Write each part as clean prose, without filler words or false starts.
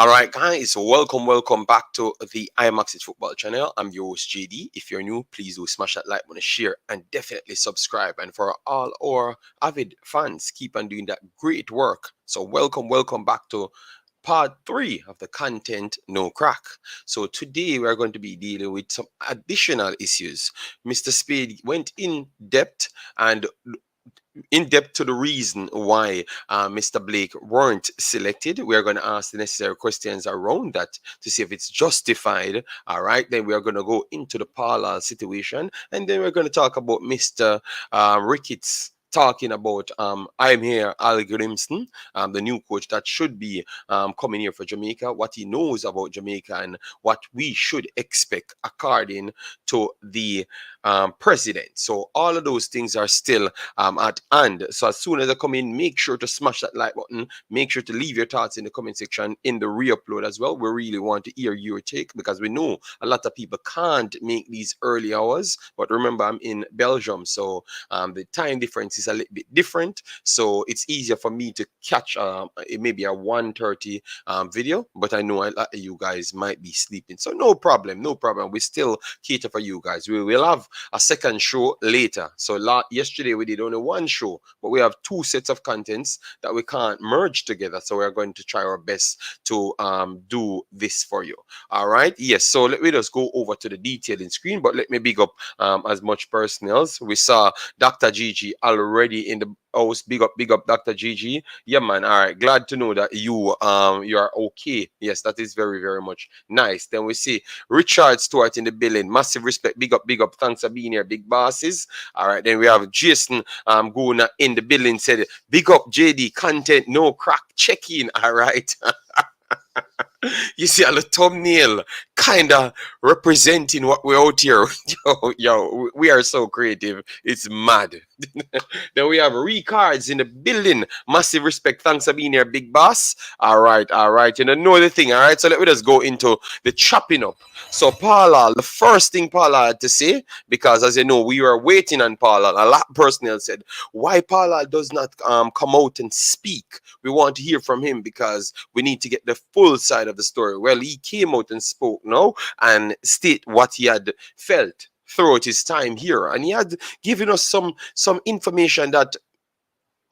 All right, guys, welcome back to the Imaxit football channel. I'm your host JD. If you're new, please do smash that like button, share, and definitely subscribe. And for all our avid fans, keep on doing that great work. So welcome back to part 3 of the content no crack. So today we are going to be dealing with some additional issues. Mr. Speid went in depth to the reason why Mr. Blake weren't selected. We are going to ask the necessary questions around that to see if it's justified. All right, then we are going to go into the parallel situation, and then we're going to talk about Mr. Ricketts talking about I'm here, Al Grimston, the new coach that should be coming here for Jamaica, what he knows about Jamaica and what we should expect according to the president. So all of those things are still at hand. So as soon as I come in, make sure to smash that like button. Make sure to leave your thoughts in the comment section in the re-upload as well. We really want to hear your take because we know a lot of people can't make these early hours. But remember, I'm in Belgium, so the time difference is a little bit different. So it's easier for me to catch maybe a 1:30 video. But I know a lot of you guys might be sleeping. So no problem. We still cater for you guys. We will have a second show later. So yesterday we did only one show, but we have 2 sets of contents that we can't merge together. So we're going to try our best to do this for you. All right. Yes. So let me just go over to the detailing screen, but let me big up as much personnels. We saw Dr. Gigi already in the house. Big up Dr. Gigi. Yeah, man. All right. Glad to know that you are okay. Yes, that is very, very much nice. Then we see Richard Stewart in the building. Massive respect. Big up. Thanks for being here, big bosses. All right. Then we have Jason Guna in the building. Said, big up JD, content no crack, check in. All right. You see on the thumbnail kind of representing what we're out here. Yo, we are so creative. It's mad. Then we have Recards in the building. Massive respect. Thanks for being here, big boss. All right. You know the thing. All right. So let me just go into the chopping up. So Paula, the first thing Paula had to say, because as you know, we were waiting on Paula. A lot of personnel said, why Paula does not come out and speak? We want to hear from him because we need to get the full side of the story. Well, he came out and spoke now and state what he had felt throughout his time here. And he had given us some information that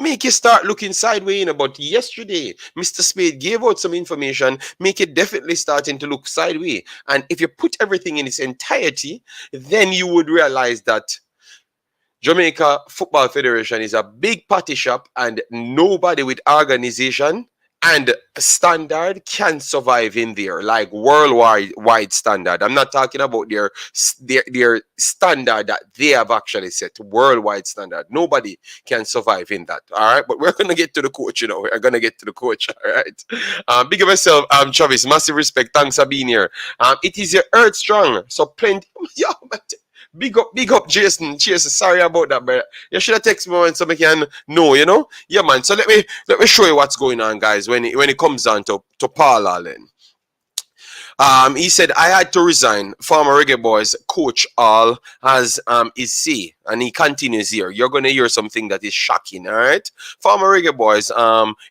make you start looking sideways. But yesterday, Mr. Speid gave out some information, make it definitely starting to look sideways. And if you put everything in its entirety, then you would realize that Jamaica Football Federation is a big party shop and nobody with organization and standard can survive in there, like worldwide standard. I'm not talking about their standard that they have actually set, worldwide standard. Nobody can survive in that. All right, but we're gonna get to the coach. We're gonna get to the coach. All right. Big of myself, Travis. Massive respect. Thanks for being here. It is your earth strong. So plenty. Yo, but big up, Jason. Cheers. Sorry about that, but you should have texted me when somebody can know, Yeah, man. So let me show you what's going on, guys, when it comes down to Paula then. He said, I had to resign. Former Reggae Boyz coach All has his say. And he continues here. You're going to hear something that is shocking, all right? Former Reggae Boyz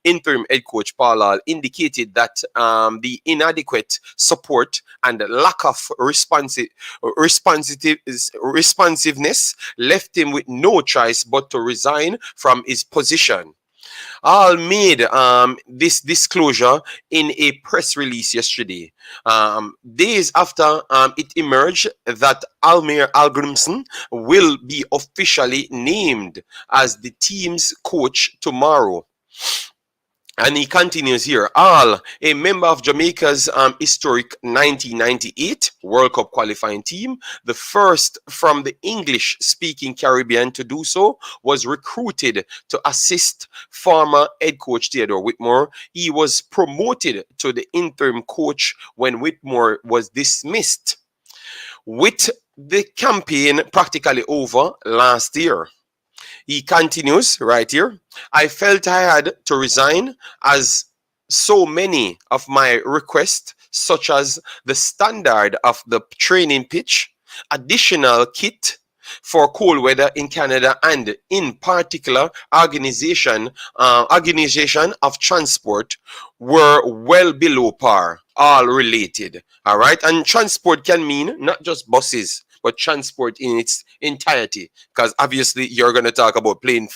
interim head coach Paul All indicated that the inadequate support and lack of responsiveness left him with no choice but to resign from his position. All made this disclosure in a press release yesterday, days after it emerged that Almir Algrimson will be officially named as the team's coach tomorrow. And he continues here. All, a member of Jamaica's historic 1998 World Cup qualifying team, the first from the English-speaking Caribbean to do so, was recruited to assist former head coach Theodore Whitmore. He was promoted to the interim coach when Whitmore was dismissed, with the campaign practically over last year. He continues right here. I felt I had to resign as so many of my requests, such as the standard of the training pitch, additional kit, for cold weather in Canada, and in particular organization of transport were well below par, all related. All right, and transport can mean not just buses, but transport in its entirety, because obviously you're going to talk about plane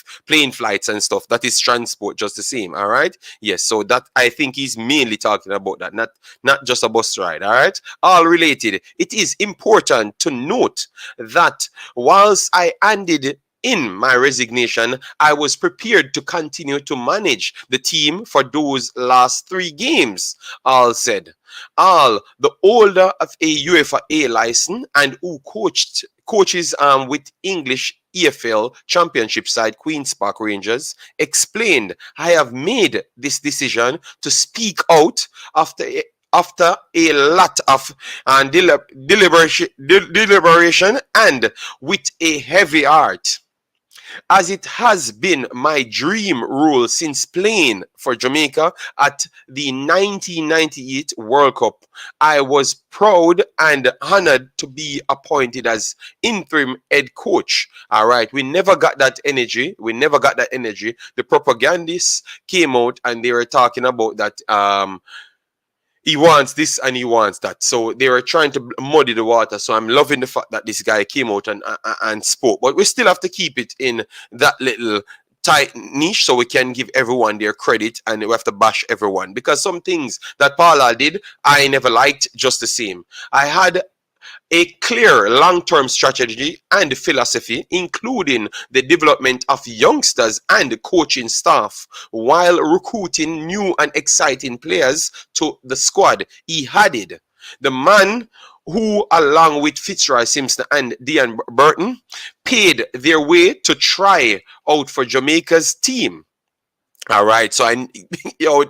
flights and stuff. That is transport just the same. All right, yes. So that, I think he's mainly talking about that, not just a bus ride. All right, all related. It is important to note that whilst I ended in my resignation, I was prepared to continue to manage the team for those last 3 games. All said. All the older of a UEFA A license and who coaches with English EFL Championship side Queen's Park Rangers explained, I have made this decision to speak out after a lot of deliberation and with a heavy heart. As it has been my dream role since playing for Jamaica at the 1998 World Cup, I was proud and honored to be appointed as interim head coach. All right, we never got that energy. The propagandists came out and they were talking about that. He wants this and he wants that. So they were trying to muddy the water. So I'm loving the fact that this guy came out and spoke. But we still have to keep it in that little tight niche so we can give everyone their credit, and we have to bash everyone. Because some things that Paula did, I never liked just the same. I had a clear long-term strategy and philosophy, including the development of youngsters and coaching staff, while recruiting new and exciting players to the squad. He added, the man who, along with Fitzroy Simpson and Dean Burton, paid their way to try out for Jamaica's team. All right, so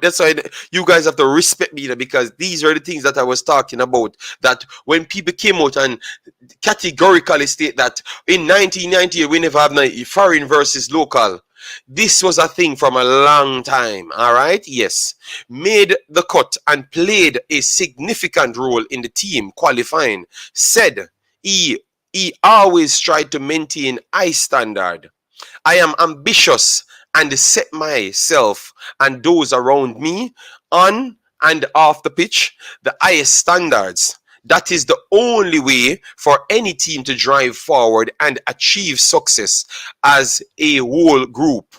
that's why you guys have to respect me, because these are the things that I was talking about. That when people came out and categorically state that in 1998 we never have no foreign versus local, this was a thing from a long time. All right, yes, made the cut and played a significant role in the team qualifying. Said he always tried to maintain high standard. I am ambitious and set myself and those around me on and off the pitch the highest standards. That is the only way for any team to drive forward and achieve success as a whole group.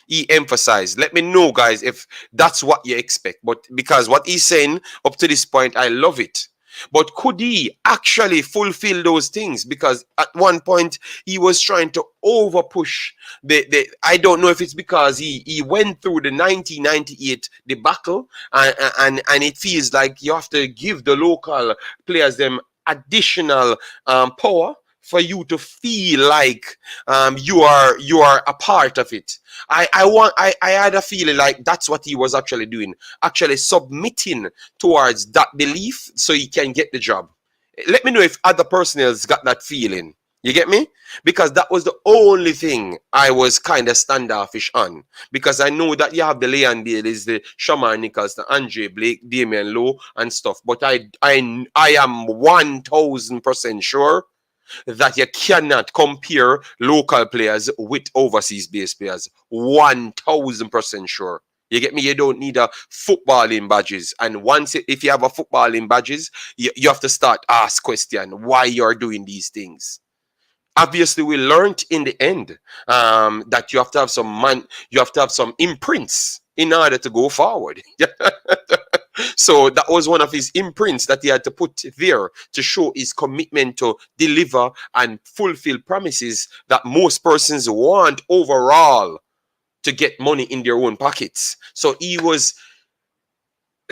He emphasized. Let me know, guys, if that's what you expect. But because what he's saying up to this point, I love it. But could he actually fulfill those things? Because at one point he was trying to over push the I don't know if it's because he went through the 1998 debacle and it feels like you have to give the local players them additional power for you to feel like you are a part of it. I had a feeling like that's what he was actually doing, actually submitting towards that belief so he can get the job. Let me know if other personnel's got that feeling. You get me? Because that was the only thing I was kind of standoffish on. Because I know that you have the Leon Baileys, the Shamar Nichols, the Andre Blake, Damian Lowe and stuff. But I am 1000% sure that you cannot compare local players with overseas based players. 1000% sure. You get me? You don't need a footballing badges. And once, if you have a footballing badges, you have to start ask question why you're doing these things. Obviously, we learned in the end that you have to have some imprints in order to go forward. So that was one of his imprints that he had to put there to show his commitment to deliver and fulfill promises that most persons want overall to get money in their own pockets. So he was,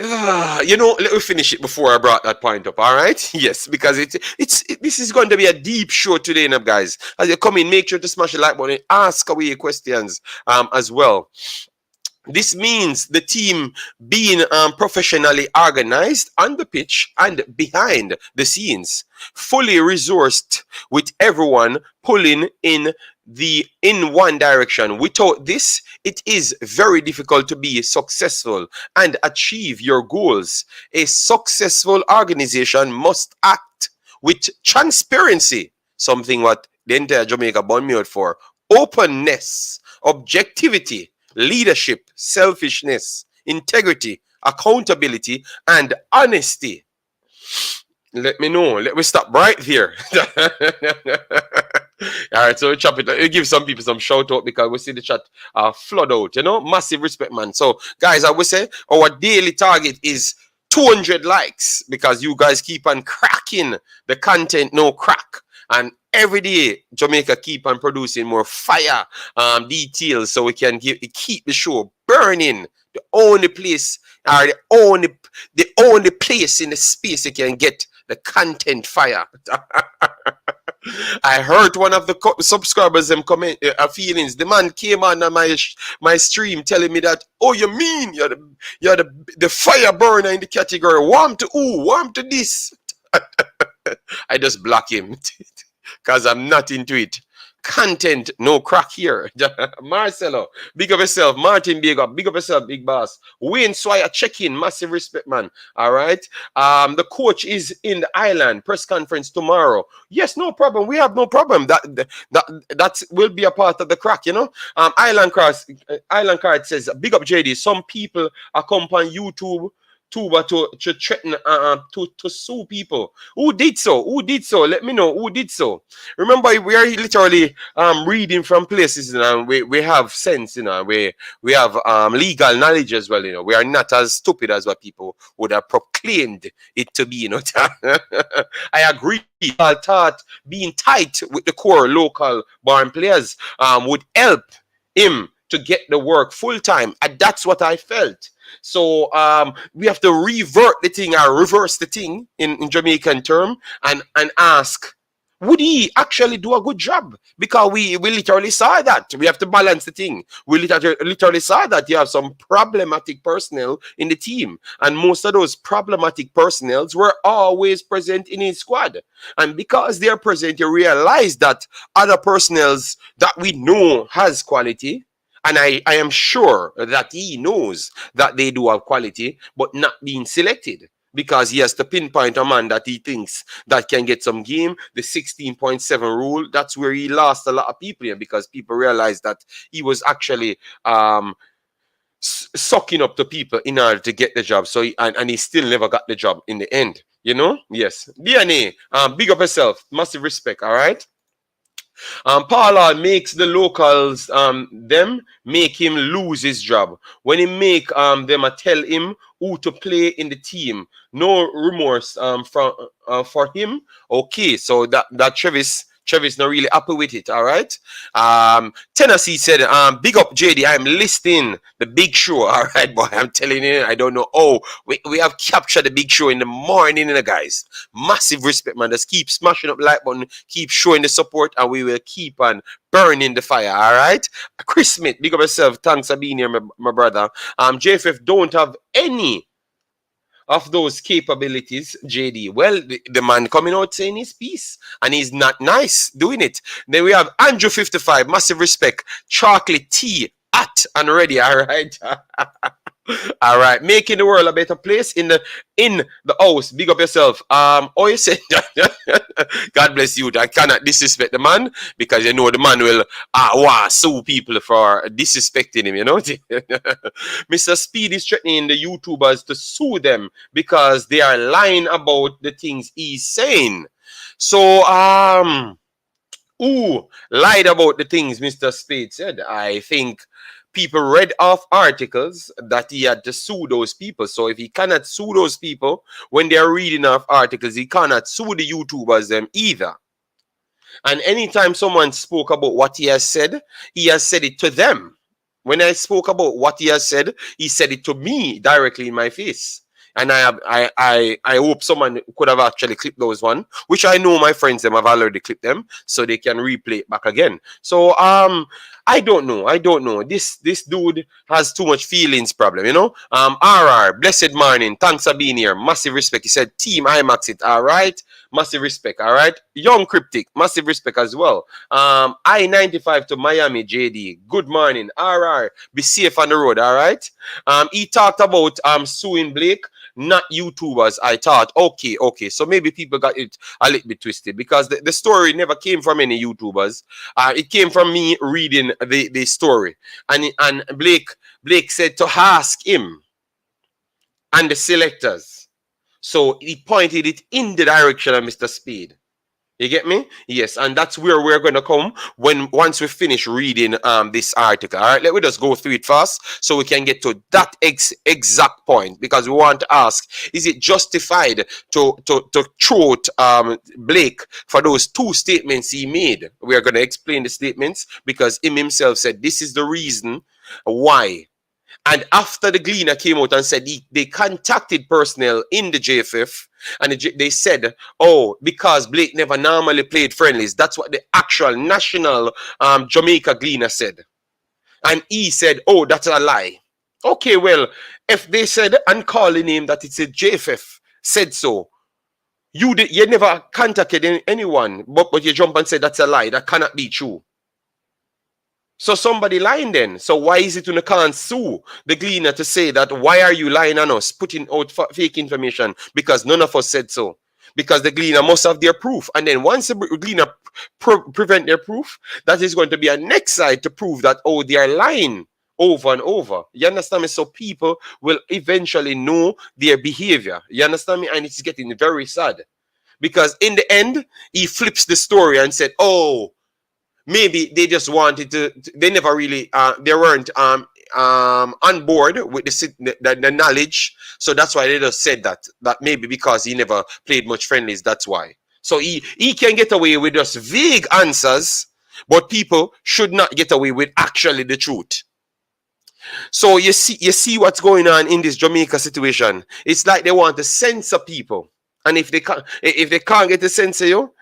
let me finish it before I brought that point up. All right, yes, because this is going to be a deep show today, guys. As you come in, make sure to smash the like button and ask away your questions as well. This means the team being professionally organized on the pitch and behind the scenes, fully resourced with everyone pulling in one direction. Without this, it is very difficult to be successful and achieve your goals. A successful organization must act with transparency. something what the entire Jamaica born me out for. Openness, objectivity, leadership, selfishness, integrity, accountability, and honesty. Let me know. Let me stop right here. All right, so we chop it. We give some people some shout out because we see the chat flood out. Massive respect, man. So, guys, I would say our daily target is 200 likes because you guys keep on cracking the content, no crack. And every day, Jamaica keep on producing more fire details so we can keep the show burning. The only place, or the only place in the space you can get the content fire. I heard one of the subscribers them comment feelings. The man came on my stream telling me that, oh, you mean you're the fire burner in the category, warm to who, warm to this. I just block him because I'm not into it. Content, no crack here. Marcelo, big up yourself. Martin, big up yourself, big boss. Wayne Swire, check in. Massive respect, man. All right. The coach is in the island. Press conference tomorrow. Yes, no problem. We have no problem. That will be a part of the crack, Island Card says, big up JD. Some people are come on YouTube to threaten to sue people. Who did so? Let me know who did so. Remember, we are literally reading from places, and we have sense, we have legal knowledge as well. We are not as stupid as what people would have proclaimed it to be. I agree. I thought being tight with the core local born players would help him to get the work full time, and that's what I felt. So we have to revert the thing or reverse the thing in Jamaican term and ask, would he actually do a good job? Because we literally saw that. We have to balance the thing. We literally saw that you have some problematic personnel in the team. And most of those problematic personnels were always present in his squad. And because they're present, you realize that other personnels that we know has quality, and I am sure that he knows that they do have quality, but not being selected because he has to pinpoint a man that he thinks that can get some game. The 16.7 rule, that's where he lost a lot of people here because people realized that he was actually sucking up to people in order to get the job. So and he still never got the job in the end. Yes. DNA, big up yourself. Massive respect, all right? Paula makes the locals them make him lose his job. When he make them tell him who to play in the team. No remorse for him. Okay, so that Travis not really happy with it, all right? Tennessee said, big up JD, I'm listening the big show, all right, boy, I'm telling you, I don't know. Oh, we have captured the big show in the morning, guys. Massive respect, man. Just keep smashing up like button, keep showing the support, and we will keep on burning the fire, all right? Chris Smith, big up yourself. Thanks for being here, my brother. JFF don't have any of those capabilities, JD. Well, the man coming out saying his piece, and he's not nice doing it. Then we have Andrew 55, massive respect, chocolate tea at and ready, all right? All right, making the world a better place in the house. Big up yourself. Oh, you said God bless you. I cannot disrespect the man because the man will sue people for disrespecting him. Mr. Speid is threatening the YouTubers to sue them because they are lying about the things he's saying. So who lied about the things Mr. Speid said? I think people read off articles that he had to sue those people. So if he cannot sue those people when they are reading off articles, he cannot sue the YouTubers them either. And anytime someone spoke about what he has said it to them. When I spoke about what he said it to me directly in my face. And I hope someone could have actually clipped those one, which I know my friends them have already clipped them, so they can replay it back again. So I don't know. This dude has too much feelings problem, RR, blessed morning. Thanks for being here. Massive respect. He said team Imaxit, all right. Massive respect, all right. Young Cryptic, massive respect as well. I-95 to Miami, JD. Good morning, RR. Be safe on the road, all right. He talked about suing Blake. not YouTubers, I thought, okay. So maybe people got it a little bit twisted because the story never came from any YouTubers. It came from me reading the story. And Blake said to ask him and the selectors. So he pointed it in the direction of Mr. Speid. You get me? Yes, and that's where we're going to come once we finish reading this article. All right, let me just go through it fast so we can get to that exact point, because we want to ask: is it justified to throw Blake for those two statements he made? We are going to explain the statements because him himself said this is the reason why. And after the Gleaner came out and said they contacted personnel in the JFF, and they said, oh, because Blake never normally played friendlies. That's what the actual national Jamaica Gleaner said. And he said, oh, that's a lie. Okay, well, if they said and call the name that it's a JFF said so, you never contacted anyone, but you jump and say that's a lie. That cannot be true. So somebody lying then. So why is it you can't sue the Gleaner to say that why are you lying on us, putting out fake information? Because none of us said so. Because the Gleaner must have their proof. And then once the Gleaner prevent their proof, that is going to be a next side to prove that, oh, they are lying over and over. You understand me? So people will eventually know their behavior. You understand me? And it's getting very sad. Because in the end, he flips the story and said, oh, maybe they just wanted to, they never really, they weren't on board with the knowledge. So that's why they just said that maybe because he never played much friendlies, that's why. So he can get away with just vague answers, but people should not get away with actually the truth. So you see what's going on in this Jamaica situation. It's like they want to censor people. And if they can't get to censor you,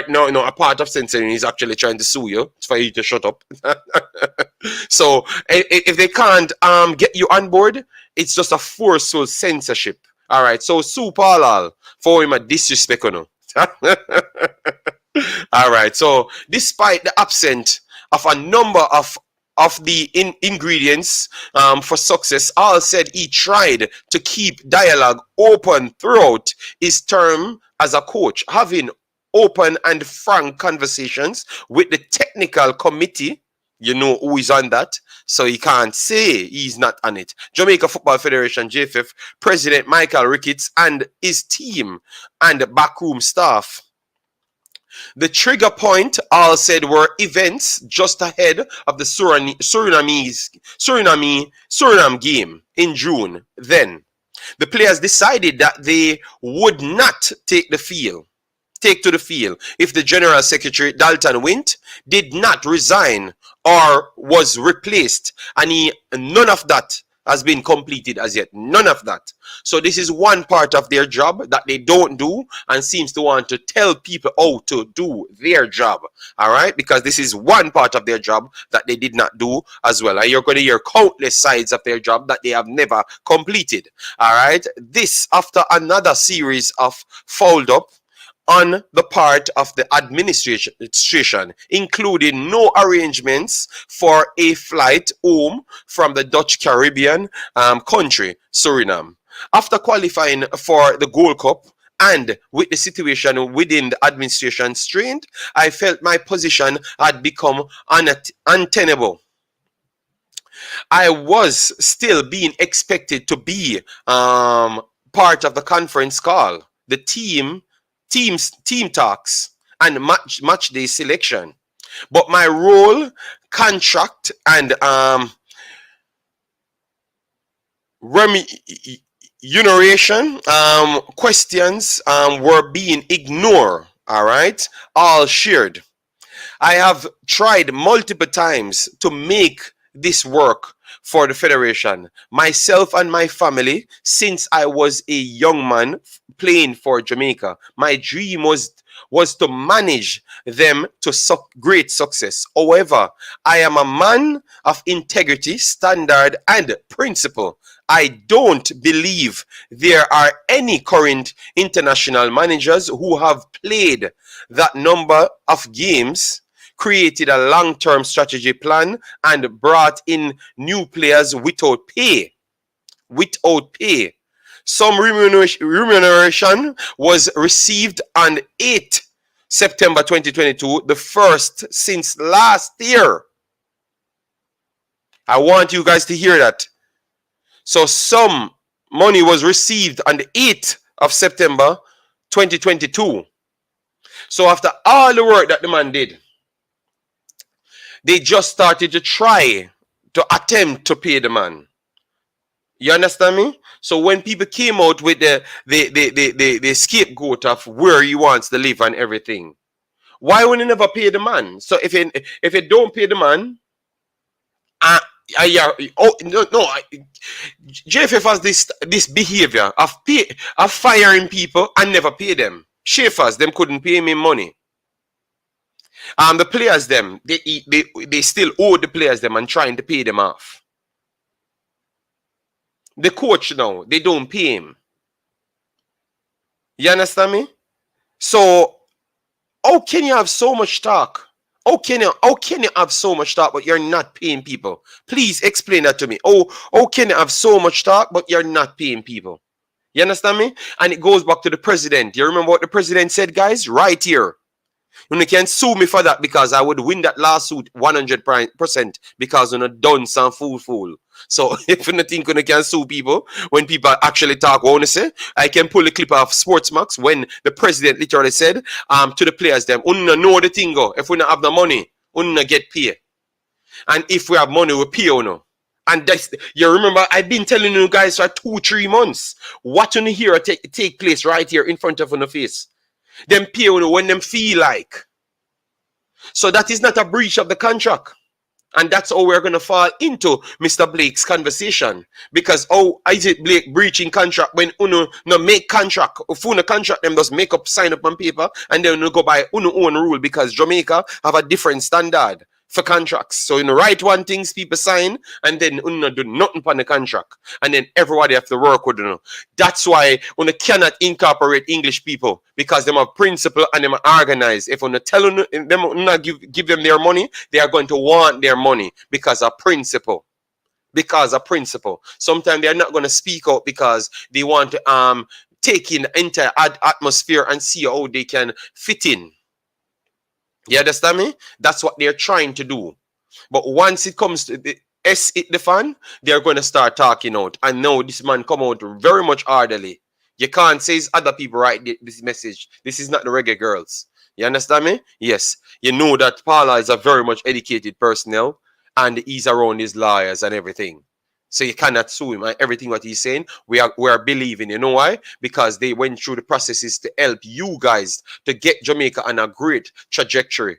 no, a part of censoring is actually trying to sue you for you to shut up. So if they can't get you on board, it's just a forceful censorship. All right, so sue Paul for him a disrespect, no. All right, so despite the absence of a number of the ingredients for success, Al said he tried to keep dialogue open throughout his term as a coach, having open and frank conversations with the technical committee. You know who is on that, so he can't say he's not on it. Jamaica Football Federation, JFF, President Michael Ricketts and his team and backroom staff. The trigger point, Al said, were events just ahead of the Suriname game in June. Then the players decided that they would not take to the field if the General Secretary Dalton Wint did not resign or was replaced, and none of that has been completed as yet. None of that. So this is one part of their job that they don't do and seems to want to tell people how to do their job. All right? Because this is one part of their job that they did not do as well. And you're going to hear countless sides of their job that they have never completed. All right? This after another series of fouled up on the part of the administration, including no arrangements for a flight home from the Dutch Caribbean country, Suriname. After qualifying for the Gold Cup and with the situation within the administration strained, I felt my position had become untenable. I was still being expected to be part of the conference call, the team talks and match day selection, but my role, contract and remuneration questions were being ignored. All right, all shared. I have tried multiple times to make this work for the Federation, myself and my family, since I was a young man playing for Jamaica. My dream was to manage them to great success. However, I am a man of integrity, standard, and principle. I don't believe there are any current international managers who have played that number of games, created a long-term strategy plan, and brought in new players without pay. Some remuneration was received on 8 September 2022, the first since last year. I want you guys to hear that. So some money was received on the 8th of September 2022. So after all the work that the man did, they just started to try to attempt to pay the man. You understand me? So when people came out with the scapegoat of where he wants to live and everything, why would he never pay the man? So if it don't pay the man, JFF has this behavior of firing people and never pay them. Chauffeurs, them couldn't pay me money. The players, them, they still owe the players them and trying to pay them off. The coach now, they don't pay him. You understand me? So how can you have so much talk? How can you have so much talk but you're not paying people? Please explain that to me. How can you have so much talk but you're not paying people? You understand me? And it goes back to the president. You remember what the president said, guys? Right here. You can sue me for that because I would win that lawsuit 100% because you're not done some fool. So if you think you can sue people when people actually talk, what I say, I can pull a clip of Sportsmax when the president literally said to the players them, know the thing go. If we don't have the money, we don't get paid. And if we have money, we pay no. And that's, you remember, I've been telling you guys for 2-3 months what you hear take place right here in front of your face. Them pay when them feel like. So that is not a breach of the contract. And that's how we're going to fall into Mr. Blake's conversation. Because how is it Blake breaching contract when uno no make contract? If uno contract them just make up, sign up on paper, and then uno go by uno own rule because Jamaica have a different standard for contracts. So you know, write one things people sign, and then uno do nothing on the contract. And then everybody have to work with uno. That's why uno cannot incorporate English people because them have principle and them are organized. If uno tell uno, them uno give them their money, they are going to want their money because of principle. Because of principle. Sometimes they are not going to speak out because they want to take in the entire atmosphere and see how they can fit in. You understand me? That's what they're trying to do. But once it comes to the hit the fan, they're going to start talking out. And now this man come out very much orderly. You can't say it's other people write this message. This is not the Reggae Girlz. You understand me? Yes. You know that Paula is a very much educated personnel and he's around his lawyers and everything. So you cannot sue him. And everything what he's saying, we are believing. You know why? Because they went through the processes to help you guys to get Jamaica on a great trajectory.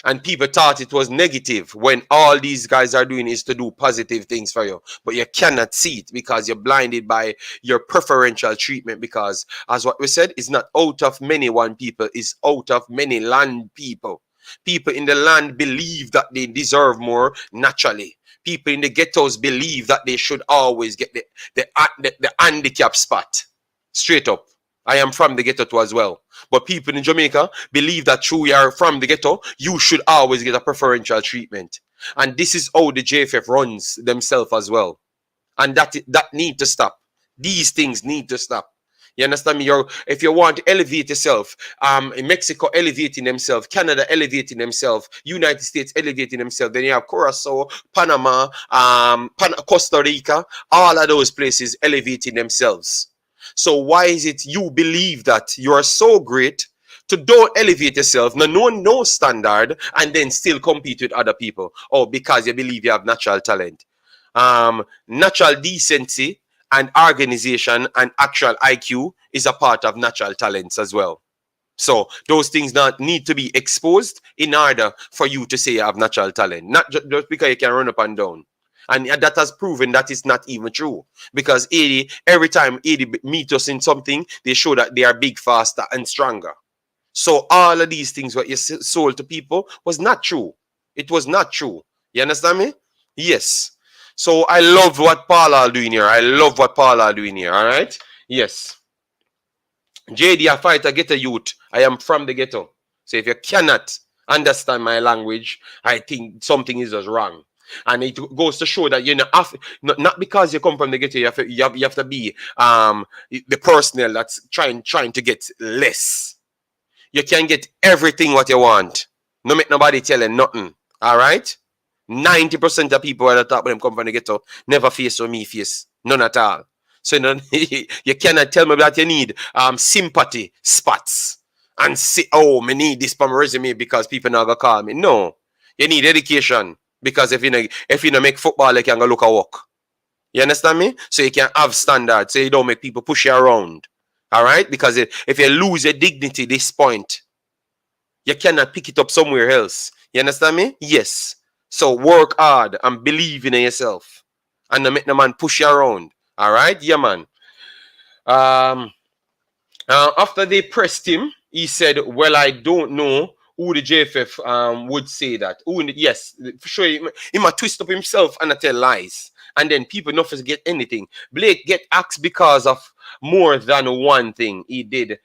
And people thought it was negative when all these guys are doing is to do positive things for you. But you cannot see it because you're blinded by your preferential treatment. Because as what we said, it's not out of many one people, it's out of many land people. People in the land believe that they deserve more naturally. People in the ghettos believe that they should always get the handicap spot. Straight up. I am from the ghetto too as well. But people in Jamaica believe that through you are from the ghetto, you should always get a preferential treatment. And this is how the JFF runs themselves as well. And that need to stop. These things need to stop. You understand me? If you want to elevate yourself, in Mexico elevating themselves, Canada elevating themselves, United States elevating themselves, then you have Curacao, Panama, Costa Rica, all of those places elevating themselves. So why is it you believe that you are so great to don't elevate yourself, no standard, and then still compete with other people? Oh, because you believe you have natural talent. Natural decency and organization and actual IQ is a part of natural talents as well. So those things not need to be exposed in order for you to say you have natural talent. Not just because you can run up and down. And that has proven that it's not even true. Because every time 80 meet us in something, they show that they are big, faster, and stronger. So all of these things what you sold to people was not true. It was not true. You understand me? Yes. So I love what Paula doing here. I love what Paula doing here. All right? Yes. JD, a fighter, ghetto youth. I am from the ghetto. So if you cannot understand my language, I think something is just wrong. And it goes to show that not because you come from the ghetto, you have to be the personnel that's trying to get less. You can get everything what you want. No make nobody tell you nothing. All right? 90% of people at the top of them come from the ghetto never face or me face. None at all. So you cannot tell me that you need sympathy spots and say, oh, me need this for my resume because people not gonna call me. No. You need education. Because if you don't make football, you can go look at work. You understand me? So you can have standards. So you don't make people push you around. All right? Because if you lose your dignity at this point, you cannot pick it up somewhere else. You understand me? Yes. So work hard and believe in yourself. And don't make the man push you around. All right? Yeah, man. After they pressed him, he said, well, I don't know who the JFF would say that. Yes, for sure, he might twist up himself and tell lies. And then people not forget anything. Blake get axed because of more than one thing he did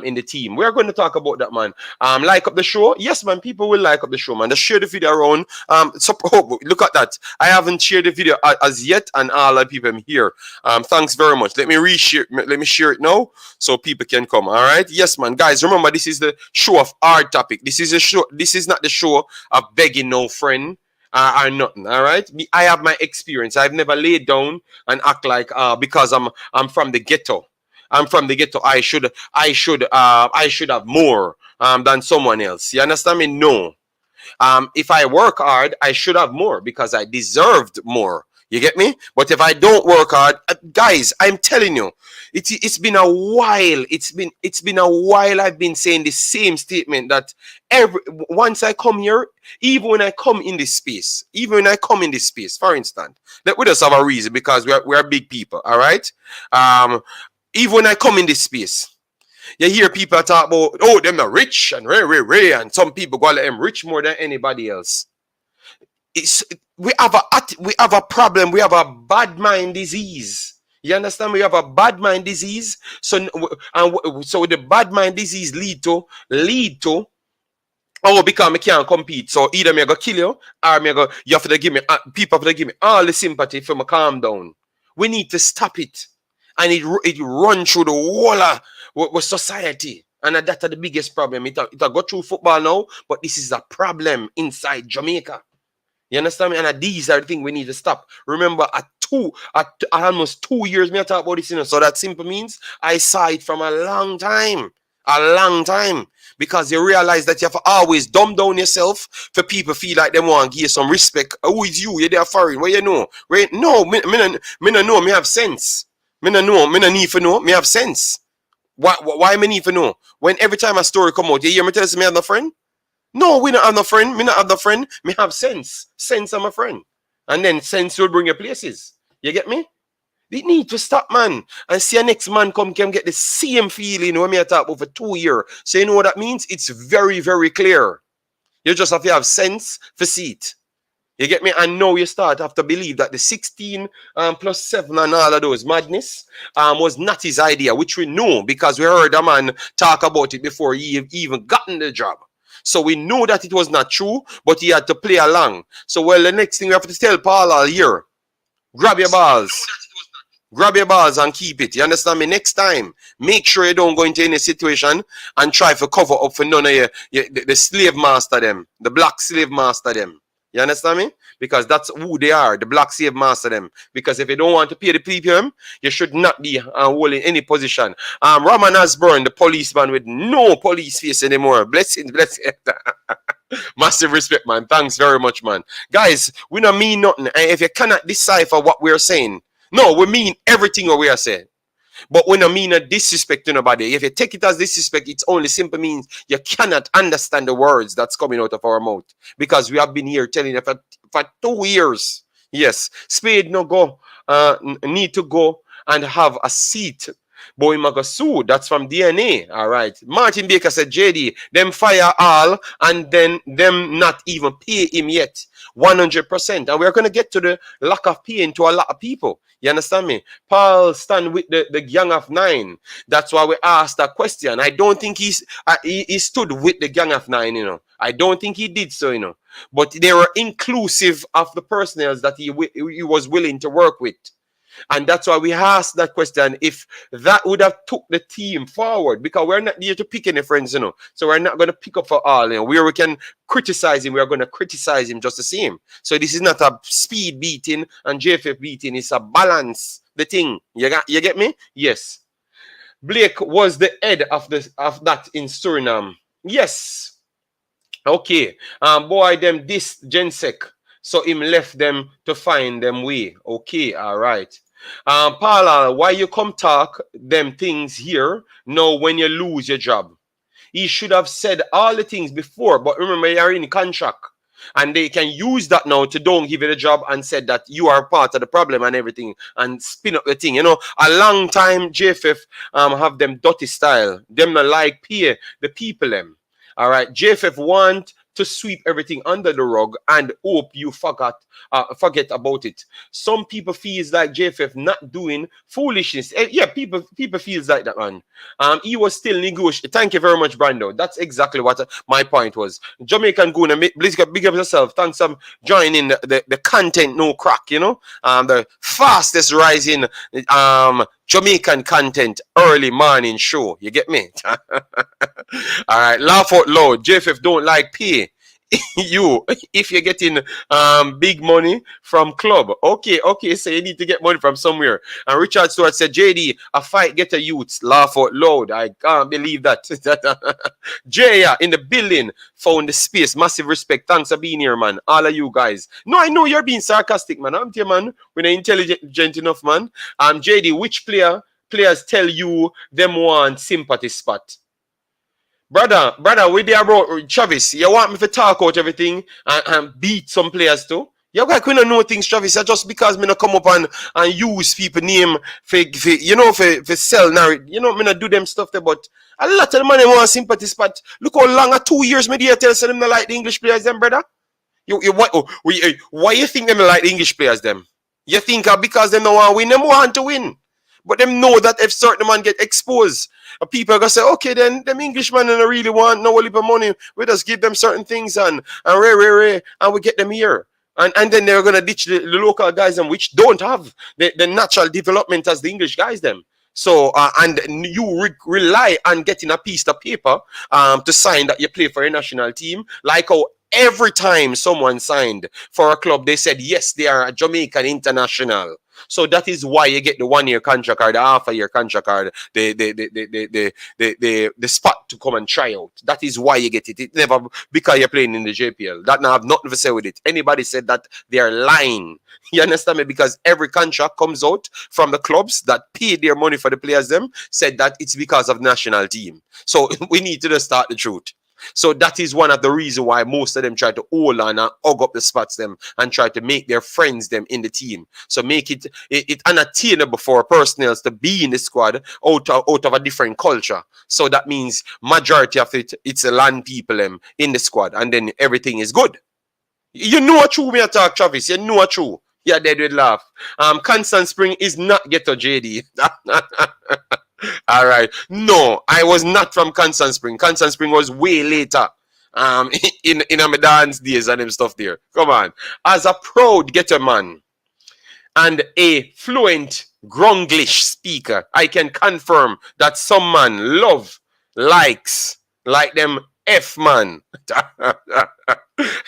in the team. We're going to talk about that, man. Like up the show. Yes, man, people will like up the show, man. Just share the video around. Look at that. I haven't shared the video as yet, and all the people here. Thanks very much. Let me share it now so people can come. All right. Yes, man. Guys, remember, this is the show of our topic. This is a show. This is not the show of begging no friend. Or nothing, all right. I have my experience. I've never laid down and act like because I'm from the ghetto. I'm from the ghetto. I should have more than someone else. You understand me? No. If I work hard, I should have more because I deserved more. You get me? But if I don't work hard, guys, I'm telling you, it's been a while. It's been a while. I've been saying the same statement that once I come here, even when I come in this space, for instance, let we just have a reason because we're big people, all right? Even when I come in this space, you hear people talk about, oh, them are rich and rare, and some people go let them rich more than anybody else. We have a problem. We have a bad mind disease. You understand? We have a bad mind disease. So the bad mind disease lead to because I can't compete. So either me go kill you or you have to give me people have to give me all the sympathy for me calm down. We need to stop it, and it run through the whole of society. And that's the biggest problem. It'll go through football now, but this is a problem inside Jamaica. You understand me? And these are the things we need to stop. Remember, at almost 2 years, me talk about this, so that simply means I saw it from a long time. Because you realize that you have to always dumb down yourself for people feel like they want to give you some respect. Who is you? You're there foreign. What you know? Right? No, me no know. Me have sense. Me no know. Me no need for know. Me have sense. Why me need for know? When every time a story come out, you hear me tell me I have no friend? No, we don't have no friend. Me not have no friend. Me have sense. Sense I'm a friend. And then sense will bring you places. You get me? It need to stop, man. And see a next man can get the same feeling when me talk about for 2 years. So you know what that means? It's very, very clear. You just have to have sense for see it. You get me? And now you start have to believe that the 16 plus 7 and all of those madness was not his idea, which we know because we heard a man talk about it before he even gotten the job. So we know that it was not true, but he had to play along. So, well, the next thing we have to tell Paul all year, grab your balls. Grab your balls and keep it. You understand me? Next time, make sure you don't go into any situation and try to cover up for none of the slave master them, the black slave master them. You understand me? Because that's who they are, the black slave master them. Because if you don't want to pay the premium, you should not be holding any position. Raman Osborne, the policeman with no police face anymore. Blessing. Massive respect, man. Thanks very much, man. Guys, we don't mean nothing. And if you cannot decipher what we're saying, no, we mean everything what we are saying. But we don't mean a disrespect to nobody. If you take it as disrespect, it only simply means you cannot understand the words that's coming out of our mouth. Because we have been here telling you for 2 years. Yes, Speid no go, need to go and have a seat. Boy Magasu, that's from DNA. All right. Martin Baker said, JD, them fire all and then them not even pay him yet. 100%. And we're going to get to the lack of paying to a lot of people. You understand me? Paul stand with the gang of 9. That's why we asked that question. I don't think he stood with the gang of 9, you know. I don't think he did so, but they were inclusive of the personnel that he was willing to work with. And that's why we asked that question, if that would have took the team forward, because we're not here to pick any friends, So we're not going to pick up for all, Where we can criticize him, we are going to criticize him just the same. So this is not a Speid beating and JFF beating, it's a balance, the thing. You get me? Yes. Blake was the head of that in Suriname. Yes. Okay. Boy, them this Gensec. So him left them to find them way. Okay, all right. Paula, why you come talk them things here now when you lose your job? He should have said all the things before, but remember you're in contract. And they can use that now to don't give you the job and said that you are part of the problem and everything and spin up the thing. A long time JFF have them dirty style. Them not like pay the people them. All right, JFF want to sweep everything under the rug and hope you forget about it. Some people feels like JFF not doing foolishness. Yeah, people feels like that, man. He was still negotiating. Thank you very much, Brando. That's exactly what my point was. Jamaican Guna, please big up yourself. Thanks for joining the content no crack, the fastest rising Jamaican content early morning show. You get me? All right, laugh out loud. JFF don't like pay. You, if you're getting big money from club, okay, so you need to get money from somewhere. And Richard Stewart said, JD, a fight get a youth. Laugh out loud. I can't believe that. Jaya in the building found the space. Massive respect. Thanks for being here, man. All of you guys. No, I know you're being sarcastic, man. I'm here, man. We're intelligent enough, man. JD, which players tell you them want sympathy spot? Brother, we there about Travis. You want me to talk out everything and beat some players too? You guys couldn't know things, Travis. Just because me not come up and use people name for sell narrative. Me not do them stuff there, but a lot of the money want sympathy spot. Look how long 2 years me there tell them not like the English players them, brother. Why you think them like the English players them? You think because them don't want to win, them want to win. But them know that if certain man get exposed, people are gonna say, okay, then them Englishmen don't really want no heap of money. We just give them certain things and we get them here. And then they're gonna ditch the local guys them which don't have the natural development as the English guys them. So and you rely on getting a piece of paper to sign that you play for a national team, like how every time someone signed for a club, they said yes, they are a Jamaican international. So that is why you get the 1 year contract or the half a year contract or the spot to come and try out. That is why you get it. It never because you're playing in the JPL. That now have nothing to say with it. Anybody said that, they are lying. You understand me? Because every contract comes out from the clubs that paid their money for the players them said that it's because of the national team. So we need to just start the truth. So that is one of the reasons why most of them try to hold on and hug up the spots them and try to make their friends them in the team. So make it unattainable for personnel to be in the squad out of a different culture. So that means majority of it's the land people them in the squad, and then everything is good. You know what true me attack, Travis. You know what true. Yeah, they would laugh. Constant Spring is not ghetto JD. All right. No, I was not from Constant Spring. Constant Spring was way later. In my dance days and them stuff there. Come on. As a proud ghetto man and a fluent Gronglish speaker, I can confirm that some man likes like them F man.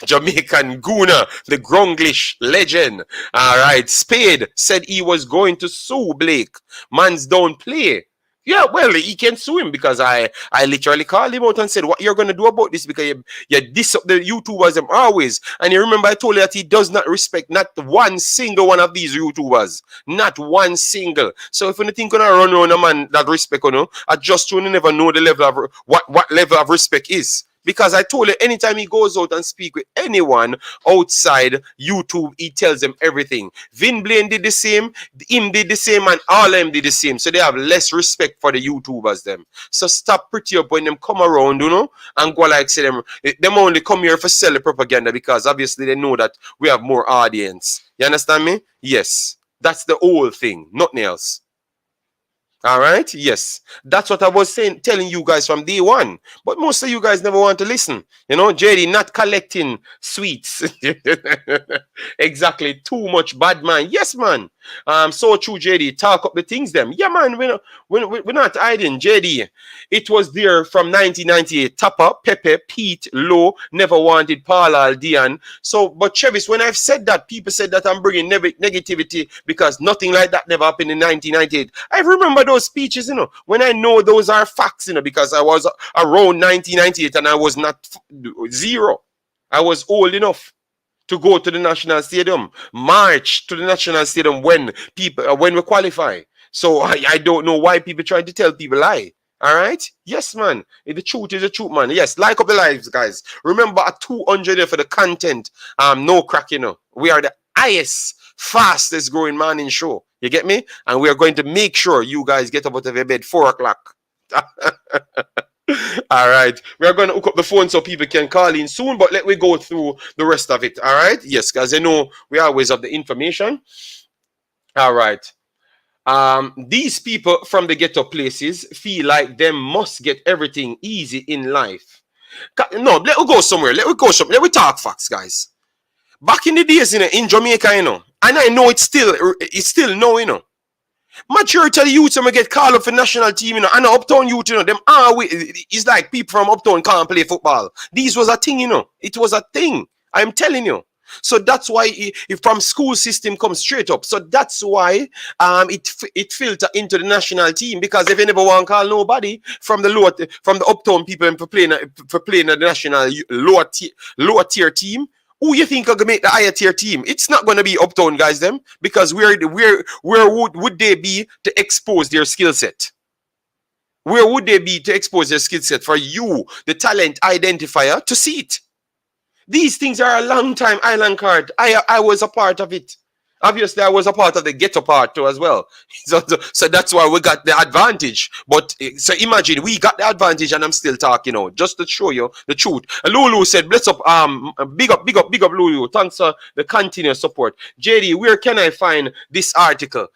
Jamaican Guna, the Gronglish legend. All right. Speid said he was going to sue Blake. Mans don't play. Yeah, well, he can sue him because I literally called him out and said, what you're going to do about this? Because you diss up the YouTubers them always. And you remember I told you that he does not respect not one single one of these YouTubers. Not one single. So if anything going to run on a man that respect, I just want to never know the level of what level of respect is. Because I told you, anytime he goes out and speak with anyone outside YouTube, he tells them everything. Vin Blaine did the same, him did the same, and all of them did the same. So they have less respect for the YouTubers them. So stop pretty up when them come around, and go like say them only come here for sell the propaganda because obviously they know that we have more audience. You understand me? Yes. That's the whole thing, nothing else. All right. Yes. That's what I was saying, telling you guys from day one. But most of you guys never want to listen. JD not collecting sweets. Exactly. Too much bad man. Yes, man. So true, JD. Talk up the things them. Yeah, man. We're not hiding. JD. It was there from 1998. Tapper, Pepe, Pete, Low, never wanted Paula, Dion. So, but Chevis, when I've said that, people said that I'm bringing negativity because nothing like that never happened in 1998. I remember those speeches, when I know those are facts, because I was around 1998 and I was not zero. I was old enough to go to the national stadium, march to the national stadium when we qualify. So I don't know why people trying to tell people lie. All right? Yes, man. The truth is the truth, man. Yes, like up the lives, guys. Remember, at 200 for the content. No crack, We are the highest, fastest growing morning show. You get me? And we are going to make sure you guys get up out of your bed 4 o'clock. All right. We are going to hook up the phone so people can call in soon, but let me go through the rest of it. All right? Yes, guys. I know we always have the information. All right. These people from the ghetto places feel like they must get everything easy in life. No, let me go somewhere. Let me talk facts, guys. Back in the days, in Jamaica, and I know it's still no, majority of the youths when get called up for national team, and the uptown youth, them it's like people from uptown can't play football. This was a thing, It was a thing. I'm telling you. So that's why if from school system comes straight up. So that's why it filter into the national team, because if you never want to call nobody from the uptown people for playing the national lower tier team, who you think are gonna make the higher tier team? It's not gonna be uptown guys them, because where would they be to expose their skill set? Where would they be to expose their skill set for you, the talent identifier, to see it? These things are a long time island card. I was a part of it. Obviously, I was a part of the ghetto part too as well. So that's why we got the advantage. But so imagine we got the advantage and I'm still talking, just to show you the truth. Lulu said, bless up, big up, Lulu. Thanks for the continuous support. JD, where can I find this article?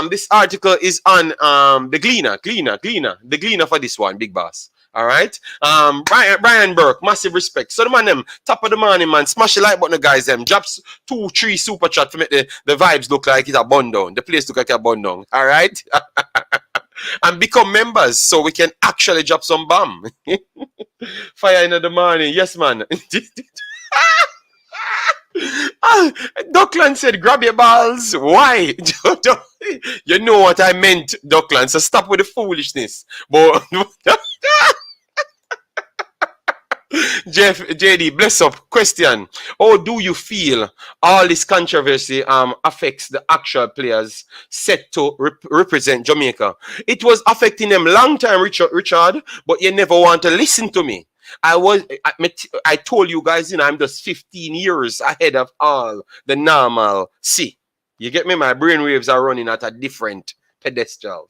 This article is on the Gleaner, the Gleaner for this one, big boss. All right. Brian Burke, massive respect. So the man them, top of the morning, man. Smash the like button, guys. Them drops 2-3 super chat to make the vibes look like it's a bun down. The place look like a bun down. All right. And become members so we can actually drop some bomb. Fire in the morning. Yes, man. Duckland said, grab your balls. Why? You know what I meant, Duckland. So stop with the foolishness. But JD, bless up. Question: how do you feel all this controversy affects the actual players set to represent Jamaica? It was affecting them long time, Richard, but you never want to listen to me. I told you guys, I'm just 15 years ahead of all the normal. See, you get me? My brainwaves are running at a different pedestal.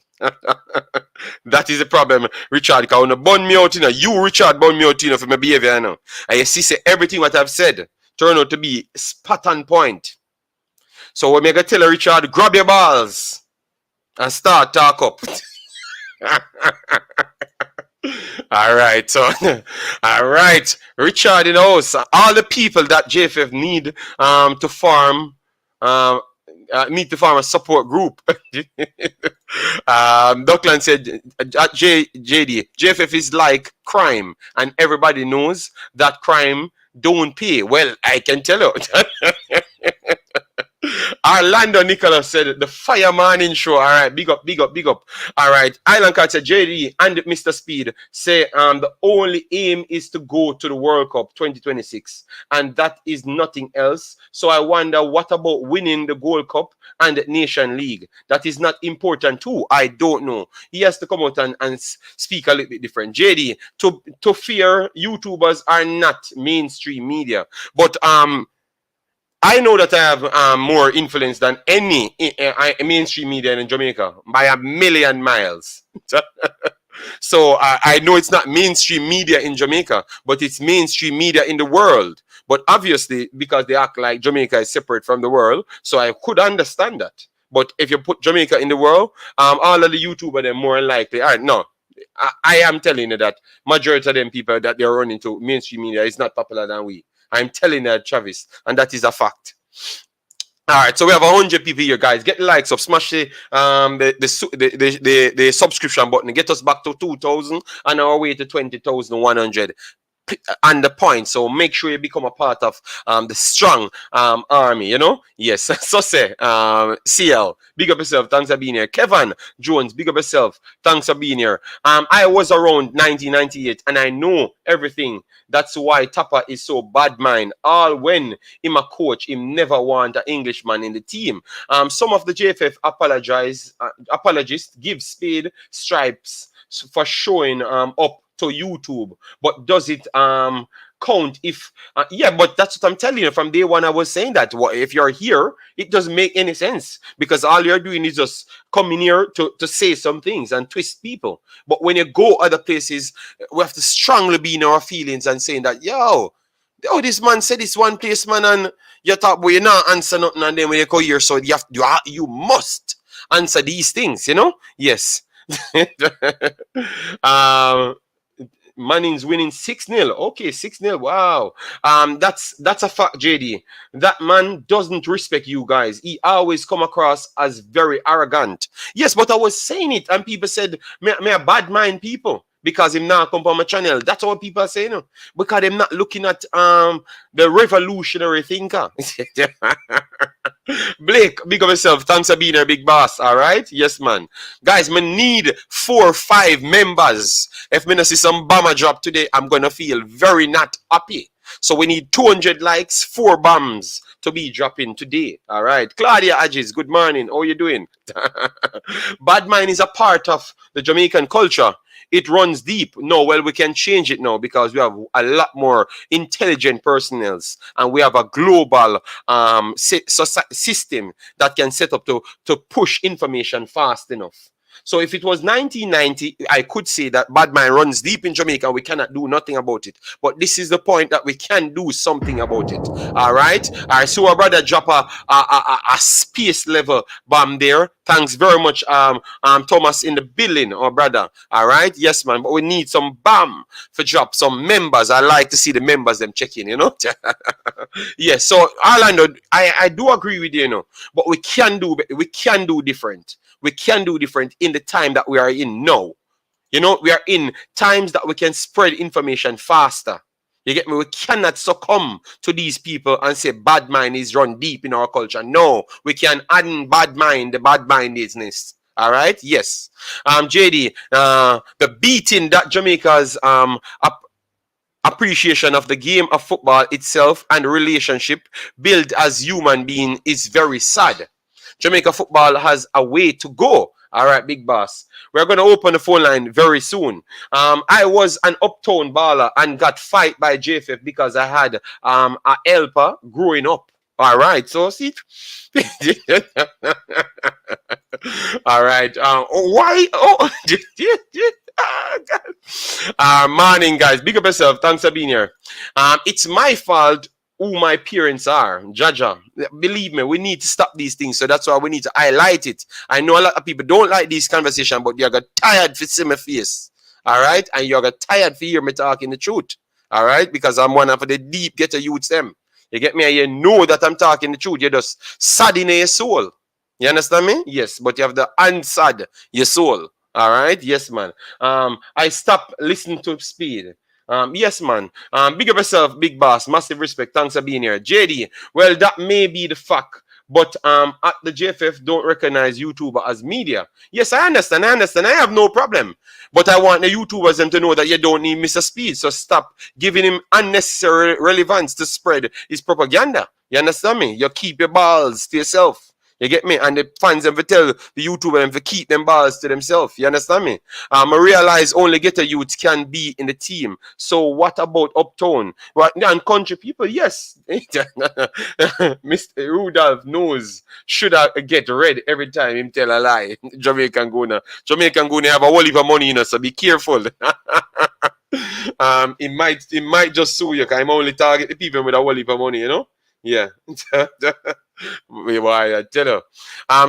That is the problem, Richard. Because when you burn me out, you, Richard, burn me out for my behavior, And you see, say everything what I've said turn out to be spot on point. So when I go tell Richard, grab your balls and start talk up. All right, so all right, Richard in the house. All the people that JFF need to form a support group. Duckland said, JD, JFF is like crime, and everybody knows that crime don't pay. Well, I can tell you. Orlando Nicholas said, the fireman in show. All right, big up. All right, Island Cat said, JD and Mr. Speid say the only aim is to go to the World Cup 2026, and that is nothing else. So I wonder, what about winning the Gold Cup and the Nation League? That is not important too. I don't know. He has to come out and speak a little bit different. JD, to fear, YouTubers are not mainstream media, but I know that I have more influence than any mainstream media in Jamaica by a million miles. So I know it's not mainstream media in Jamaica, but it's mainstream media in the world. But obviously, because they act like Jamaica is separate from the world, so I could understand that. But if you put Jamaica in the world, all of the YouTubers they're more likely. All right, no. I am telling you that majority of them people that they're running to mainstream media is not popular than we. I'm telling you, Travis, and that is a fact. All right, so we have 100 people here, guys. Get the likes up, smash the subscription button, get us back to 2,000 and our way to 20,100 and the point. So make sure you become a part of the strong army, you know. Yes. So say CL, big up yourself, thanks for being here. Kevin Jones, big up yourself, thanks for being here. I was around 1998 and I know everything. That's why Tapa is so bad mind. All when him a coach, him never want an Englishman in the team. Some of the JFF apologists give Speid stripes for showing up to YouTube, but does it count if yeah, but that's what I'm telling you. From day one I was saying that if you're here, it doesn't make any sense, because all you're doing is just coming here to say some things and twist people. But when you go other places, we have to strongly be in our feelings and saying that this man said this one place, man, and you thought, but you not answer nothing, and then when you go here, so you must answer these things, you know. Yes. Manning's winning 6-0. Okay, 6-0. Wow. That's a fact, JD. That man doesn't respect you guys. He always come across as very arrogant. Yes, but I was saying it, and people said me a bad mind people because him now come on my channel. That's what people are saying. No? Because they're not looking at the revolutionary thinker. Blake, big of yourself. Thanks for being a big boss. All right. Yes, man. Guys, me need 4 or 5 members. If me not see some bomber drop today, I'm gonna feel very not happy. So we need 200 likes, 4 bombs to be dropping today. All right. Claudia Agis, good morning. How you doing? Bad mind is a part of the Jamaican culture. It runs deep. No, well, we can change it now because we have a lot more intelligent personnel and we have a global system that can set up to push information fast enough. So if it was 1990, I could say that bad mind runs deep in Jamaica and we cannot do nothing about it. But this is the point that we can do something about it. All right. All right. So our brother drop a space level bomb there. Thanks very much, Thomas in the building, our brother. All right. Yes, man. But we need some bomb for drop some members. I like to see the members them checking, you know. Yes. So Orlando, I do agree with you, you know. But we can do different. We can do different in the time that we are in now. You know, we are in times that we can spread information faster. You get me? We cannot succumb to these people and say bad mind is run deep in our culture. No, we can add in bad mind, the bad mindedness. All right? Yes. JD, the beating that Jamaica's appreciation of the game of football itself and relationship built as human being is very sad. Jamaica football has a way to go. All right, big boss. We're going to open the phone line very soon. I was an uptown baller and got fight by JFF because I had a helper growing up. All right, so see. All right. Why? Oh, morning, guys. Big up yourself. Thanks for being here. It's my fault who my parents are. Jaja, believe me, we need to stop these things. So that's why we need to highlight it. I know a lot of people don't like this conversation, but you got tired for see my face. All right? And you got tired for hear me talking the truth. All right? Because I'm one of the deep getter youths them. You get me? And you know that I'm talking the truth. You're just sad in your soul. You understand me? Yes, but you have the unsad your soul. All right? Yes, man. I stopped listening to Speid. Yes, man. Big up yourself, big boss. Massive respect. Thanks for being here. JD, well, that may be the fact, but at the JFF don't recognize YouTuber as media. Yes, I understand. I have no problem. But I want the YouTubers them to know that you don't need Mr. Speid. So stop giving him unnecessary relevance to spread his propaganda. You understand me? You keep your balls to yourself. You get me? And the fans them to tell the YouTuber them to keep them balls to themselves. You understand me? I realize only getter youths can be in the team. So what about uptown? Well, and country people? Yes. Mr. Rudolph knows should I get red every time him tell a lie. Jamaican gonna have a whole heap of money, you know, so be careful. It might just sue you because I'm only target the people with a whole heap of money, you know? Yeah. Why I tell you.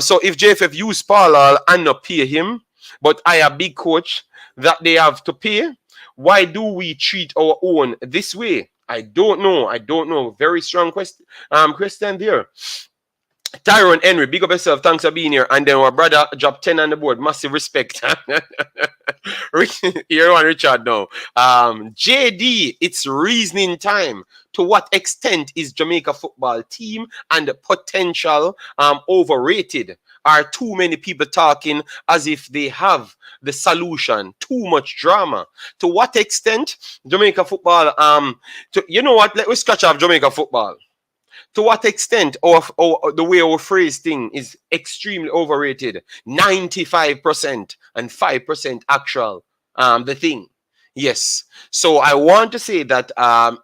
So if JFF use Paul and not pay him, but I a big coach that they have to pay, why do we treat our own this way? I don't know. I don't know. Very strong question there. Tyrone Henry, big up yourself. Thanks for being here. And then our brother dropped 10 on the board. Massive respect. Here on Richard now. JD, it's reasoning time. To what extent is Jamaica football team and potential overrated? Are too many people talking as if they have the solution? Too much drama. To what extent Jamaica football? You know what? Let me scratch off Jamaica football. To what extent or the way our phrase thing is extremely overrated? 95% and 5% actual the thing. Yes. So I want to say that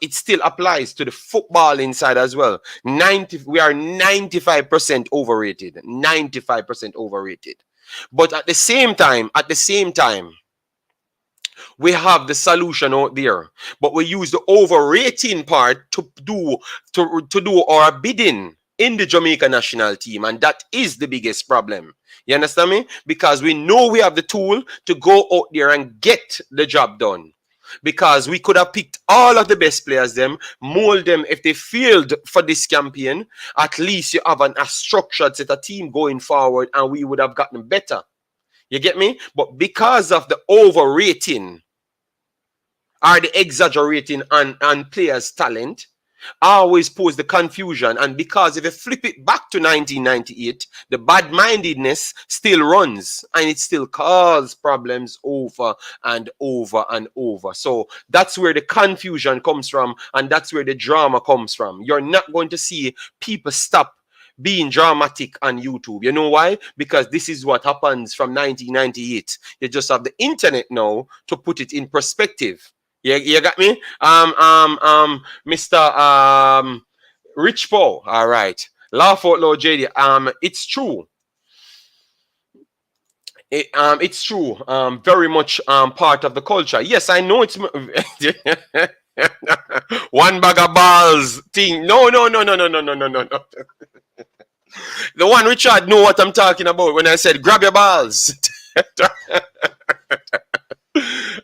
it still applies to the football inside as well. We are 95% overrated. 95% overrated. But at the same time, we have the solution out there, but we use the overrating part to do our bidding in the Jamaica national team, and that is the biggest problem. You understand me? Because we know we have the tool to go out there and get the job done. Because we could have picked all of the best players, mold them if they failed for this campaign. At least you have a structured set of team going forward, and we would have gotten better. You get me? But because of the overrating or the exaggerating on players' talent, always pose the confusion. And because if you flip it back to 1998, the bad-mindedness still runs and it still causes problems over and over and over. So that's where the confusion comes from, and that's where the drama comes from. You're not going to see people stop being dramatic on YouTube. You know why? Because this is what happens from 1998. You just have the internet now to put it in perspective. You got me? Mr. Rich Paul. All right. Laugh out loud, JD. It's true. It's true. Very much part of the culture. Yes, I know it's one bag of balls thing. No. The one Richard know what I'm talking about when I said grab your balls.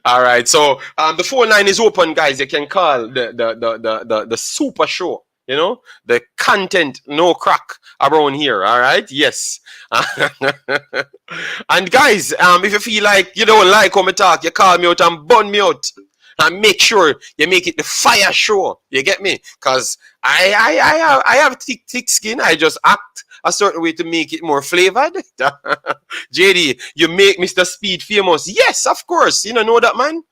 All right, so the phone line is open, guys. You can call the super show. You know, the content no crack around here. All right, yes. And guys, if you feel like you don't like how me talk, you call me out and burn me out. And make sure you make it the fire show. You get me? Because I have thick skin. I just act a certain way to make it more flavored. JD, you make Mr. Speid famous. Yes, of course. You don't know that, man?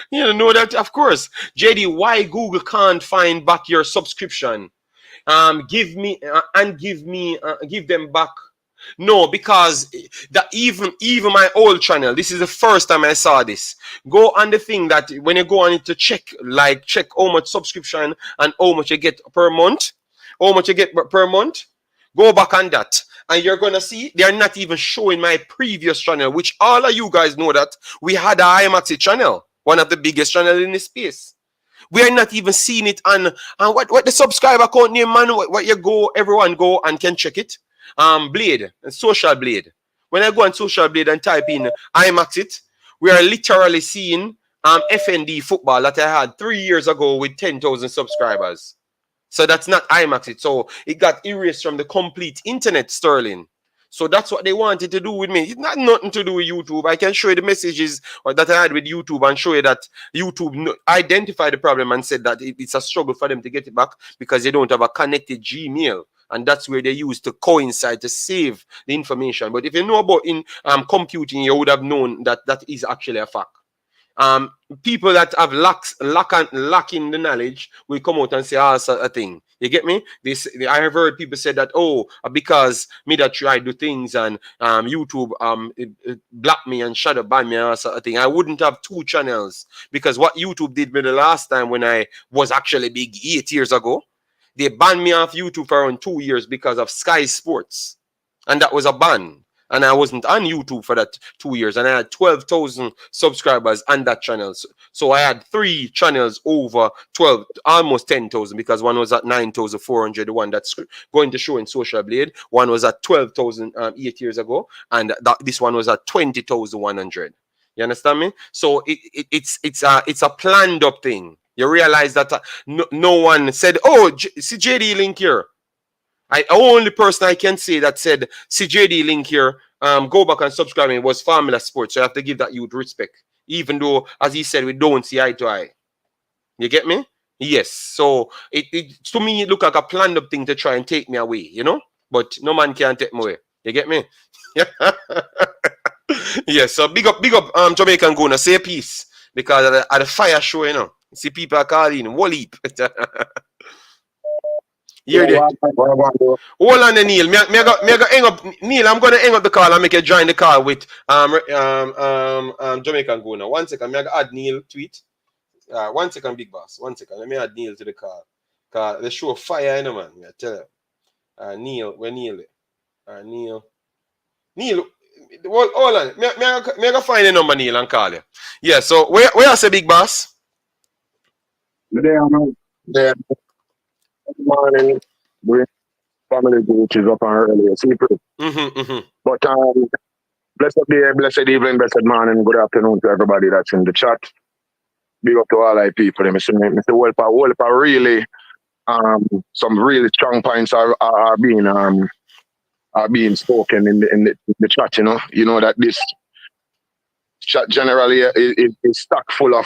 You don't know that, of course. JD, why Google can't find back your subscription? Give them back. No, because that even my old channel, this is the first time I saw this. Go on the thing that when you go on it to check how much subscription and how much you get per month. How much you get per month. Go back on that. And you're going to see they are not even showing my previous channel, which all of you guys know that we had a Imaxit channel, one of the biggest channels in the space. We are not even seeing it on what the subscriber count name, man. What you go, everyone go and can check it. Blade, Social Blade. When I go on Social Blade and type in Imaxit, we are literally seeing FND football that I had 3 years ago with 10,000 subscribers. So that's not Imaxit. So it got erased from the complete internet, Sterling. So that's what they wanted to do with me. It's not nothing to do with YouTube. I can show you the messages that I had with YouTube and show you that YouTube identified the problem and said that it's a struggle for them to get it back because they don't have a connected Gmail. And that's where they use to coincide to save the information. But if you know about computing, you would have known that that is actually a fact. People that have lacking the knowledge will come out and say, a thing. You get me? I have heard people say that, because me that try do things and YouTube it block me and shadow ban me or sort of thing. I wouldn't have 2 channels because what YouTube did me the last time when I was actually big 8 years ago, they banned me off YouTube for around 2 years because of Sky Sports. And that was a ban. and I wasn't on YouTube for that 2 years, and I had 12,000 subscribers on that channel. So I had 3 channels over 12, almost 10,000, because one was at 9,400, the one that's going to show in Social Blade. One was at 12,000 8 years ago, and this one was at 20,100. You understand me? So it's a planned up thing. You realize that no one said, "Oh, see JD link here." Only person I can say that said, "See JD link here, go back and subscribe," it was Formula Sports. So I have to give that youth respect, even though, as he said, we don't see eye to eye. You get me? Yes. So it to me, it looked like a planned up thing to try and take me away, you know. But no man can take me away. You get me? Yes. So big up, Jamaican Guna, say peace, because at the fire show, you know, see people are calling wall heap. Hear that? Hold on, Neil. Me go hang up. Neil, I'm gonna hang up the call and make you join the call with Jamaican Guna. 1 second. Me I go add Neil tweet. 1 second, big boss. 1 second. Let me add Neil to the call. Cause the show fire, you know, man. I tell you. Neil, where Neil? Neil. Hold on. Me I go find the number, Neil, and call you. Yeah. So where I say, big boss? There, there. Good morning. Family which is up on earlier. But blessed day, blessed evening, blessed morning, good afternoon to everybody that's in the chat. Big up to all our people. Mr. Wolper really some really strong points are being spoken in the chat, you know. You know that this chat generally is stacked full of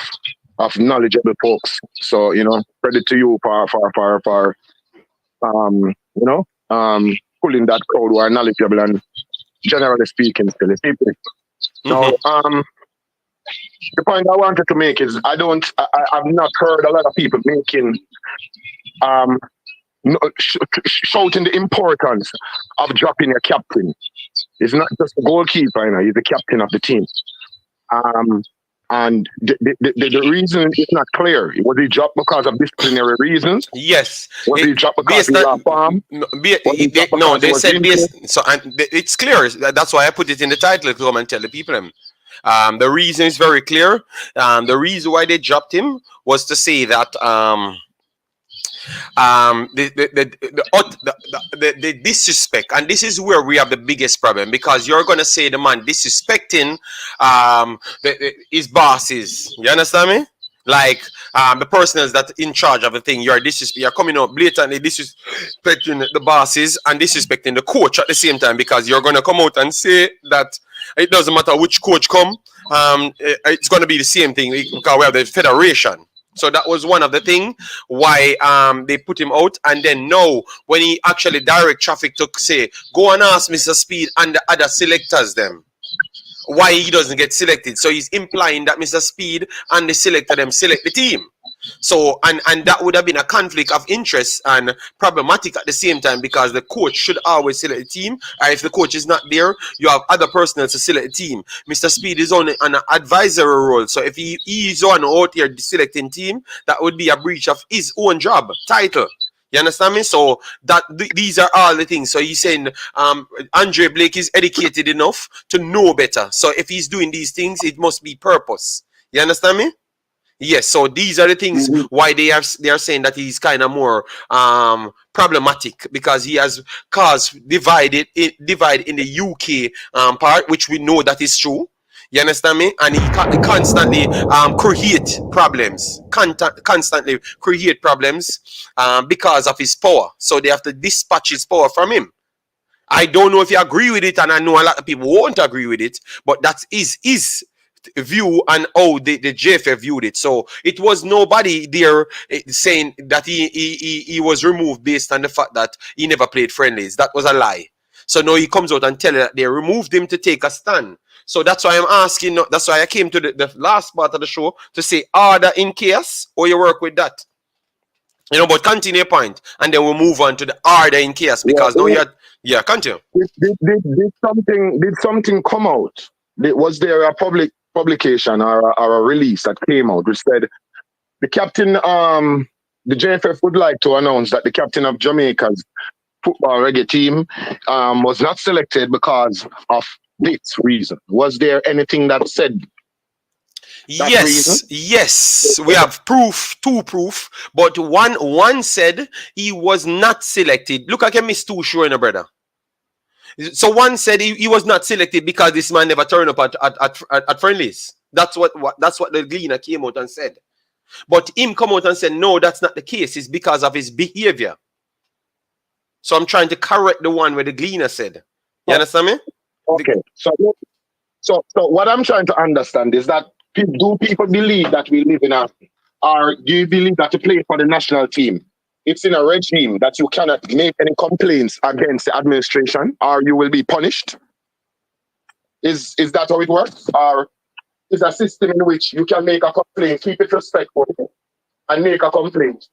knowledgeable folks. So, you know, credit to you for you know, pulling that crowd who are knowledgeable and generally speaking still the people. So the point I wanted to make is I've not heard a lot of people making shouting the importance of dropping a captain. It's not just the goalkeeper, you know, he's the captain of the team. And the reason is not clear. Was he dropped because of disciplinary reasons? Yes. Was he dropped because he lost farm? No, they said this. So it's clear. That's why I put it in the title to come and tell the people. The reason is very clear. The reason why they dropped him was to say that the disrespect, and this is where we have the biggest problem, because you're gonna say the man disrespecting his bosses. You understand me? Like the person that's in charge of the thing, you're coming out blatantly disrespecting the bosses and disrespecting the coach at the same time, because you're gonna come out and say that it doesn't matter which coach come, it's gonna be the same thing because we have the federation. So that was one of the things why they put him out. And then now, when he actually direct traffic to say, go and ask Mr. Speid and the other selectors them why he doesn't get selected. So he's implying that Mr. Speid and the selector them select the team. So, and that would have been a conflict of interest and problematic at the same time, because the coach should always select the team. And if the coach is not there, you have other personnel to select the team. Mr. Speid is on an advisory role. So if he is on out here selecting team, that would be a breach of his own job title. You understand me? So that these are all the things. So he's saying Andre Blake is educated enough to know better. So if he's doing these things, it must be purpose. You understand me? Yes, so these are the things why they are saying that he's kind of more problematic, because he has caused divide in the UK part, which we know that is true. You understand me? And he constantly create problems, constantly create problems because of his power. So they have to dispatch his power from him. I don't know if you agree with it, and I know a lot of people won't agree with it, but that is his view and how the JFF viewed it. So it was nobody there saying that he was removed based on the fact that he never played friendlies. That was a lie. So now he comes out and tells that they removed him to take a stand. So that's why I'm asking, that's why I came to the last part of the show to say order in case, or you work with that. You know, but continue your point, and then we'll move on to the order in case, because now you're continue. Did something come out? Was there a publication or a release that came out which said the captain, the JFF would like to announce that the captain of Jamaica's football reggae team was not selected because of this reason. Was there anything that said that reason? Yes, we have two proof, but one said he was not selected. Look, I can miss two showing, brother. So one said he was not selected because this man never turned up at friendlies. That's what the Gleaner came out and said. But him come out and said, no, that's not the case. It's because of his behavior. So I'm trying to correct the one where the Gleaner said. You understand me? Okay. So what I'm trying to understand is that do people believe that we live in or do you believe that to play for the national team, it's in a regime that you cannot make any complaints against the administration or you will be punished? Is that how it works? Or is a system in which you can make a complaint, keep it respectful, and make a complaint?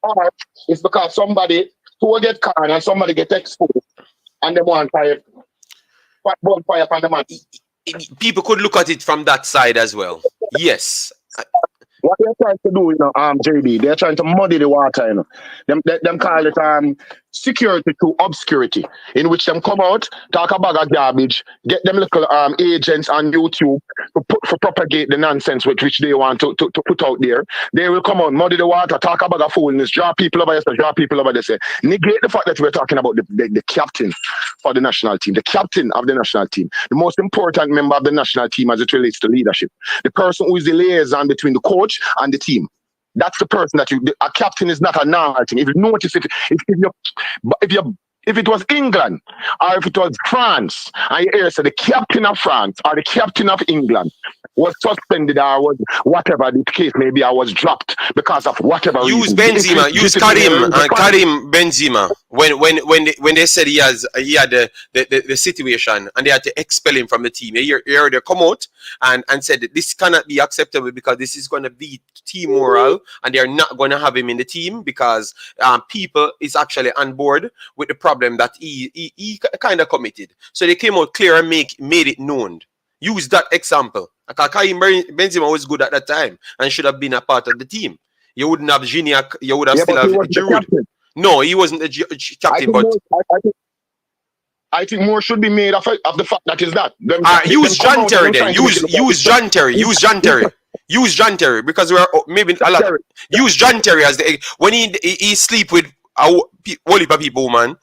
Or it's because somebody who get caught and somebody get exposed and they want fire on the man? People could look at it from that side as well. Yes. What they're trying to do, JB, they're trying to muddy the water, Them call it security to obscurity, in which them come out, talk about garbage, get them little agents on YouTube to propagate the nonsense which they want to put out there. They will come out, muddy the water, talk about the foolishness, draw people over there, say, negate the fact that we're talking about the captain for the national team, the captain of the national team, the most important member of the national team as it relates to leadership, the person who is the liaison between the coach and the team. That's the person that a captain is not a normal thing. If you notice, if it was England or if it was France, and you hear say the captain of France or the captain of England was suspended or was whatever the case may be, I was dropped because of whatever use reason. Benzema, use Karim Benzema. When they said he had the situation and they had to expel him from the team, you hear they come out and said that this cannot be acceptable because this is going to be team morale and they are not going to have him in the team because people is actually on board with the problem that he kind of committed. So they came out clear and made it known. Use that example. Karim Benzema was good at that time and should have been a part of the team. You wouldn't have Gignac, you would have still have Giroud. No, he wasn't the captain, but I think more should be made of the fact that is that. Use John Terry then. Use John Terry. Use John Terry. Use John Terry because we are maybe a lot. Use John Terry as the when he sleep with a whole heap of people, man.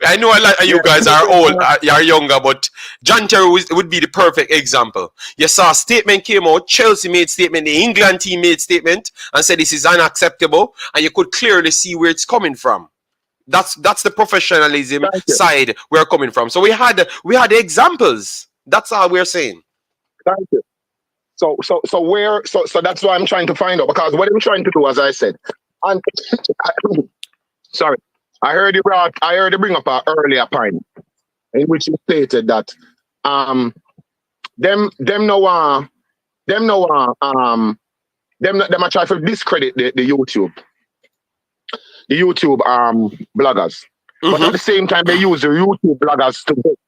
I know a lot of you guys are old, are younger, but John Terry would be the perfect example. You saw a statement came out, Chelsea made statement, the England team made statement and said this is unacceptable, and you could clearly see where it's coming from. That's the professionalism side we're coming from. So we had examples. That's all we're saying. Thank you. So that's what I'm trying to find out, because what I'm trying to do, as I said, and sorry, I heard you bring up an earlier point in which you stated that them are trying to discredit the YouTube bloggers. But at the same time, they use the YouTube bloggers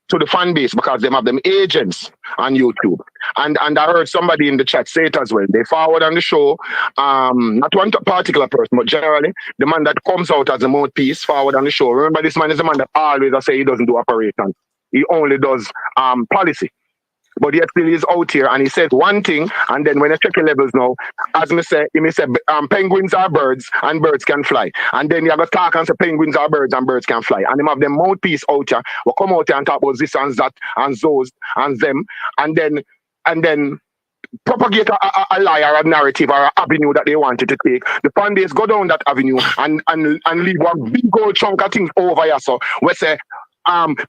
to the fan base because they have them agents on YouTube. And I heard somebody in the chat say it as well. They forward on the show, not one particular person, but generally, the man that comes out as a mouthpiece forward on the show. Remember, this man is the man that always say he doesn't do operations. He only does policy. But yet still he's out here and he says one thing, and then when I check the levels now, as me say, he may say penguins are birds and birds can fly. And then you have to talk and say penguins are birds and birds can fly. And him have them mouthpiece out here, will come out here and talk about this and that and those and them, and then propagate a lie or a narrative or an avenue that they wanted to take. The fan base go down that avenue and leave one big old chunk of things over here. So we say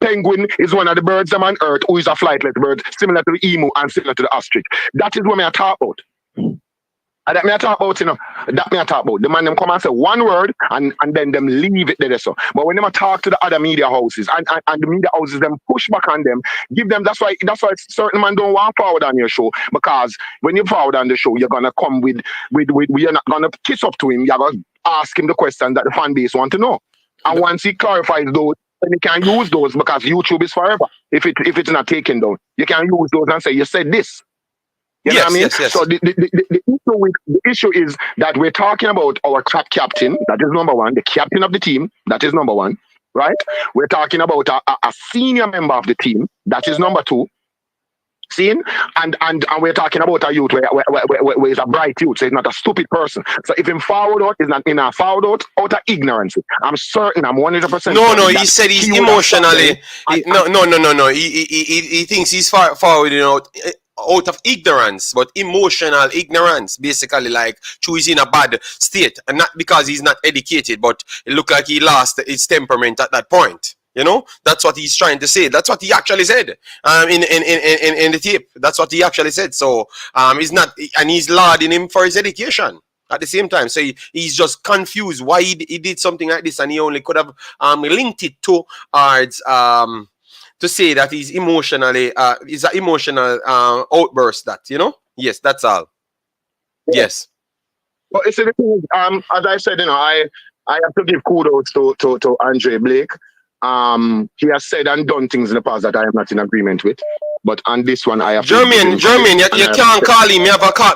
penguin is one of the birds on earth who is a flightless bird, similar to the emu and similar to the ostrich. That is what me I talk about. And that me I talk about, that me I talk about. The man them come and say one word and then them leave it there. So. But when them talk to the other media houses and the media houses them push back on them, give them that's why certain man don't want forward on your show, because when you forward on the show, you're gonna come with you're not gonna kiss up to him, you're gonna ask him the question that the fan base want to know. And once he clarifies those, then you can use those, because YouTube is forever. If it's not taken down, you can use those and say, you said this. You know what I mean? Yes. So the issue is that we're talking about our captain, that is number one, the captain of the team, that is number one, right? We're talking about a senior member of the team, that is number two. Seeing and we're talking about a youth where he's a bright youth, so he's not a stupid person. So if him forward out is not in a forward out of ignorance, I'm certain, I'm 100%. No, he said he's emotionally. No. He thinks he's forward, out of ignorance, but emotional ignorance, basically, like he's in a bad state, and not because he's not educated, but it looked like he lost his temperament at that point. That's what he's trying to say. That's what he actually said in the tape. That's what he actually said. So he's not, and he's lauding him for his education at the same time. So he's just confused why he did something like this, and he only could have linked it towards to say that he's emotionally is an emotional outburst. That yes, that's all. Yeah. Yes. Well, it's the thing. As I said, I have to give kudos to Andre Blake. He has said and done things in the past that I am not in agreement with. But on this one, I have Jermaine, you can't call him. Me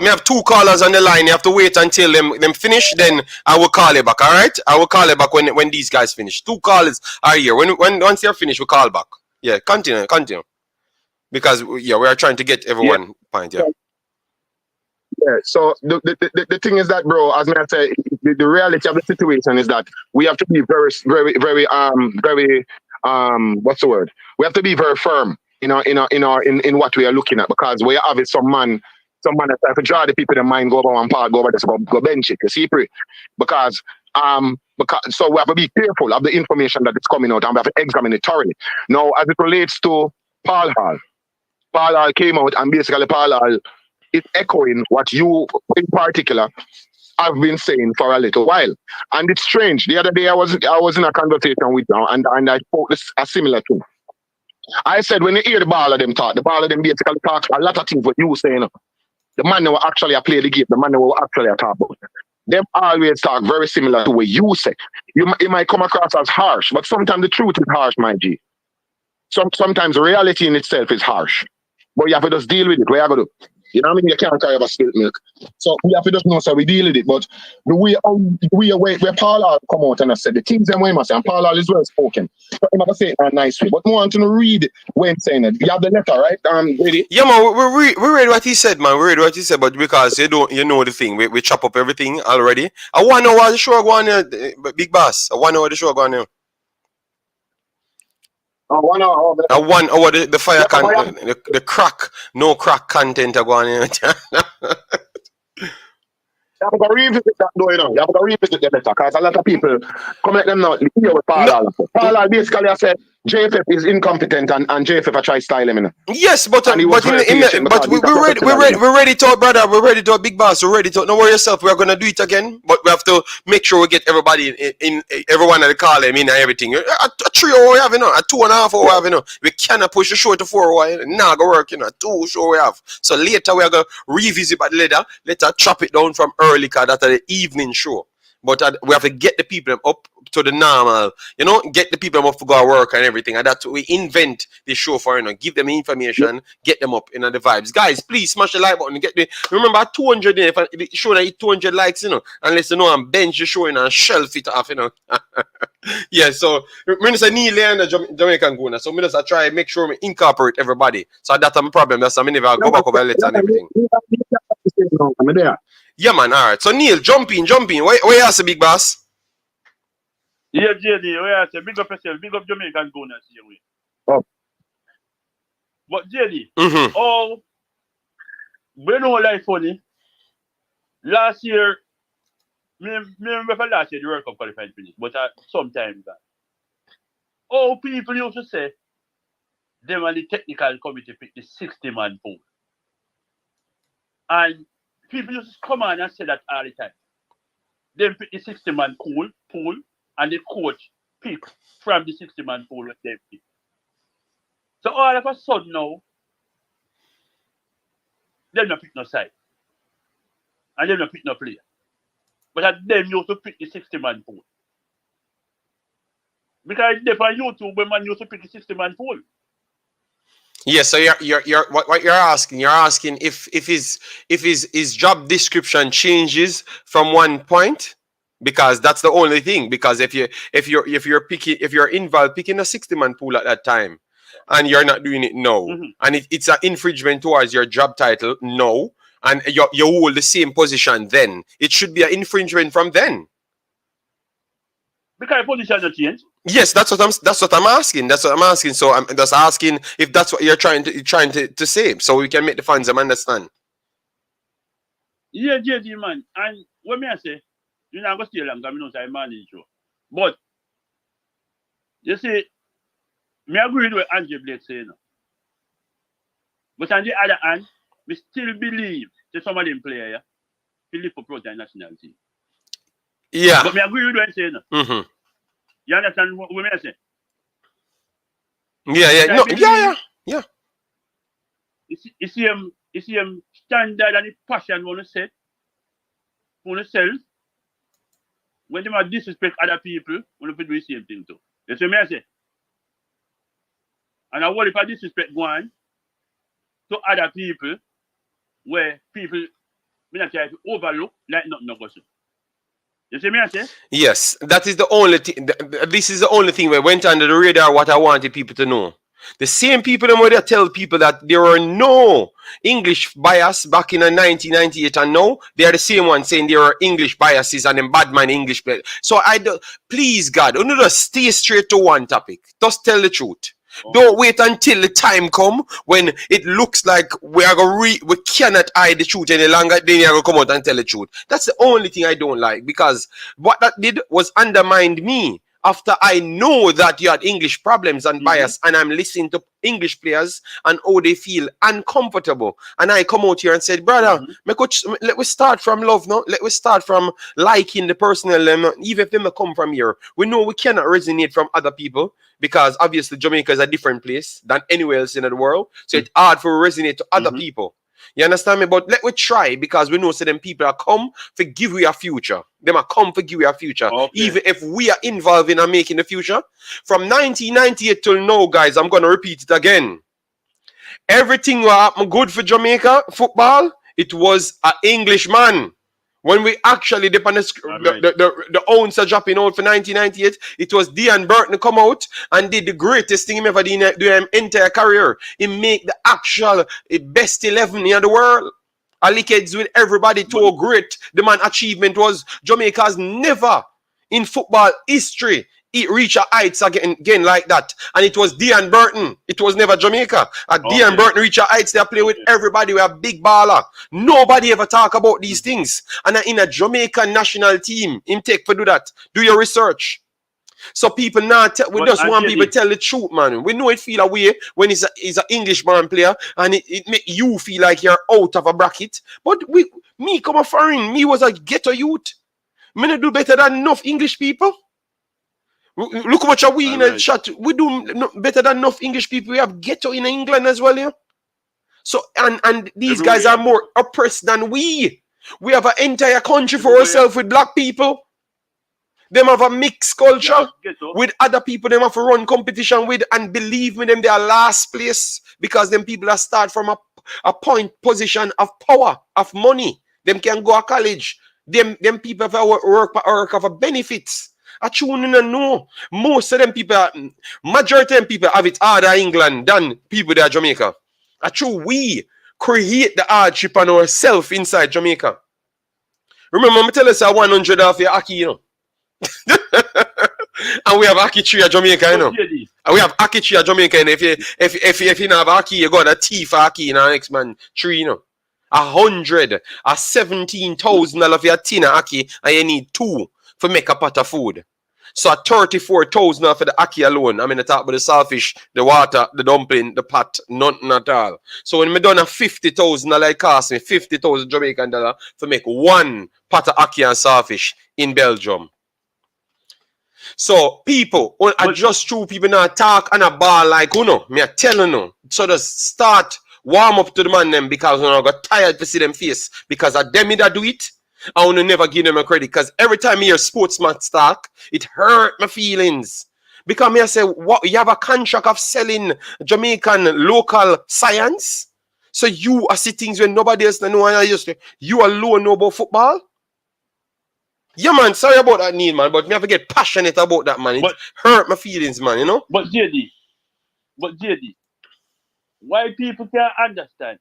have two callers on the line. You have to wait until them finish. Then I will call you back. All right? I will call you back when these guys finish. Two callers are here. Once they're finished, we call back. Yeah, continue. Because we are trying to get everyone point. Yeah. Yeah, so the thing is that, bro, as I say, the reality of the situation is that we have to be very what's the word? We have to be very firm, in what we are looking at, because we have some man that try to draw the people in mind, go over one part, go over this, go bench it, you see, because so we have to be careful of the information that is coming out, and we have to examine it thoroughly. Now, as it relates to Paul Hall came out, and basically Paul Hall is echoing what you in particular have been saying for a little while. And it's strange. The other day I was in a conversation with them, and I spoke a similar thing. I said, when you hear the ball of them talk, the ball of them basically talks a lot of things what you saying. The man who actually play the game, the man who actually talk about. Them always talk very similar to what you say. It might come across as harsh, but sometimes the truth is harsh, my G. Sometimes the reality in itself is harsh. But you have to just deal with it. What you have to do? You know what I mean? You can't carry over spilt milk. So we have to just know, so we deal with it. But the way where Paul Hall come out and I said the things them way must say, and Paul Hall is well spoken. So I'm not say it in a nice way. But more want to read when saying it. You have the letter, right? Ready? Yeah, man, we read what he said, man. We read what he said, but because you know the thing, we chop up everything already. I want to know what the show going on, Big Boss. I want to know what the show going on. 1 hour. 1 hour the fire the crack, no crack content are going on. You have to revisit that though, You have to revisit the letter, because a lot of people come let them know hear what Paul Hall said. Paul Hall basically said JFF is incompetent and JFF try to style him. Yes, but we're ready to, brother. We're ready to, Big Boss. We're ready to. Don't worry yourself. We're gonna do it again, but we have to make sure we get everybody in everyone at the call them in and everything. A 3 hour we have, a 2.5 hour we have, We cannot push the show to 4 hour. Nah, go work, 2 show we have. So later we are gonna revisit that later chop it down from early, cause that's the evening show. But we have to get the people up to the normal, get the people up to go to work and everything. And that's what we invent the show for, give them information, get them up in the vibes. Guys, please smash the like button. Remember 200, if the show that hit 200 likes, unless I'm bench the show and shelf it off, Yeah, so Minister Neil and the Jamaican Guna. So I just try make sure we incorporate everybody. So that's my problem. That's I never go back over letter and everything. Yeah, man. All right. So Neil, jump in. Where you at, Big Boss? Yeah, JD. Where you at? Big up yourself. Big up Jamaican Gunners here. Oh. But JD, we know life funny. Last year, me remember for last year the World Cup qualifying finish, but sometimes that. People used to say them and the technical committee pick the 60-man pool. And people used to come on and say that all the time. They pick the 60-man pool, and the coach pick from the 60-man pool with them pick. So all of a sudden now, they don't pick no side. And they don't pick no player. But at them used to pick the 60-man pool. Because they on YouTube when man used to pick the 60-man pool. Yeah, so you're what you're asking if his job description changes from one point, because that's the only thing. Because if you're involved picking a 60-man pool at that time and you're not doing it now, and it's an infringement towards your job title, no, and you hold the same position, then it should be an infringement from then. Because position not change. Yes, that's what I'm asking. That's what I'm asking. So I'm just asking if that's what you're trying to say, so we can make the fans understand. Yeah, JD man. And what me I say, you know, I'm gonna stay long because I know I manage you. But you see, me agree with what Andrew Blake saying. But on the other hand, we still believe that some of them players will live for Protein national team. Yeah. But me agree with what I'm saying. Mm-hmm. You understand what me I say? Yeah. No. Yeah. You see him standard and the passion on himself. When they might disrespect other people, we do the same thing too. You see me I say? And I worry if I disrespect going to other people where people me not try to overlook like nothing no goes. You see me I say? Yes, that is the only thing. This is the only thing that went under the radar. What I wanted people to know. The same people where they tell people that there were no English bias back in 1998, and now they are the same ones saying there are English biases and then bad man English players. So please God, you know, just stay straight to one topic. Just tell the truth. Don't wait until the time come when it looks like we cannot hide the truth any longer. Then you are gonna come out and tell the truth. That's the only thing I don't like, because what that did was undermined me. After I know that you had English problems and bias, and I'm listening to English players and how they feel uncomfortable, and I come out here and said, brother, let we start from love now. Let we start from liking the personnel, even if they come from here. We know we cannot resonate from other people, because obviously Jamaica is a different place than anywhere else in the world. So it's hard for we resonate to other people. You understand me? But let we try, because we know so them people are come to give you a future. Them are come to give you a future. Okay. Even if we are involved in making the future. From 1998 till now, guys, I'm going to repeat it again. Everything that happened good for Jamaica football, it was an Englishman. When we actually dip on the ounce are dropping out for 1998, it was Dean Burton come out and did the greatest thing he ever did in his entire career. He made the actual best 11 in the world. Ali kids with everybody to great. The man achievement was Jamaica's never in football history it reached a heights again like that. And it was Dean Burton. It was never Jamaica. Dean Burton reached a heights. They play with everybody. We are big baller. Nobody ever talk about these things. And in a Jamaican national team, him take for do that. Do your research. So people we just want people to tell the truth, man. We know it feel a way when he's an Englishman player, and it make you feel like you're out of a bracket. But me come a foreign, me was a ghetto youth. Me not do better than enough English people. Look how much are we in a chat. We do better than enough English people. We have ghetto in England as well, yeah. So and these guys are more oppressed than we. We have an entire country for ourselves with black people. Them have a mixed culture with other people. Them have to run competition with, and believe me, them they are last place, because them people are start from a point position of power, of money. Them can go to college. Them people have work of benefits. I tune in and know most of them people, majority of them people have it harder in England than people there in Jamaica. I true we create the hardship on ourselves inside Jamaica. Remember, me tell us 100 off your Aki, you know. And we have Aki tree at Jamaica, you know. And we have Aki tree at Jamaica, and if you don't have Aki, you got a thief Aki in our next man tree, you know. 100 or 17,000 of your tin Aki, and you need 2 for make a pot of food. So 34,000 for the Aki alone. I mean, I talk about the saltfish, the water, the dumpling, the pot, nothing at all. So when me done a 50,000 like cost me 50,000 Jamaican dollar for make 1 pot of Aki and saltfish in Belgium. So people, I just true people now talk and a ball like me are telling you. So just start warm up to the man them, because I got tired to see them face, because of them that do it. I want to never give them a credit, because every time I hear sportsman talk, it hurt my feelings. Because me I say, what, you have a contract of selling Jamaican local science? So you are see things when nobody else know, and you alone know about football? Yeah, man, sorry about that, Neil, man, but me have to get passionate about that, man. It hurt my feelings, man, you know? But JD, why people can't understand?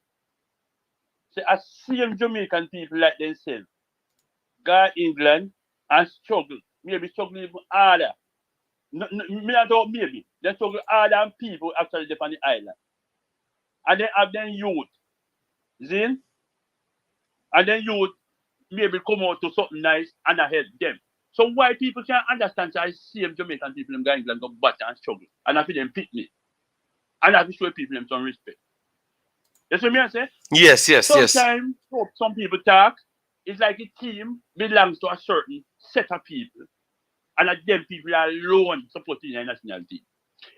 Say, I see Jamaican people like themselves go England and struggle. Maybe struggle even harder. Me I don't maybe. They struggle harder than people actually live on the island. And they have them youth. See? And then youth maybe come out to something nice and I help them. So why people can't understand? So I see Jamaican people in England go batter and struggle. And I feel them pick me. And I have to show people them some respect. You see me I say? Yes. Sometimes some people talk, it's like a team belongs to a certain set of people. And them people are alone supporting the national team.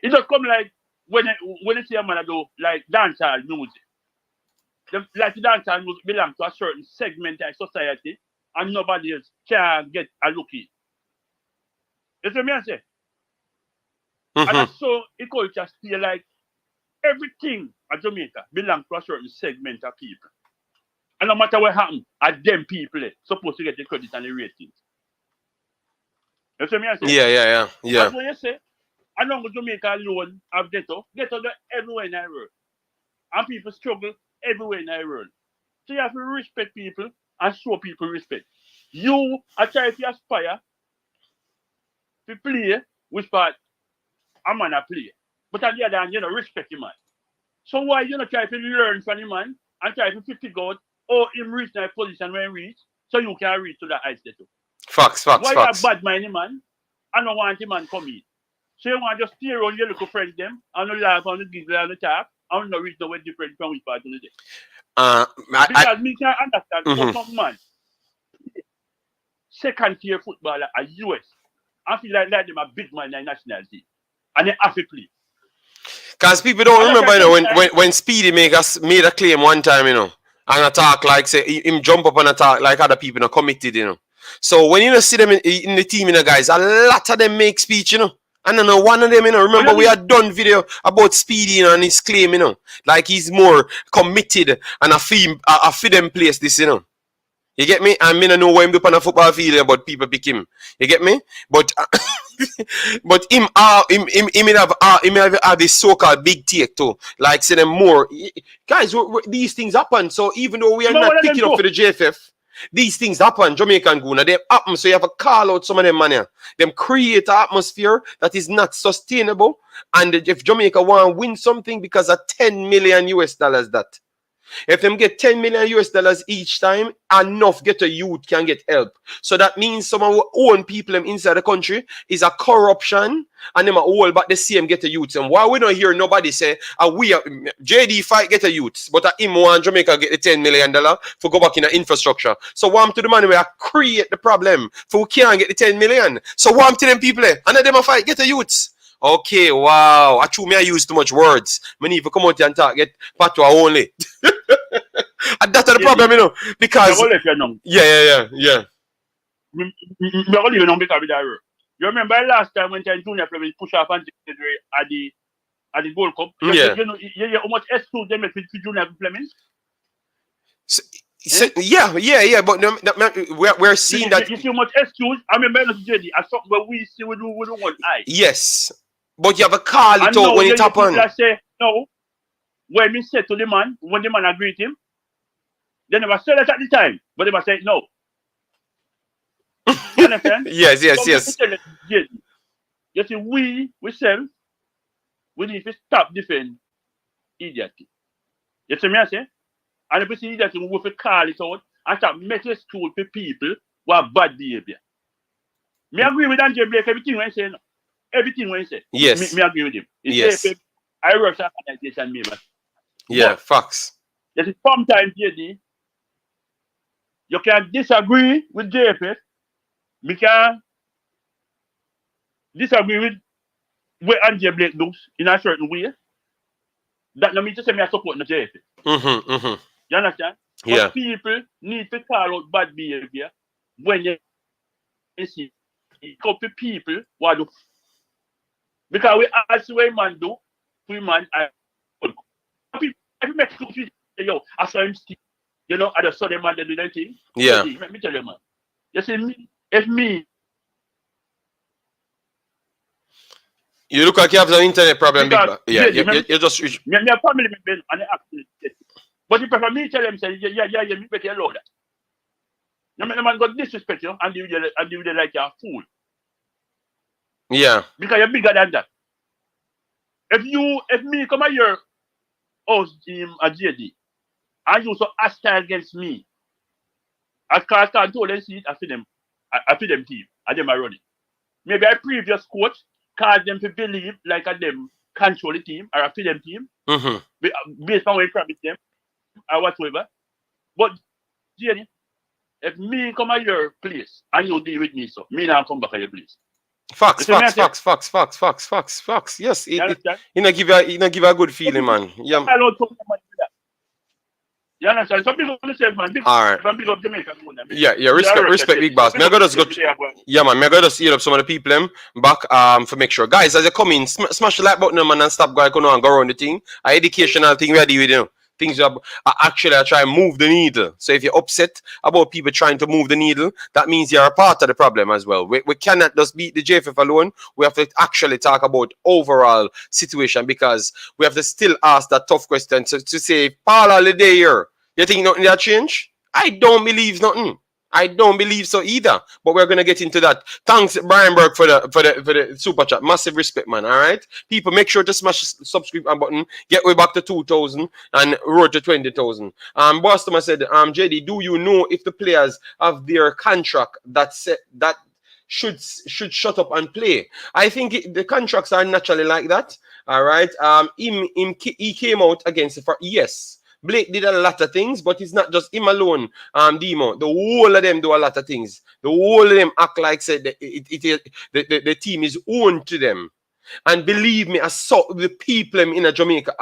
It just come like when you see a man do like dancehall music. Like the dancehall music belongs to a certain segment of society and nobody else can get a look in. You see me I say? And so it culture still like everything at Jamaica belongs to a certain segment of people. And no matter what happens, them people supposed to get the credit and the ratings. You see me I say? Yeah. That's what you say. I know Jamaica alone have ghetto everywhere in the world. And people struggle everywhere in the world. So you have to respect people and show people respect. You are trying to aspire to play which part a man a play. But on the other hand, you know, respect him, man. So why you not try to learn from the man and try to figure out how him reach that position when he reach so you can reach to that height too. Facts. Why you a bad mind man? I don't want the man come in. So you want to just stay around your little friends them and no laugh and no giggle and no talk and no reach the way different from which part of the day. Because me can understand some man second tier footballer at US. I feel like them a big man in the national team. And they have to play. Because people don't remember, you know, when Speedy made a claim one time, you know, and attack like say him jump up and attack like other people, you know, committed, you know. So when you see them in the team, you know, guys, a lot of them make speech, you know. And I know one of them, you know, remember we had done video about Speedy, you know, and his claim, you know, like he's more committed and a fee them place this, you know. You get me? I mean, I know why him do on a football field, but people pick him. You get me? But but him have this so-called big take too. Like say them more guys. These things happen. So even though we are not picking up for the JFF, these things happen. Jamaican Guna, they happen. So you have to call out some of them man. Them create an atmosphere that is not sustainable. And if Jamaica want to win something because of $10 million that. If them get $10 million each time, enough get a youth can get help. So that means some of our own people inside the country is a corruption and them are all but the same get a youth. And why we don't hear nobody say, we are JD fight get a youth, but him want Jamaica get the $10 million for go back in the infrastructure. So what to the man where create the problem for we can't get the 10 million. So what to them people and them a fight get a youth. Okay, wow. I use too much words. I need to come out here and talk, get patois only. And that's the problem, you know. Because yeah. You remember last time when Junior played with push off and at the Gold Cup? Yeah. You know how much excuse they make with Junior Fleming? Yeah, but we're seeing that. You see how much excuse? I remember JD, as something where we see we do one eye. Yes. But you have a call it out when it happens. I say, no, when me said to the man, when the man agreed with him, they never said it at the time, but they must say no. You understand? Yes. You see, we need to stop defending idiocy. You see me I say? And if we see idiocy, we have to call it out and start making school for people who have bad behavior. Me agree with Andrew Blake, everything when I say no. Everything when he say. Yes. Me agree with him. Yes. I rush organization me. Yeah, facts. You see, sometimes, JD, you can disagree with JFF. Me can disagree with where Andrew Blake does in a certain way. That no mean to say me I support the JFF. You understand? Yeah. But people need to call out bad behavior when you see a couple people who are Because we ask what man do, we man I make confused. Yo, I saw him stick. You know, at the Sunday man they do that thing. Yeah. Let me tell you, man. You see me, if me. You look like you have an internet problem, big man. Yeah, you just. My family member and they ask. But if for me tell them say yeah, me better allow that. No man got disrespect you and you like you're a fool. Yeah. Because you're bigger than that. If me come at your house team at JD and you so hostile against me, I can't told them see it, I feel them team and them are running. Maybe a previous coach caused them to believe like a them control the team or a feel them team based on what you promise them or whatsoever. But JD, if me come at your place and you deal with me, so me now come back at your place. Facts. Yes, it give you a good feeling, man. Yeah. You understand? Some people say, man. All right. Some people Jamaica. Yeah. Respect, big boss. May I go just go? Yeah, man. May I go just heal up some of the people back for make sure, guys. As you come in, smash the like button, man, and stop going on and go around the thing. An educational thing we are doing, you know. Things are actually I try and move the needle. So if you're upset about people trying to move the needle, that means you're a part of the problem as well. We cannot just beat the JFF alone. We have to actually talk about overall situation because we have to still ask that tough question to say, Paul Holiday here, you think nothing that change? I don't believe nothing. I don't believe so either. But we're gonna get into that. Thanks, Brian Burke, for the super chat. Massive respect, man. All right, people, make sure to smash the subscribe button. Get way back to 2,000 and road to 20,000. Boston said, JD, do you know if the players have their contract that should shut up and play? I think the contracts are naturally like that. All right. He came out against it for yes. Blake did a lot of things, but it's not just him alone, Demo. The whole of them do a lot of things. The whole of them act like said the team is owned to them. And believe me, I saw the people in a Jamaica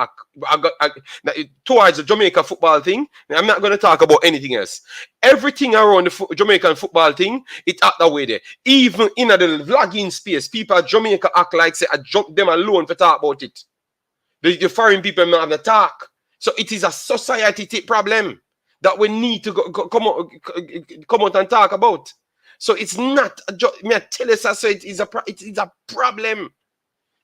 towards the Jamaica football thing. I'm not going to talk about anything else. Everything around the Jamaican football thing, it act that way there. Even in the vlogging space, people at Jamaica act like say I jump them alone to talk about it. The foreign people not have the talk. So it is a society problem that we need to come out and talk about. So it's not me tell us so it is a problem.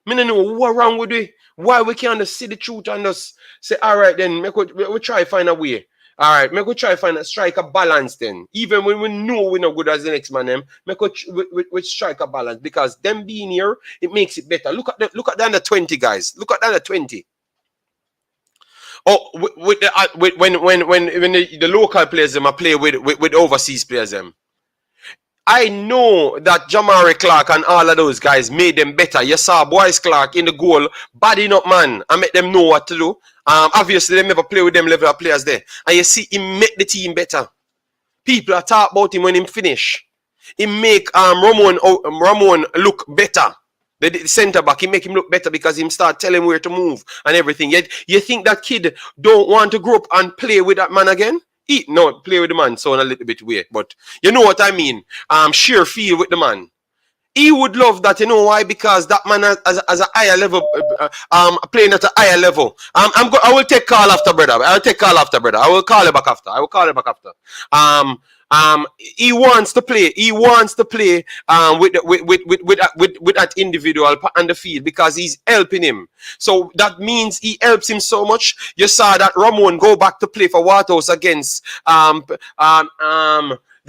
Me don't know what wrong with it. Why we can't just see the truth and just say, all right then, we try to find a way. All right, we try to strike a balance then. Even when we know we're not good as the next man, them, we strike a balance because them being here, it makes it better. Look at the under 20 guys. Look at the under 20. Oh, when the local players them I play with overseas players them. I know that Jamari Clark and all of those guys made them better. You saw Boys Clark in the goal, badding up man, and make them know what to do. Obviously they never play with them level of players there, and you see him make the team better. People are talking about him when he finish. He make Ramon look better. The centre back, he make him look better because him start telling him where to move and everything. Yet you think that kid don't want to grow up and play with that man again? No, play with the man sound a little bit weird, but you know what I mean. Sheer feel with the man. He would love that, you know why? Because that man as a higher level, playing at a higher level. I will take call after, brother. I will call you back after. He wants to play. He wants to play with that individual on the field because he's helping him. So that means he helps him so much. You saw that Ramon go back to play for Waterhouse against the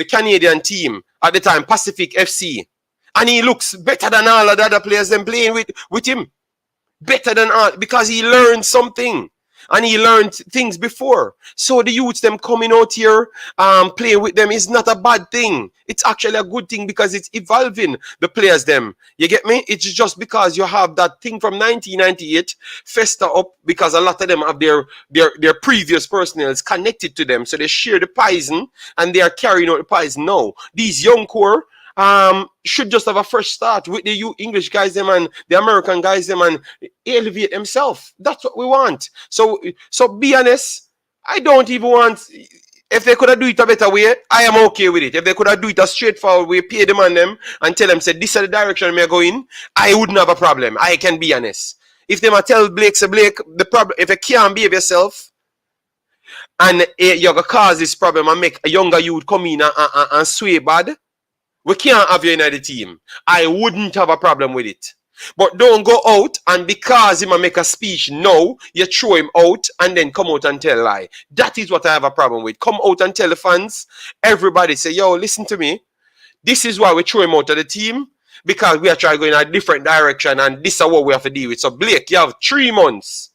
Canadian team at the time, Pacific FC. And he looks better than all of the other players them playing with him. Better than all because he learned something. And he learned things before. So the youths them coming out here playing with them is not a bad thing. It's actually a good thing because it's evolving the players them. You get me? It's just because you have that thing from 1998 fester up because a lot of them have their previous personnels connected to them. So they share the poison and they are carrying out the poison now. These young core should just have a fresh start with the English guys them and the American guys them and elevate themselves. That's what we want. So be honest. I don't even want If they could have do it a better way, I am okay with it. If they could have do it a straightforward way, pay them on them and tell them, say, this is the direction we are going, I wouldn't have a problem. I can be honest. If they might tell Blake, say, Blake, the problem, if you can't behave yourself and you're going to cause this problem and make a younger youth come in and sway bad, we can't have you in the team. I wouldn't have a problem with it. But don't go out and because he might make a speech now, you throw him out and then come out and tell a lie. That is what I have a problem with. Come out and tell the fans, everybody say, yo, listen to me. This is why we throw him out of the team because we are trying to go in a different direction and this is what we have to deal with. So Blake, you have 3 months.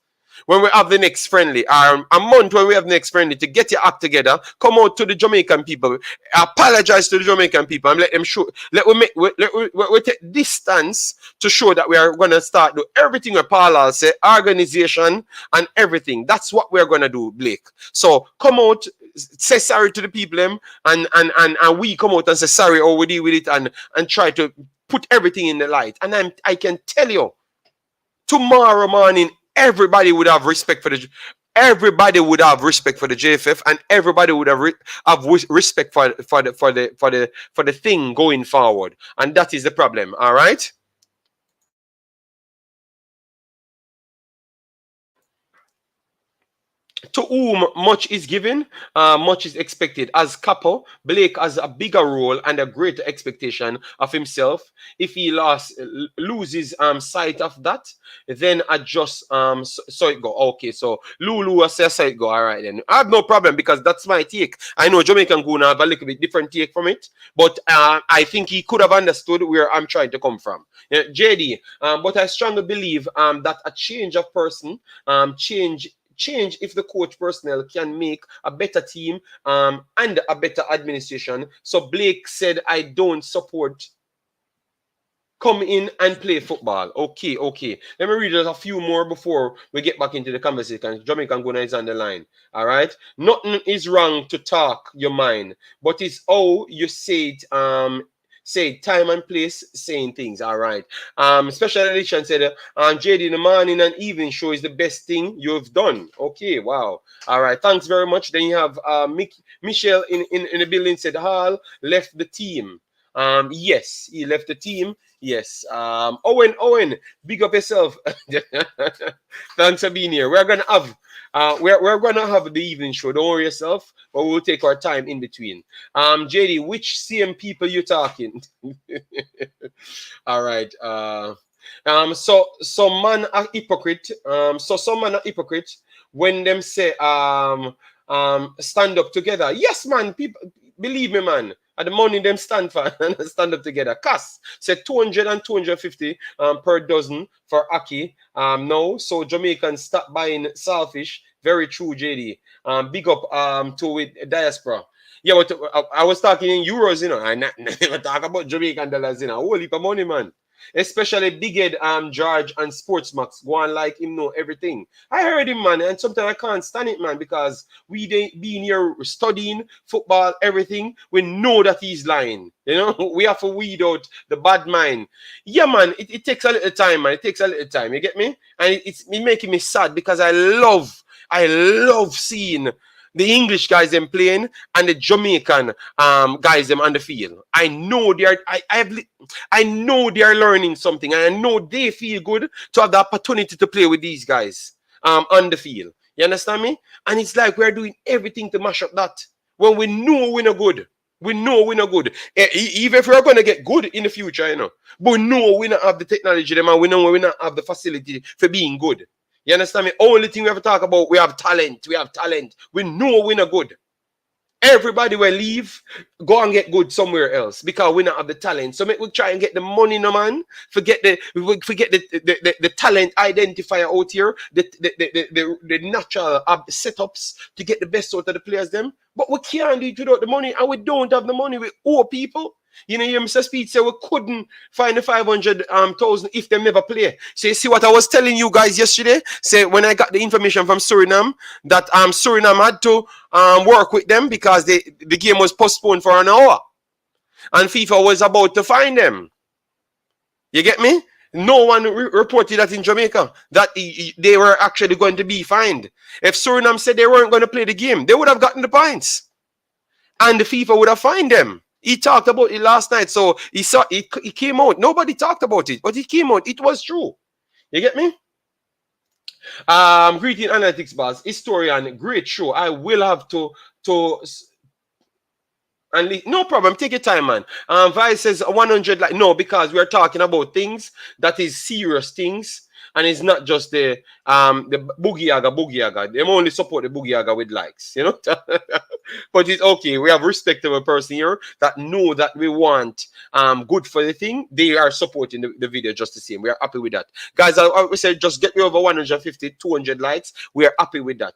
When we have the next friendly, or a month when we have the next friendly, to get your act together, come out to the Jamaican people, apologize to the Jamaican people, and let them show. We take distance to show that we are going to start do everything with Paul say, organization and everything. That's what we're going to do, Blake. So come out, say sorry to the people, and we come out and say sorry, or we deal with it, and try to put everything in the light. And I can tell you, tomorrow morning, everybody would have respect for the JFF, and everybody would have respect for the thing going forward, and that is the problem. All right. To whom much is given, much is expected. As couple, Blake has a bigger role and a greater expectation of himself. If he loses sight of that, then adjust so it go. Okay, so Lulu says so it go. All right, then I have no problem because that's my take. I know Jamaican gonna have a little bit different take from it, but I think he could have understood where I'm trying to come from. JD, but I strongly believe that a change of person, change if the coach personnel can make a better team and a better administration. So Blake said, I don't support come in and play football. Okay. Let me read just a few more before we get back into the conversation. Jamaican Guna is on the line. All right. Nothing is wrong to talk your mind, but it's how you say it. Say time and place saying things. All right. Special edition said JD in the morning and evening show is the best thing you've done. Okay, wow. All right, thanks very much. Then you have Michelle in the building said Hall left the team. Yes, he left the team. Yes. Owen, big up yourself. Thanks for being here. We're gonna have we're gonna have the evening show. Don't worry yourself, but we'll take our time in between. JD, which same people you talking? All right. So man a hypocrite. So some man a hypocrite when them say stand up together. Yes, man. People believe me, man. At the money them stand for and stand up together. Cass said 200 and 250 per dozen for Aki. No, so Jamaicans stop buying saltfish. Very true, JD. Big up to with diaspora. Yeah, but I was talking in euros, you know. I never talk about Jamaican dollars, you know. Holy heap of money, man. Especially Big Ed, George and Sportsmax. Go on like him know everything. I heard him, man, and sometimes I can't stand it, man, because we being here studying football, everything, we know that he's lying. You know, we have to weed out the bad mind. Yeah, man, it takes a little time, man. It takes a little time. You get me? And it's making me sad because I love seeing the English guys them playing and the Jamaican guys them on the field. I know they are. I know they are learning something, and I know they feel good to have the opportunity to play with these guys on the field. You understand me? And it's like we're doing everything to mash up that when we know we're not good. We know we're not good. Even if we're going to get good in the future, you know, but we know we don't have the technology, them, and we know we don't have the facility for being good. You understand me? Only thing we have to talk about, we have talent. We have talent. We know we're not good. Everybody will leave, go and get good somewhere else because we don't have the talent. So we try and get the money, no man. Forget the talent identifier out here, the natural setups to get the best out of the players them. But we can't do it without the money, and we don't have the money. We owe people. You know, Mr. Speid said we couldn't find the 500,000 if they never play. So you see what I was telling you guys yesterday? Say when I got the information from Suriname that Suriname had to work with them because the game was postponed for an hour. And FIFA was about to find them. You get me? No one reported that in Jamaica, that they were actually going to be fined. If Suriname said they weren't going to play the game, they would have gotten the points. and the FIFA would have fined them. He talked about it last night, so he came out. Nobody talked about it, but it came out. It was true. You get me? Greeting analytics boss, historian, great show. I will have to and no problem, take your time, man. Vice says 100, like, no, because we are talking about things that is serious things, and it's not just the boogie yaga. They only support the boogie yaga with likes, you know. But it's okay. We have a respectable person here that know that we want good for the thing. They are supporting the video just the same. We are happy with that, guys. I said just get me over 150, 200 likes. We are happy with that.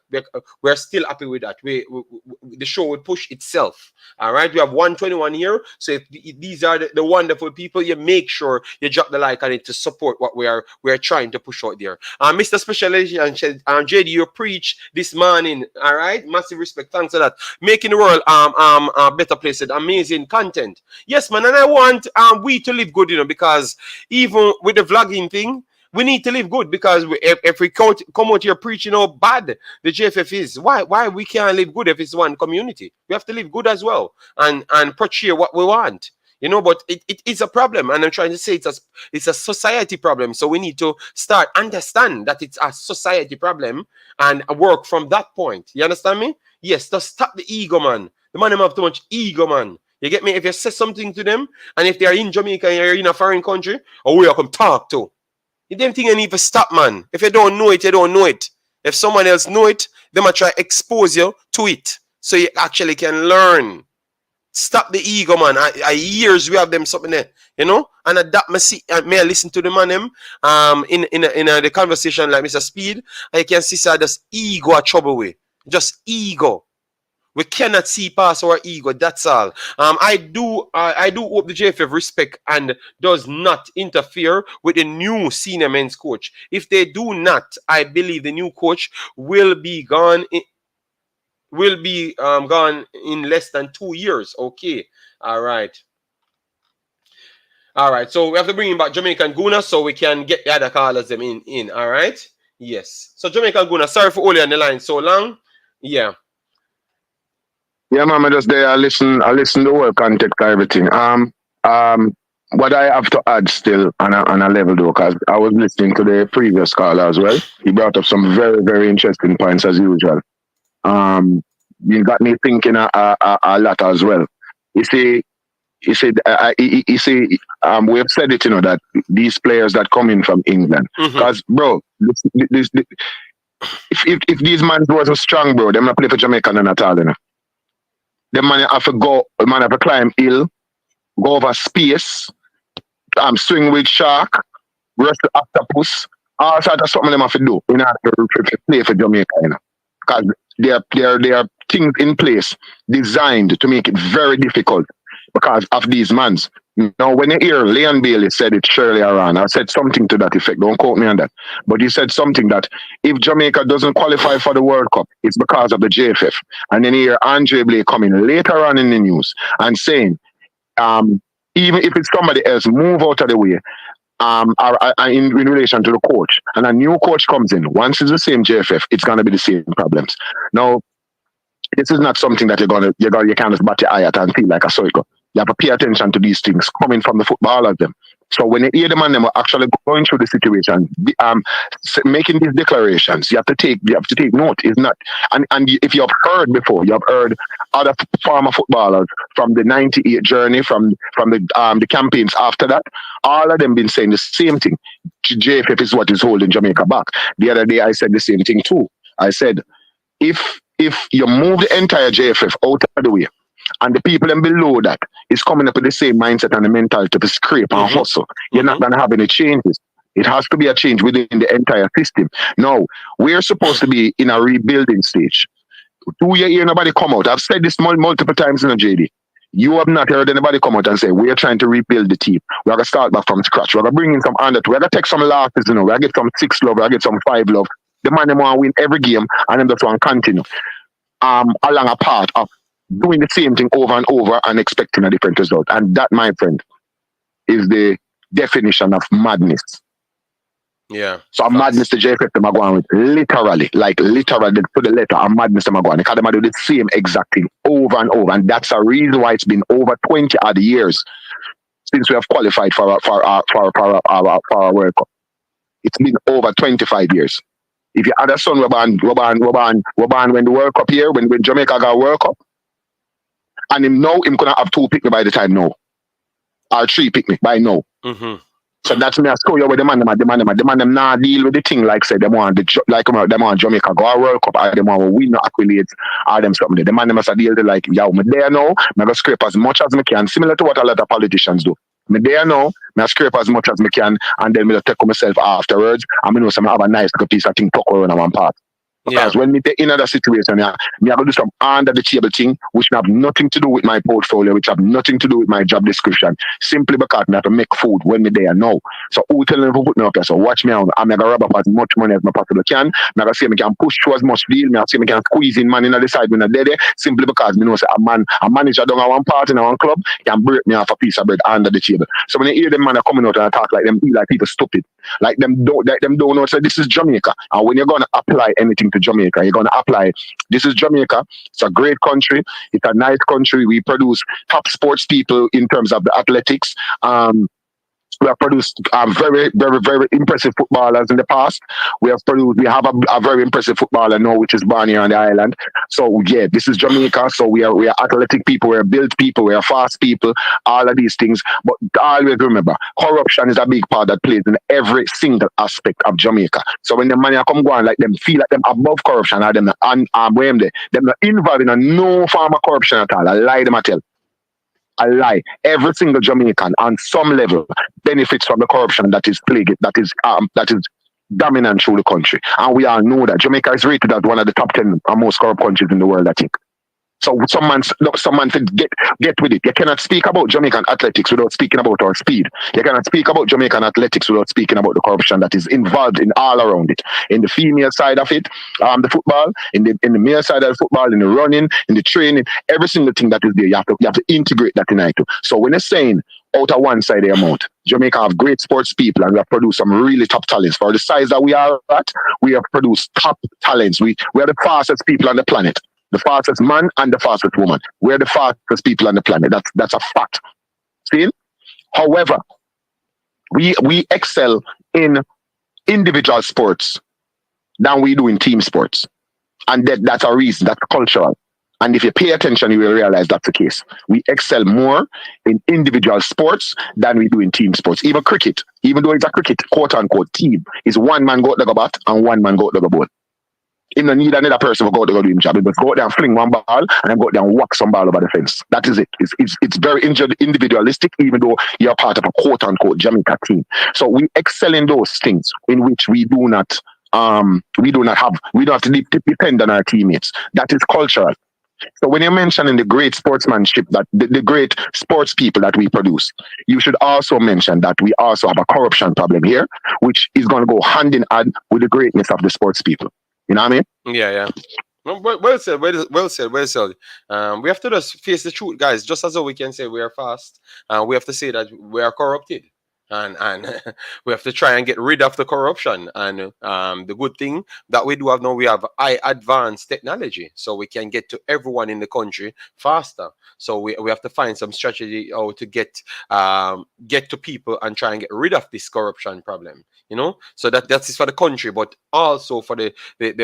We are still happy with that. The show will push itself. All right, we have 121 here. So if these are the wonderful people, you make sure you drop the like on it to support what we are trying to push out there. Mr. Specialization and JD, you preach this morning. All right, massive respect. Thanks for that. Making the world a better place. Amazing content. Yes, man, and I want we to live good, you know, because even with the vlogging thing, we need to live good, because if we come out here preaching how bad the JFF is, why we can't live good if it's one community? We have to live good as well and portray what we want. You know, but it is a problem, and I'm trying to say it's a society problem. So we need to start understand that it's a society problem and work from that point. You understand me? Yes, to stop the ego, man. The man have too much ego, man. You get me? If you say something to them, and if they are in Jamaica and you're in a foreign country, or who you come talk to, you them thing you need to stop, man. If you don't know it, you don't know it. If someone else know it, they might try expose you to it, so you actually can learn. Stop the ego, man. Years we have them something there, you know. And that may I listen to the man them in the conversation like Mr. Speid. I can see sir just ego a trouble with. Just ego. We cannot see past our ego. That's all. I do hope the JFF respect and does not interfere with the new senior men's coach. If they do not, I believe the new coach will be gone. Gone in less than 2 years. Okay. All right. So we have to bring back Jamaican Guna so we can get the other callers them in. All right. Yes. So Jamaican Guna, sorry for holding on the line so long. Yeah. Yeah, man, I just there. I listen to the whole context of everything. What I have to add still on a level though, because I was listening to the previous caller as well. He brought up some very, very interesting points as usual. You got me thinking a lot as well. You see, we have said it, you know, that these players that come in from England, because bro, if these men wasn't strong, bro, they're not play for Jamaica none at all, you know. The man have to climb hill, go over space, swing with shark, wrestle octopus, all sorts of something them have to do in order to play for Jamaica, you know. Because there are things in place designed to make it very difficult because of these mans. Now, when you hear Leon Bailey said it earlier on, I said something to that effect. Don't quote me on that. But he said something that if Jamaica doesn't qualify for the World Cup, it's because of the JFF. And then you hear Andre Blake coming later on in the news and saying, even if it's somebody else, move out of the way. In relation to the coach, and a new coach comes in, once it's the same JFF, it's gonna be the same problems. Now, this is not something that you can't just bat your eye at and feel like a cycle. You have to pay attention to these things coming from the footballers them. So when you hear them and them are actually going through the situation, making these declarations, you have to take note. Is not and if you have heard before, you have heard other former footballers from the '98 journey, from the campaigns after that. All of them been saying the same thing. JFF is what is holding Jamaica back. The other day I said the same thing too. I said if you move the entire JFF out of the way, and the people in below that is coming up with the same mindset and the mentality to scrape and hustle, you're not going to have any changes. It has to be a change within the entire system. Now, we're supposed to be in a rebuilding stage. Do you hear nobody come out? I've said this multiple times in the JD. You have not heard anybody come out and say, we're trying to rebuild the team. We're going to start back from scratch. We're going to bring in some under. We're going to take some losses, you know. We're going to get some 6 love. We're going to get some 5 love. The man them want to win every game and then just want to continue. Along a path of doing the same thing over and over and expecting a different result. And that, my friend, is the definition of madness. Yeah. So a madness the JFF them are going with. Literally to the letter, a madness them are going. Because they do the same exact thing over and over. And that's a reason why it's been over 20 odd years since we have qualified for our World Cup. It's been over 25 years. If your other son were born when the World Cup here, when Jamaica got World Cup, and him gonna have 2 pick me by the time now. Or 3 pick me by now. Mm-hmm. So that's me. I score you with the man them now deal with the thing like say them want them want Jamaica go a World Cup or them want win no accolades or them something. The man them must deal with like yo, me there now, me go scrape as much as me can, similar to what a lot of politicians do. Me there now, me scrape as much as me can, and then me take myself afterwards, and me know some have a nice good piece of thing tuck around one part. Because when me take in other situation, me I go do some under the table thing, which have nothing to do with my portfolio, which have nothing to do with my job description. Simply because I have to make food when me there now. So who tell them to put me up there? So watch me out. I'm gonna rub up as much money as I possibly can. I'm gonna see me can push through as much deal. Me see me can squeeze in man in the side when I there. Simply because me know say a manager down at one part in one club can break me off a piece of bread under the table. So when you hear them man are coming out and talk like them, like people stupid, like them don't know. So this is Jamaica, and when you're gonna apply anything to Jamaica, you're gonna apply. This is Jamaica. It's a great country. It's a nice country. We produce top sports people in terms of the athletics. We have produced very, very, very impressive footballers in the past. We have a very impressive footballer now, which is born here on the island. So yeah, this is Jamaica. So we are athletic people, we are built people, we are fast people, all of these things. But always remember, corruption is a big part that plays in every single aspect of Jamaica. So when the money come go on, like them feel like them above corruption, or them them not involved in no form of corruption at all. I lie them I tell. I lie. Every single Jamaican on some level benefits from the corruption that is plagued, that is dominant through the country. And we all know that Jamaica is rated as one of the top 10 most corrupt countries in the world, I think. So someone should get with it. You cannot speak about Jamaican athletics without speaking about our Speid. You cannot speak about Jamaican athletics without speaking about the corruption that is involved in all around it. In the female side of it, the football, in the male side of the football, in the running, in the training, every single thing that is there, you have to integrate that in it. So when you're saying out of one side of the amount, Jamaica have great sports people and we have produced some really top talents. For the size that we are at, we have produced top talents. We are the fastest people on the planet. The fastest man and the fastest woman. We're the fastest people on the planet. That's a fact. See? However, we excel in individual sports than we do in team sports. And that's a reason. That's cultural. And if you pay attention, you will realize that's the case. We excel more in individual sports than we do in team sports. Even cricket, even though it's a cricket, quote unquote, team, is one man go out the bat and one man go out the ball. You don't need another person to go out there do him job. Just go out there and fling one ball and then go out there and whack some ball over the fence. That is it. It's very individualistic, even though you're part of a quote unquote Jamaica team. So we excel in those things in which we don't have to depend on our teammates. That is cultural. So when you're mentioning the great sportsmanship, that the great sports people that we produce, you should also mention that we also have a corruption problem here, which is going to go hand in hand with the greatness of the sports people. You know what I mean? Yeah. Well said. We have to just face the truth, guys. Just as though we can say we are fast, we have to say that we are corrupted. And we have to try and get rid of the corruption. And the good thing that we do have now, we have high advanced technology, so we can get to everyone in the country faster. So we have to find some strategy how to get to people and try and get rid of this corruption problem. You know, so that is for the country, but also for the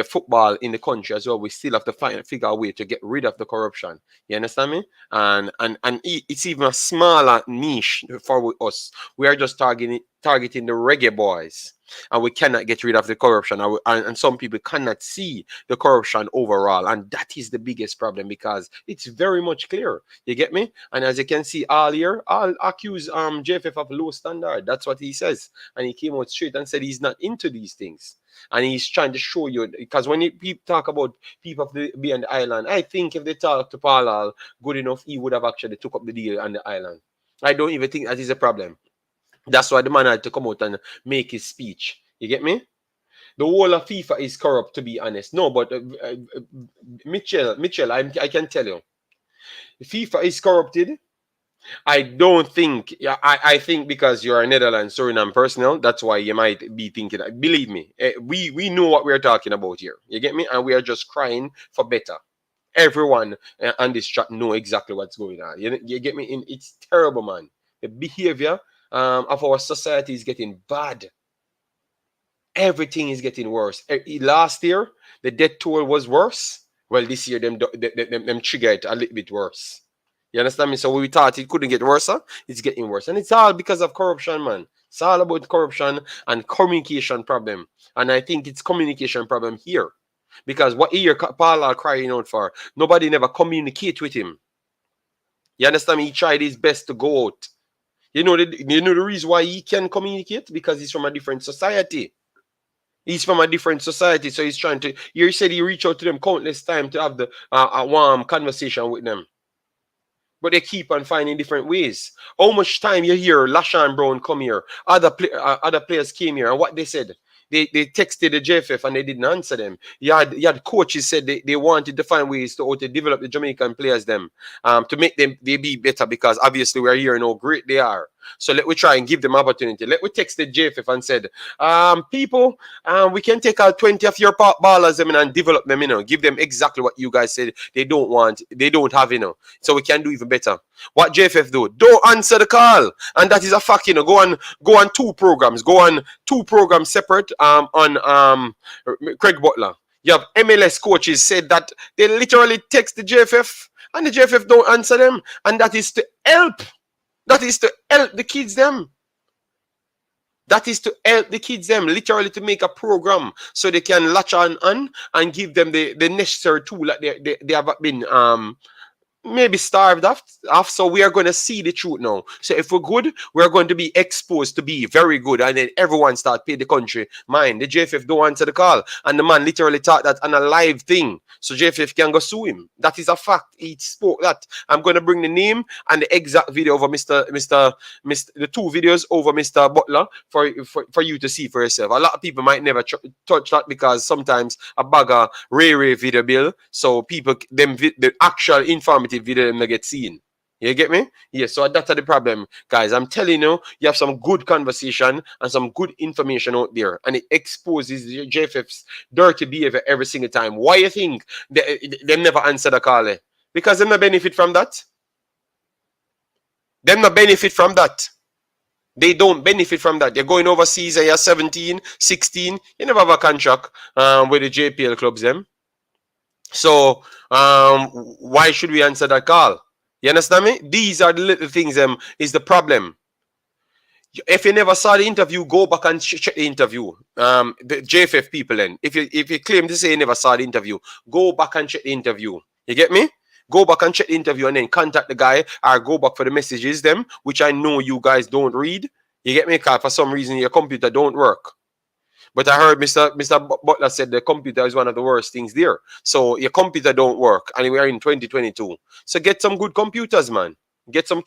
football in the country as well. We still have to figure a way to get rid of the corruption. You understand me? And it's even a smaller niche for us. We are just targeting the Reggae Boyz, and we cannot get rid of the corruption, and some people cannot see the corruption overall, and that is the biggest problem, because it's very much clear. You get me? And as you can see, all accuse JFF of low standard. That's what he says, and he came out straight and said he's not into these things, and he's trying to show you, because when people talk about people beyond the island, I think if they talk to Paul good enough, he would have actually took up the deal on the island. I don't even think that is a problem. That's why the man had to come out and make his speech. You get me? The whole of FIFA is corrupt, to be honest. No, but Mitchell, I can tell you, FIFA is corrupted, I don't think. Yeah, I think because you're a Netherlands Suriname personnel, that's why you might be thinking. Believe me, we know what we're talking about here. You get me? And we are just crying for better. Everyone on this chat know exactly what's going on. You get me? It's terrible, man. The behavior of our society is getting bad. Everything is getting worse. Last year, the death toll was worse. Well, this year, them triggered a little bit worse. You understand me? So we thought it couldn't get worse. It's getting worse. And it's all because of corruption, man. It's all about corruption and communication problem. And I think it's communication problem here. Because what year Paul are crying out for, nobody never communicate with him. You understand me? He tried his best to go out. You know the reason why he can communicate? Because he's from a different society. He's from a different society, so he's trying to. You said he reached out to them countless times to have the a warm conversation with them, but they keep on finding different ways. How much time you hear Lashawn Brown come here? Other players came here, and what they said. They texted the JFF and they didn't answer them. You had coaches said they wanted to find ways to develop the Jamaican players them to make them they be better, because obviously we're hearing how great they are. So let we try and give them opportunity. Let we text the JFF and said, people, we can take out 20 of your ballers and develop them, give them exactly what you guys said they don't want, they don't have, so we can do even better. What JFF do? Don't answer the call. And that is a fact, go on two programs separate on Craig Butler. You have MLS coaches said that they literally text the JFF and the JFF don't answer them, and that is to help. That is to help the kids them. That is to help the kids them, literally to make a program so they can latch on and give them the necessary tool that they have been maybe starved off. So we are going to see the truth now. So if we're good, we're going to be exposed to be very good, and then everyone start pay the country mind. The JFF don't answer the call, and the man literally thought that on a live thing, so JFF can go sue him. That is a fact. He spoke that. I'm going to bring the name and the exact video over the two videos over Mr. Butler for you to see for yourself. A lot of people might never touch that because sometimes a bagger Ray video bill, so people the actual informative video them get seen. You get me? Yes, so that's the problem, guys. I'm telling you, you have some good conversation and some good information out there, and it exposes the JFF's dirty behavior every single time. Why you think they never answer the call? Because they no benefit from that. They no benefit from that. They don't benefit from that. You're going overseas and you're 17, 16. You never have a contract with the JPL clubs them. So why should we answer that call? You understand me? These are the little things is the problem. If you never saw the interview, go back and check the interview. The JFF people then. If you claim to say you never saw the interview, go back and check the interview. You get me? Go back and check the interview and then contact the guy, or go back for the messages them, which I know you guys don't read. You get me? Because for some reason your computer don't work. But I heard Mr. Butler said the computer is one of the worst things there. So your computer don't work, and we are in 2022. So get some good computers, man. Get some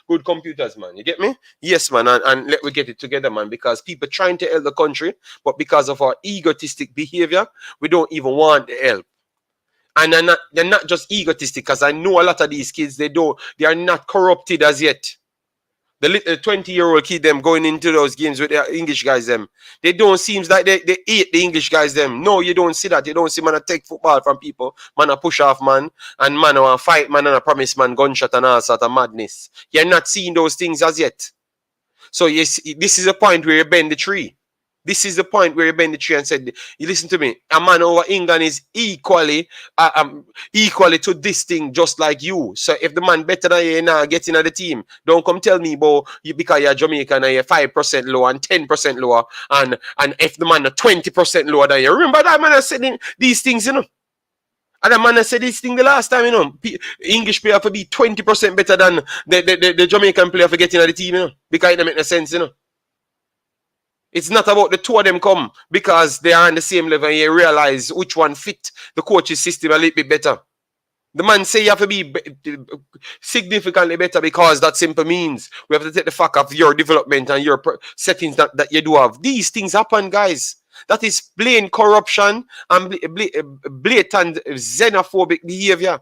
good computers, man. You get me? Yes, man. And let we get it together, man. Because people trying to help the country, but because of our egotistic behavior, we don't even want the help. And they're not just egotistic, because I know a lot of these kids, they are not corrupted as yet. The little 20-year-old kid them going into those games with their English guys them, they don't seem like they hate the English guys them. No, you don't see that. You don't see man take football from people, man a push off man, and man a fight man and a promise man gunshot and all sort of madness. You're not seeing those things as yet. So yes, this is a point where you bend the tree. This is the point where you bend the tree and said, you listen to me, a man over England is equally to this thing just like you. So if the man better than you now getting at the team, don't come tell me about you because you're Jamaican and you're 5% lower and 10% lower, and if the man are 20% lower than you. Remember that man has said these things, And the man has said this thing the last time, English player for be 20% better than the Jamaican player for getting at the team, because it don't make no sense, It's not about the two of them come because they are on the same level and you realize which one fit the coach's system a little bit better. The man say you have to be significantly better because that simply means we have to take the fuck off your development and your settings that you do have. These things happen, guys. That is blatant corruption and blatant xenophobic behavior.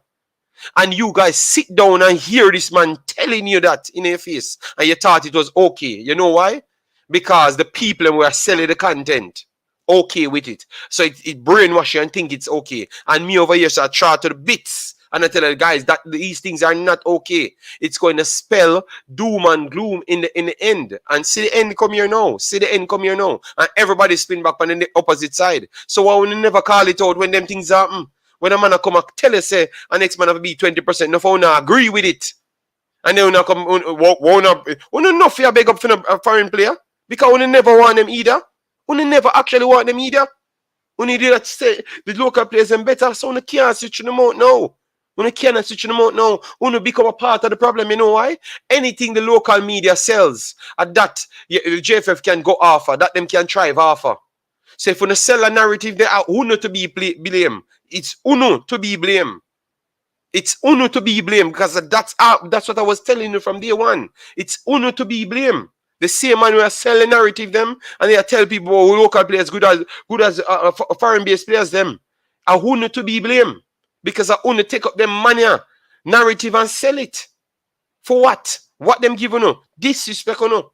And you guys sit down and hear this man telling you that in your face. And you thought it was okay. You know why? Because the people were selling the content. Okay with it. So it brainwash you and think it's okay. And me over here, so I try to the bits. And I tell the guys that these things are not okay. It's going to spell doom and gloom in the end. And see the end come here now. See the end come here now. And everybody spin back on the opposite side. So why would you never call it out when them things happen? When a man come and tell you, say, a next man have be 20%, no for not agree with it. And then when come, won't not fear beg up for a foreign player. Because we never want them either. We never actually want them either. We need that say the local players them better. So we can't switch them out now. We cannot switch them out now. We become a part of the problem. You know why? Anything the local media sells, at that the JFF can go offer, that them can thrive offer. So if we sell a narrative, they are uno to be blamed. It's uno to be blamed. It's uno to be blamed because that's what I was telling you from day one. It's uno to be blamed. The same man who are selling narrative them and they tell people local players good as foreign based players them. Are uno to be blamed because I uno take up them money narrative and sell it. For what? What them give you? Disrespect no.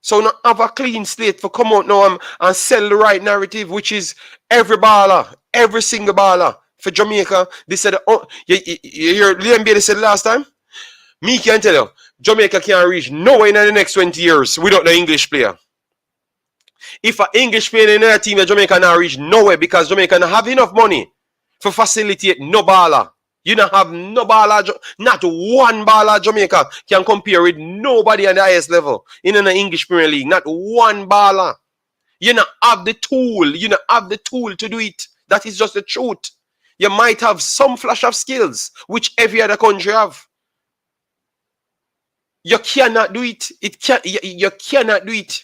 So now have a clean slate for come out now and sell the right narrative, which is every baller, every single baller for Jamaica. They said, oh, you hear Liam Bailey said last time? Me can tell you, Jamaica can't reach nowhere in the next 20 years without the English player. If an English player in another team, Jamaica not reach nowhere because Jamaica don't have enough money for facilitate no baller. You don't have no baller, not one baller Jamaica can compare with nobody on the highest level in the English Premier League. Not one baller. You don't have the tool. You don't have the tool to do it. That is just the truth. You might have some flash of skills, which every other country have. You cannot do it. You cannot do it.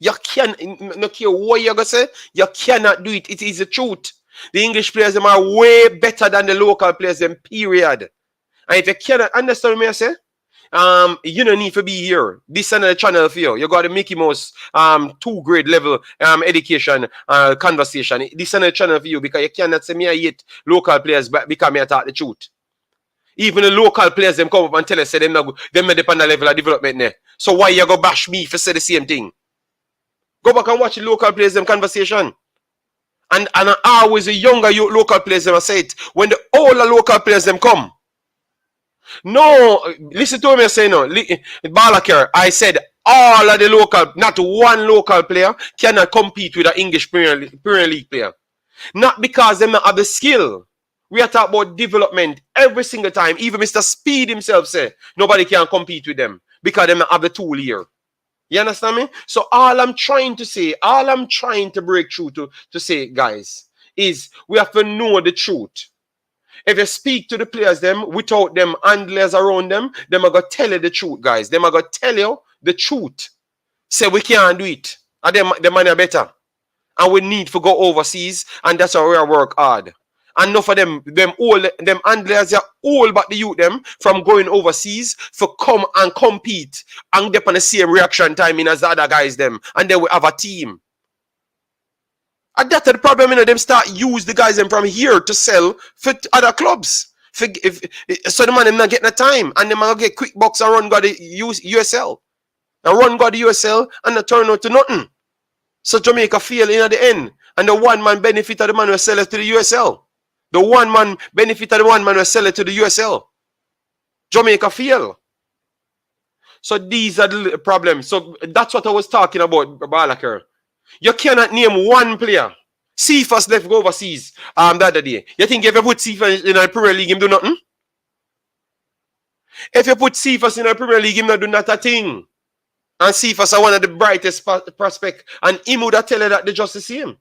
You can't. No care what you're gonna say. You cannot do it. It is the truth. The English players them are way better than the local players them, period. And if you cannot understand me, I say, you don't need to be here. This is another channel for you. You got the Mickey Mouse 2 grade level education conversation. This is another channel for you because you cannot say me I hate local players because me I talk the truth. Even the local players them come up and tell us say them not them not depend on the level of development there. So why you go bash me for say the same thing? Go back and watch the local players them conversation. And always the younger local players them say it. When the older local players them come. No, listen to me say no. Balakir, I said all of the local, not one local player cannot compete with an English Premier League player. Not because they don't have the skill. We are talking about development every single time. Even Mr. Speid himself say nobody can compete with them because they don't have the tool here. You understand me? So all I'm trying to say, all I'm trying to break through to say, guys, is we have to know the truth. If you speak to the players them without them handlers around them are going to tell you the truth, guys. Them are going to tell you the truth. Say we can't do it. And the money are better. And we need to go overseas. And that's how we work hard. And enough of them handlers are all but the youth them from going overseas for come and compete and they on the same reaction time in as the other guys them. And then we have a team. And that's the problem, you know, them start use the guys them from here to sell for other clubs. So the man them not getting the time and them gonna get quick bucks and run got the USL. And run got the USL and they turn out to nothing. So Jamaica fail in at the end. And the one man benefit of the man who sell it to the USL. The one man benefit of the one man who sell it to the USL. Jamaica fail. So these are the problems. So that's what I was talking about, Balakir. You cannot name one player. Cephas left go overseas the other day. You think if you put Cephas in the Premier League, him do nothing? If you put Cephas in the Premier League, him not do not a thing. And Cephas are one of the brightest prospects. And him would have tell you that they just the same.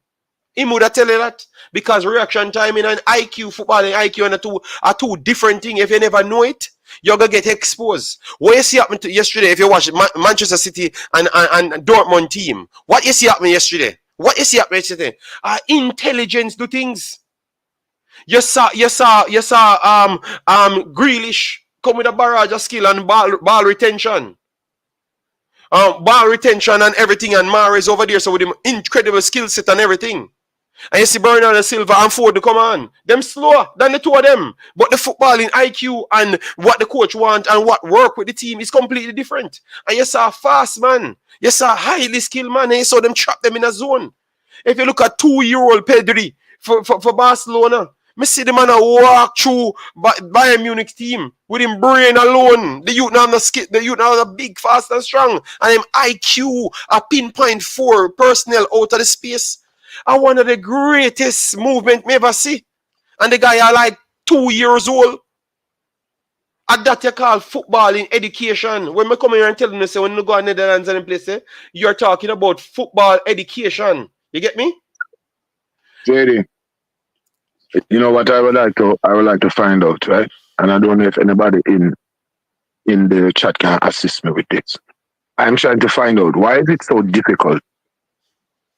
Him would have tell you that. Because reaction time in an IQ, football and IQ are two different things. If you never know it, you're going to get exposed. What you see happen yesterday, if you watch Manchester City and Dortmund team, what you see happen yesterday? What you see happen yesterday? Intelligence do things. You saw Grealish come with a barrage of skill and ball retention. Ball retention and everything, and Mahrez over there, so with him incredible skill set and everything. And you see Bernardo Silva and Ford come on. Them slower than the two of them. But the footballing IQ and what the coach want and what work with the team is completely different. And you saw fast man. You saw highly skilled man. And you saw them trap them in a zone. If you look at 2-year-old Pedri for Barcelona, me see the man walk through Bayern Munich team with him brain alone. The youth now the skip, the youth now the big, fast and strong. And him IQ a pinpoint 4 personnel out of the space. And one of the greatest movement me ever see. And the guy are like 2 years old. And that you call football in education. When me come here and tell them, say, when you go to Netherlands and place, you're talking about football education. You get me? JD, you know what I would like to find out, right? And I don't know if anybody in the chat can assist me with this. I'm trying to find out why is it so difficult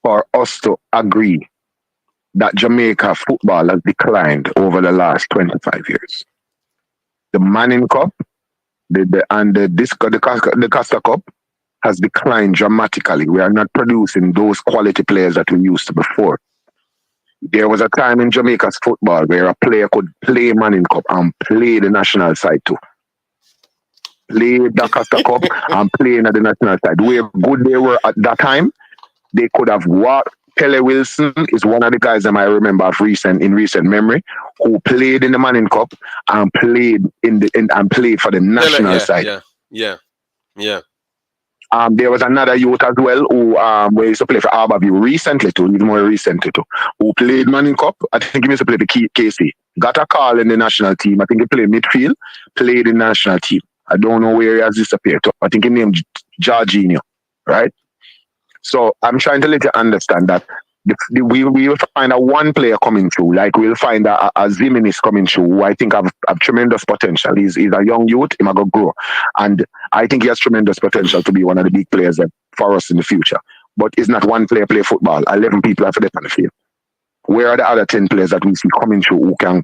for us to agree that Jamaica football has declined over the last 25 years. The Manning Cup, the Costa Cup has declined dramatically. We are not producing those quality players that we used to before. There was a time in Jamaica's football where a player could play Manning Cup and play the national side too. Play the Costa Cup and play in the national side. Where good they were at that time, they could have walked. Pele Wilson is one of the guys that I remember in recent memory who played in the Manning Cup and played played for the national side. Yeah. There was another youth as well who used to play for Arborview recently too, who played Manning Cup. I think he used to play the KC. Got a call in the national team. I think he played midfield, played in the national team. I don't know where he has disappeared to. I think he named Jorginho, right? So I'm trying to let you understand that we will find a one player coming through, like we'll find a Ziminis coming through, who I think have tremendous potential. He's a young youth, he might go grow. And I think he has tremendous potential to be one of the big players for us in the future. But it's not one player play football. 11 people have to on the field. Where are the other 10 players that we see coming through we can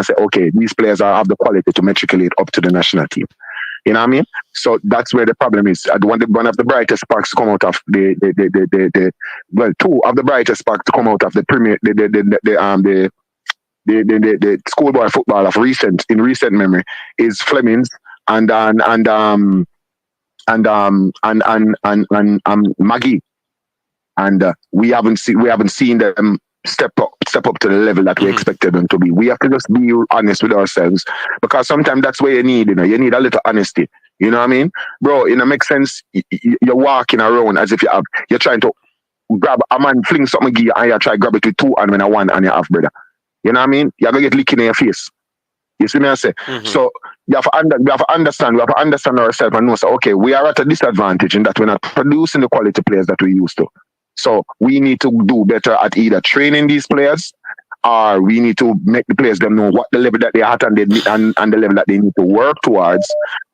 say, okay, these players have the quality to matriculate up to the national team. You know what I mean? So that's where the problem is. One of the brightest sparks to come out of two of the brightest sparks to come out of the premier, the schoolboy football of recent memory is Flemings and Maggie, and we haven't seen them step up to the level that we expected them to be. We have to just be honest with ourselves, because sometimes that's what you need. You need a little honesty. You know what I mean, bro? It makes sense. You're walking around as if you're trying to grab a man, fling something gear, and you try to grab it with 2 and when I one and you have, brother. You know what I mean? You're gonna get licking in your face. You see me I say? So we have to understand ourselves and know, so okay, we are at a disadvantage in that we're not producing the quality players that we used to. So we need to do better at either training these players, or we need to make the players them know what the level that they are at and the level that they need to work towards.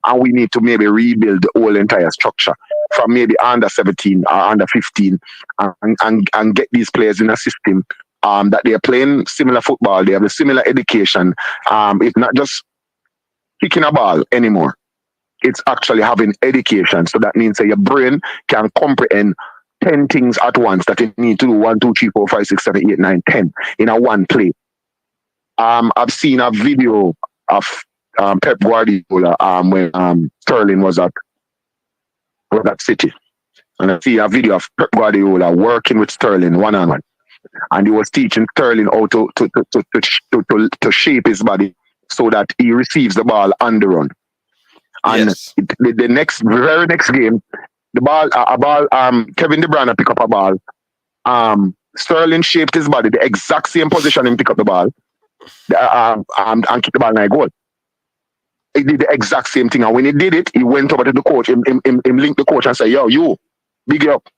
And we need to maybe rebuild the whole entire structure from maybe under 17 or under 15 and get these players in a system that they are playing similar football. They have a similar education. It's not just kicking a ball anymore. It's actually having education. So that means that your brain can comprehend 10 things at once that you need to do 1, 2, 3, 4, 5, 6, 7, 8, 9, 10 in a one play. I've seen a video of Pep Guardiola when Sterling was at City, and I see a video of Pep Guardiola working with Sterling one-on-one, and he was teaching Sterling how to shape his body so that he receives the ball on the run. And the very next game, Kevin De Bruyne pick up a ball. Sterling shaped his body the exact same position and pick up the ball and kick the ball in a goal. He did the exact same thing, and when he did it, he went over to the coach. He linked the coach and said, "Yo, you, big you up,"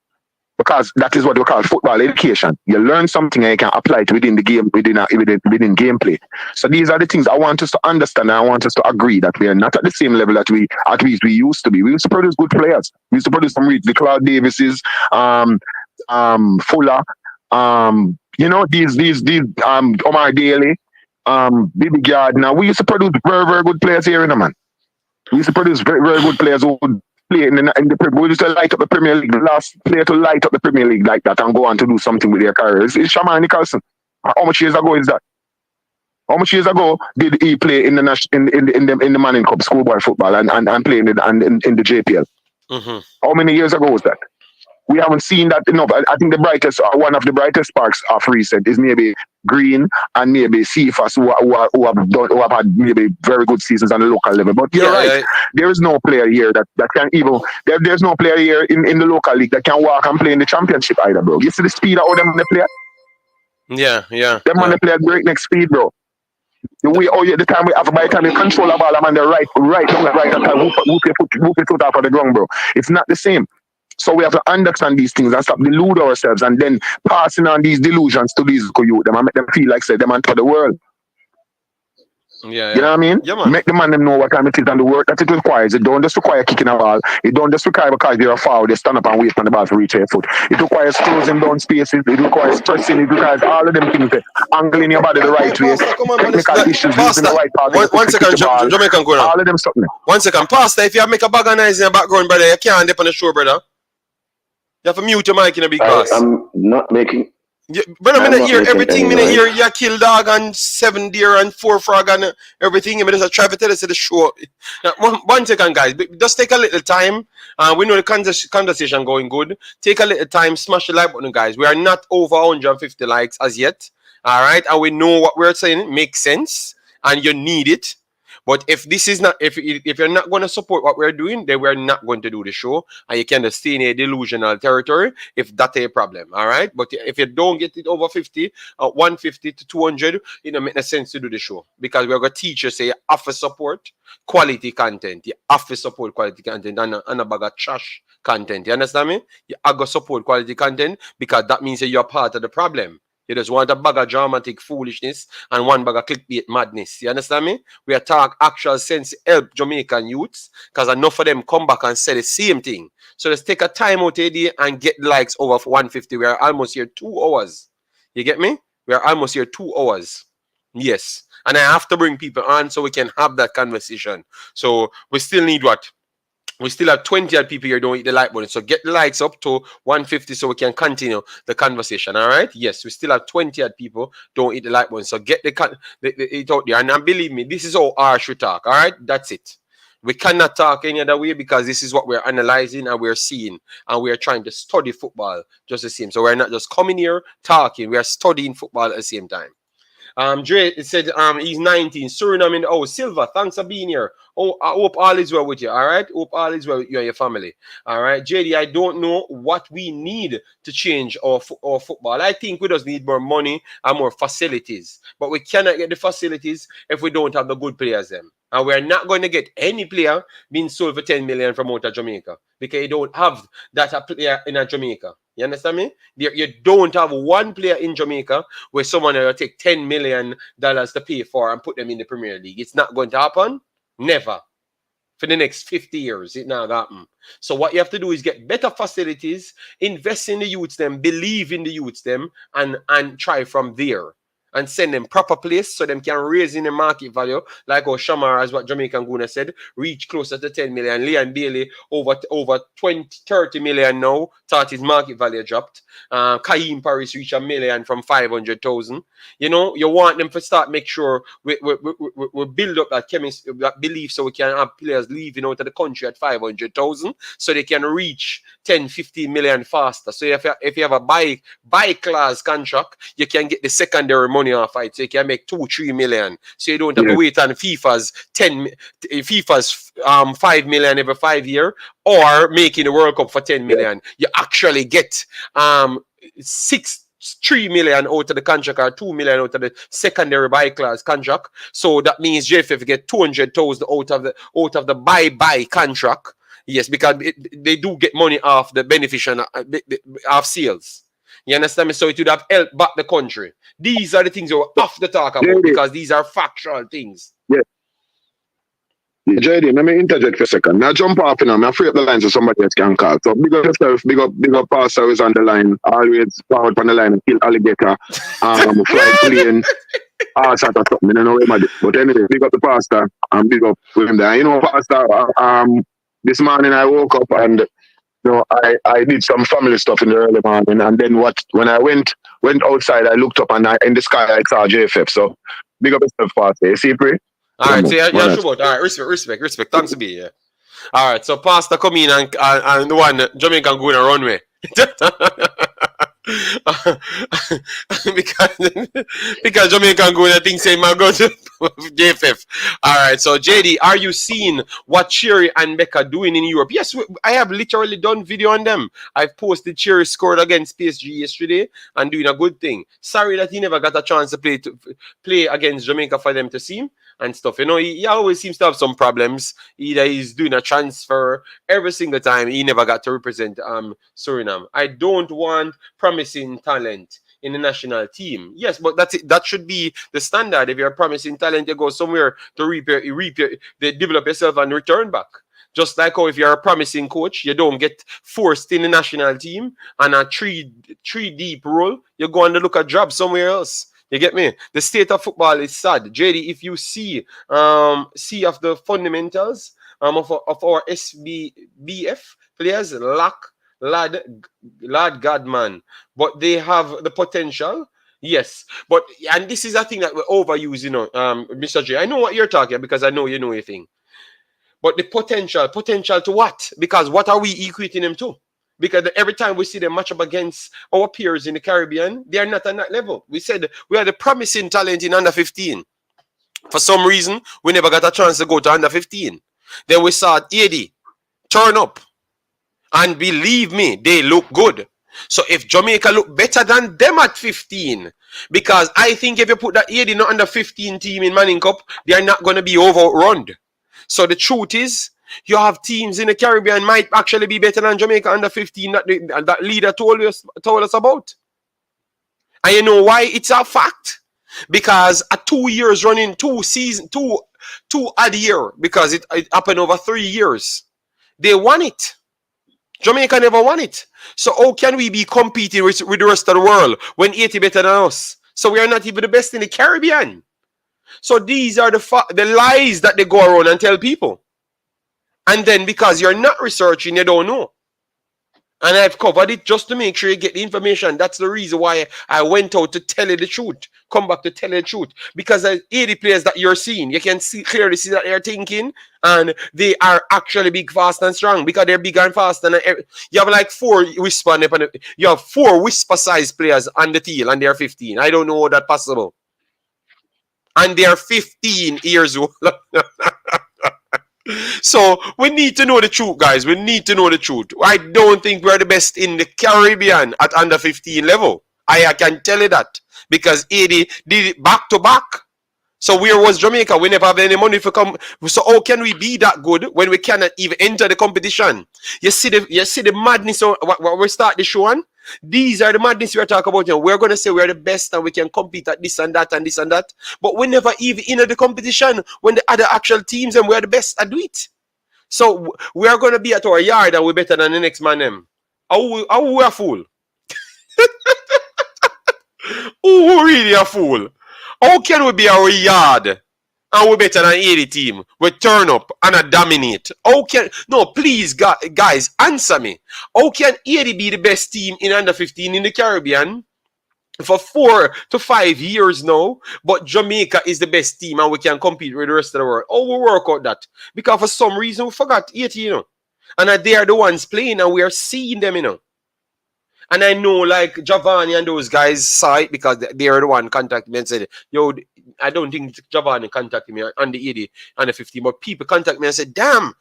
because that is what we call football education. You learn something and you can apply it within the game, within gameplay. So these are the things I want us to understand, and I want us to agree that we are not at the same level that we used to be. We used to produce good players. We used to produce some the Claude Davises, Fuller, these Omar Daly, Bibi Gardner. We used to produce very, very good players here in the man. We used to produce very, very good players who would play in the Premier League. We used to light up the Premier League. The last player to light up the Premier League like that and go on to do something with their career is Shaman Nicholson. How much years ago is that? How much years ago did he play in the Manning Cup schoolboy football and play in the JPL? Mm-hmm. How many years ago was that? We haven't seen that enough. I think one of the brightest sparks of recent is maybe Green and maybe CFAS who have had maybe very good seasons on the local level. But you're right. There is no player here that can even. There's no player here in the local league that can walk and play in the championship either, bro. You see the speed of them on the player? Yeah. Them on the player breakneck speed, bro. By the time you control the ball, I'm on the right and whoop your foot off of the ground, bro. It's not the same. So we have to understand these things and stop delude ourselves and then passing on these delusions to these youth them and make them feel like say them on top of the world. Yeah. You know what I mean? Yeah, man. Make the man them know what time it is and the work that it requires. It don't just require kicking a ball. It don't just require because you're a foul, they stand up and wait for the ball to reach your foot. It requires closing down spaces. It requires pressing. It requires all of them things. Angling your body the right way. Technical issues using the right part. One second, Jamaican going on. All of them something. 1 second. Pastor, if you make a bag of noise in the background, brother, you can't dip on the show, brother. You have to mute your mic in a big pass. I'm not making... But I'm gonna hear everything. I'm gonna hear you kill dog and 7 deer and 4 frog and everything. I'm just try to tell us the show. Now, one second, guys. Just take a little time. We know the conversation going good. Take a little time. Smash the like button, guys. We are not over 150 likes as yet. All right, and we know what we're saying makes sense, and you need it. But if this is not, if you're not going to support what we're doing, then we're not going to do the show, and you can just stay in a delusional territory if that's a problem. All right. But if you don't get it over 50, 150 to 200, it don't make no sense to do the show because we're going to teach you say you have to support quality content. You have to support quality content and a bag of trash content. You understand me? You have to support quality content because that means that you're part of the problem. You just want a bag of dramatic foolishness and one bag of clickbait madness. You understand me? We are talking actual sense help Jamaican youths because enough of them come back and say the same thing. So let's take a time out today and get likes over 150. We are almost here 2 hours. You get me? We are almost here 2 hours. Yes. And I have to bring people on so we can have that conversation. So we still need what? We still have 20 odd people here don't hit the like button. So get the likes up to 150 so we can continue the conversation. All right? Yes, we still have 20 odd people don't hit the like button. So get it out there. And believe me, this is how our should talk. All right? That's it. We cannot talk any other way because this is what we're analyzing and we're seeing. And we're trying to study football just the same. So we're not just coming here talking. We are studying football at the same time. Dre, it said he's 19. Suriname in the house. Silva, thanks for being here. Oh, I hope all is well with you. All right. Hope all is well with you and your family. All right. JD, I don't know what we need to change our football. I think we just need more money and more facilities. But we cannot get the facilities if we don't have the good players then. And we're not going to get any player being sold for 10 million from out of Jamaica because you don't have that player in Jamaica. You understand me? You don't have one player in Jamaica where someone will take $10 million to pay for and put them in the Premier League. It's not going to happen. Never. For the next 50 years, it not happen. So what you have to do is get better facilities, invest in the youths them, believe in the youths them, and try from there. And send them proper place so them can raise in the market value. Like how Shamar, as what Jamaican Guna said, reach closer to 10 million. Leon Bailey over 30 million now. Thought his market value dropped. Kaim Paris reached $1 million from 500,000. You know, you want them to start make sure we build up that chemistry, that belief so we can have players leaving out of the country at 500,000 so they can reach 10, 15 million faster. So if you have a buy class contract, you can get the secondary money off it. So you can make 2-3 million. So you don't have to wait on FIFA's 5 million every 5 years or making the World Cup for 10 million. You actually get 3 million out of the contract or 2 million out of the secondary buy class contract. So that means JFF get 200,000 out of the buy contract. Yes, because they do get money off the beneficial of sales. You understand me? So it would have helped back the country. These are the things you have to talk about because these are factual things. Yeah. JD, let me interject for a second. Now jump off and I'm free up the line so somebody else can call. So big up yourself, big up Pastor who's on the line, always forward on the line and kill alligator, fly plane, all sort of something. I don't know where my but anyway, big up the Pastor and big up with him there. You know, Pastor, this morning I woke up and I did some family stuff in the early morning, and then when I went outside, I looked up and in the sky I saw JFF. So big up yourself, fast. You see, pray. All right, so yeah, sure. All right, respect. Thanks to be here. All right, so Pastor come in and the one Jamaican go in a runway. because Jamaican go in a thing saying man go to JFF. All right, so JD, are you seeing what Cherry and Becca doing in Europe? Yes, I have literally done video on them. I've posted Cherry scored against PSG yesterday and doing a good thing. Sorry that he never got a chance to play against Jamaica for them to see him and stuff. He always seems to have some problems. Either he's doing a transfer every single time. He never got to represent Suriname. I don't want promising talent in the national team. Yes, but that should be the standard. If you're promising talent, you go somewhere to develop yourself and return back. Just like how if you're a promising coach, you don't get forced in the national team and a three deep role, you go and look at job somewhere else. You get me? The state of football is sad. JD, if you see of the fundamentals of our SBF players, lad, Godman, but they have the potential. Yes, and this is a thing that we overuse, Mr. J. I know what you're talking because I know you know your thing. But the potential to what? Because what are we equating them to? Because every time we see them match up against our peers in the Caribbean, they are not on that level. We said we are the promising talent in under 15. For some reason, we never got a chance to go to under 15. Then we saw 80 turn up. And believe me, they look good. So if Jamaica look better than them at 15, because I think if you put that 80 not under 15 team in Manning Cup, they are not going to be overrun. So the truth is, you have teams in the Caribbean might actually be better than Jamaica under 15 that leader told us about. And you know why it's a fact? Because a 2 years running, 2 odd year, because it happened over 3 years. They won it. Jamaica never won it. So how can we be competing with the rest of the world when 80 better than us? So we are not even the best in the Caribbean. So these are the lies that they go around and tell people. And then because you're not researching, you don't know. And I've covered it just to make sure you get the information. That's the reason why I went out to tell you the truth. Come back to tell you the truth. Because the 80 players that you're seeing, you can clearly see that they're thinking and they are actually big, fast, and strong because they're big and fast. And you have like 4 whisper-sized players on the team and they're 15. I don't know how that's possible. And they're 15 years old. So we need to know the truth, guys. We need to know the truth. I don't think we're the best in the Caribbean at under 15 level. I can tell you that because 80 did it back to back. So where was Jamaica? We never have any money for come. So how can we be that good when we cannot even enter the competition? You see the madness of what we start the show on? These are the madness we're talking about. We're going to say we're the best and we can compete at this and that and this and that. But we never even enter the competition when the other actual teams and we're the best at it. So we are going to be at our yard and we're better than the next man them. How we a fool? Who really a fool? How can we be our yard and we're better than 80 team? We turn up and dominate. No, please, guys, answer me. How can 80 be the best team in under 15 in the Caribbean for 4 to 5 years now, but Jamaica is the best team and we can compete with the rest of the world? How we work out that? Because for some reason we forgot 80, and they are the ones playing and we are seeing them, And I know like Giovanni and those guys saw it because they are the one contacted me and said, yo, I don't think Giovanni contacted me on the 80 and the 50, but people contact me and said, damn,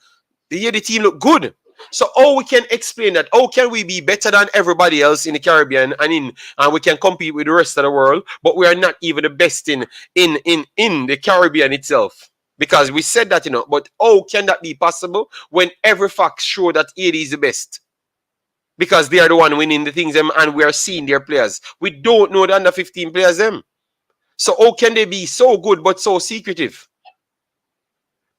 the 80 team look good. So how we can explain that? How can we be better than everybody else in the Caribbean and we can compete with the rest of the world, but we are not even the best in the Caribbean itself? Because we said that, but how can that be possible when every fact show that 80 is the best? Because they are the one winning the things and we are seeing their players. We don't know the under 15 players them. So how can they be so good but so secretive?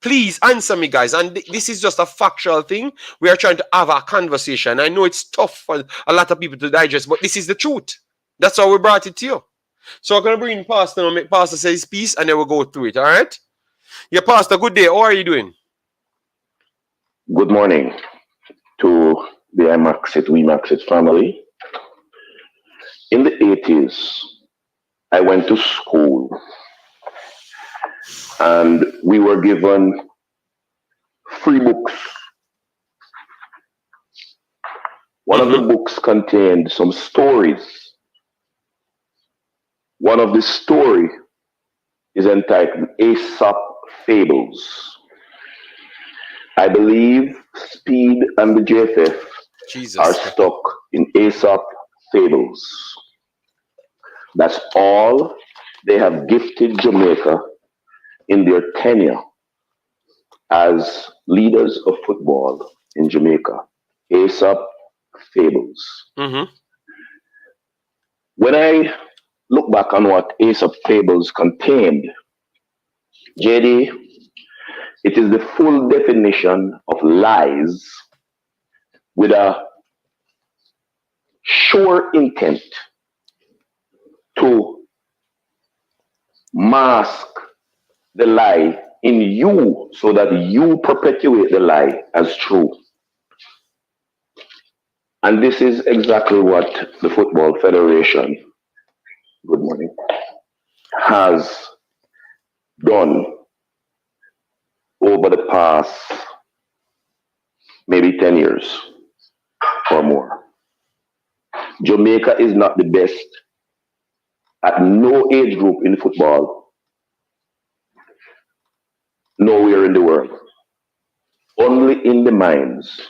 Please answer me, guys. And this is just a factual thing. We are trying to have a conversation. I know it's tough for a lot of people to digest, but this is the truth. That's why we brought it to you. So I'm going to bring in Pastor now, make Pastor say his piece, and then we'll go through it, all right? Yeah, Pastor, good day. How are you doing? Good morning to the Imaxit family. In the 80s, I went to school and we were given free books. One of the books contained some stories. One of the story is entitled Aesop Fables. I believe Speid and the JFF are stuck in Aesop Fables. That's all they have gifted Jamaica in their tenure as leaders of football in Jamaica. Aesop Fables. When I look back on what Aesop Fables contained, JD, it is the full definition of lies with a sure intent to mask the lie in you so that you perpetuate the lie as true. And this is exactly what the Football Federation, good morning, has done over the past maybe 10 years or more. Jamaica is not the best at no age group in football, nowhere in the world. Only in the minds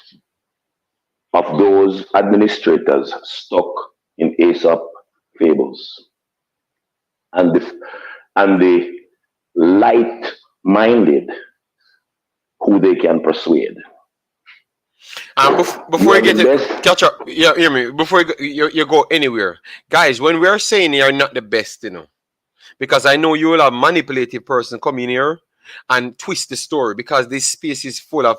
of those administrators stuck in Aesop Fables and the light-minded who they can persuade. Before you get it, catch up, yeah, hear me. Before you go anywhere, guys, when we are saying you're not the best, because I know you will have manipulative person come in here and twist the story because this space is full of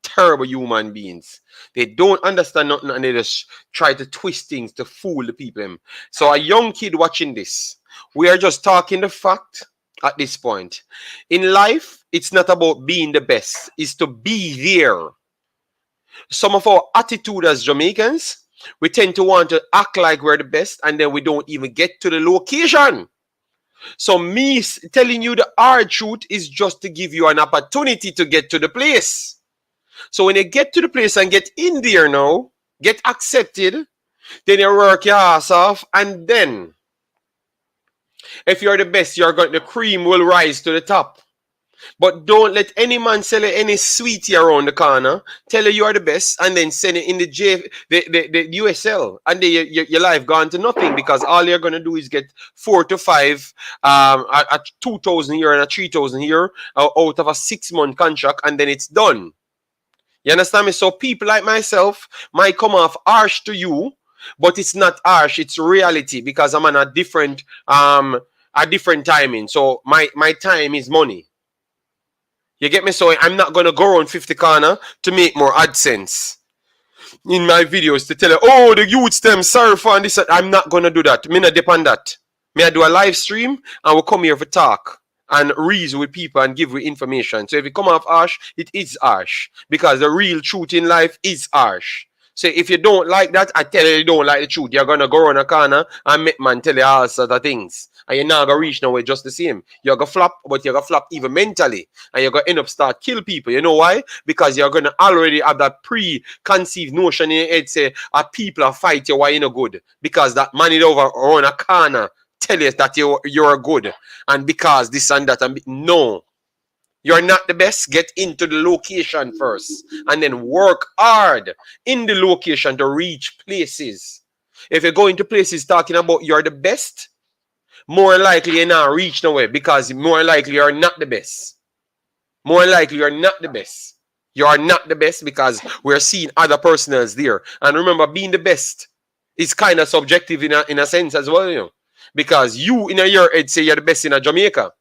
terrible human beings. They don't understand nothing and they just try to twist things to fool the people. So a young kid watching this, we are just talking the fact at this point. In life, it's not about being the best, it's to be there. Some of our attitude as Jamaicans, we tend to want to act like we're the best and then we don't even get to the location. So me telling you the hard truth is just to give you an opportunity to get to the place. So when you get to the place and get in there now, get accepted, then you work your ass off, and then if you're the best, the cream will rise to the top. But don't let any man sell you any sweetie around the corner, tell you are the best, and then send it in the USL, and then your life gone to nothing because all you're gonna do is get 4 to 5 a 2,000 a year and a 3,000 a year out of a 6-month contract, and then it's done. You understand me? So people like myself might come off harsh to you, but it's not harsh, it's reality because I'm on a different timing. So my time is money. You get me? So I'm not going to go around 50 corner to make more AdSense in my videos to tell you, oh, the youths them sorry for this. I'm not going to do that. Me not depend that. Me I do a live stream and we'll come here for talk and reason with people and give you information. So if it come off harsh, it is harsh because the real truth in life is harsh. So if you don't like that, I tell you don't like the truth. You're going to go around a corner and make man tell you all sorts of things. And you're not going to reach nowhere just the same. You're going to flop, but you're going to flop even mentally. And you're going to end up start kill people. You know why? Because you're going to already have that preconceived notion in your head, say, people are fight you, why you're not good? Because that man is over around a corner tell you that you're good. And because this and that. No. You're not the best. Get into the location first. And then work hard in the location to reach places. If you go into places talking about you're the best, more likely you're not reach nowhere because more likely you're not the best. More likely you're not the best. You are not the best because we're seeing other personals there. And remember, being the best is kind of subjective in a sense as well, you know. Because you in a year head say you're the best in a Jamaica.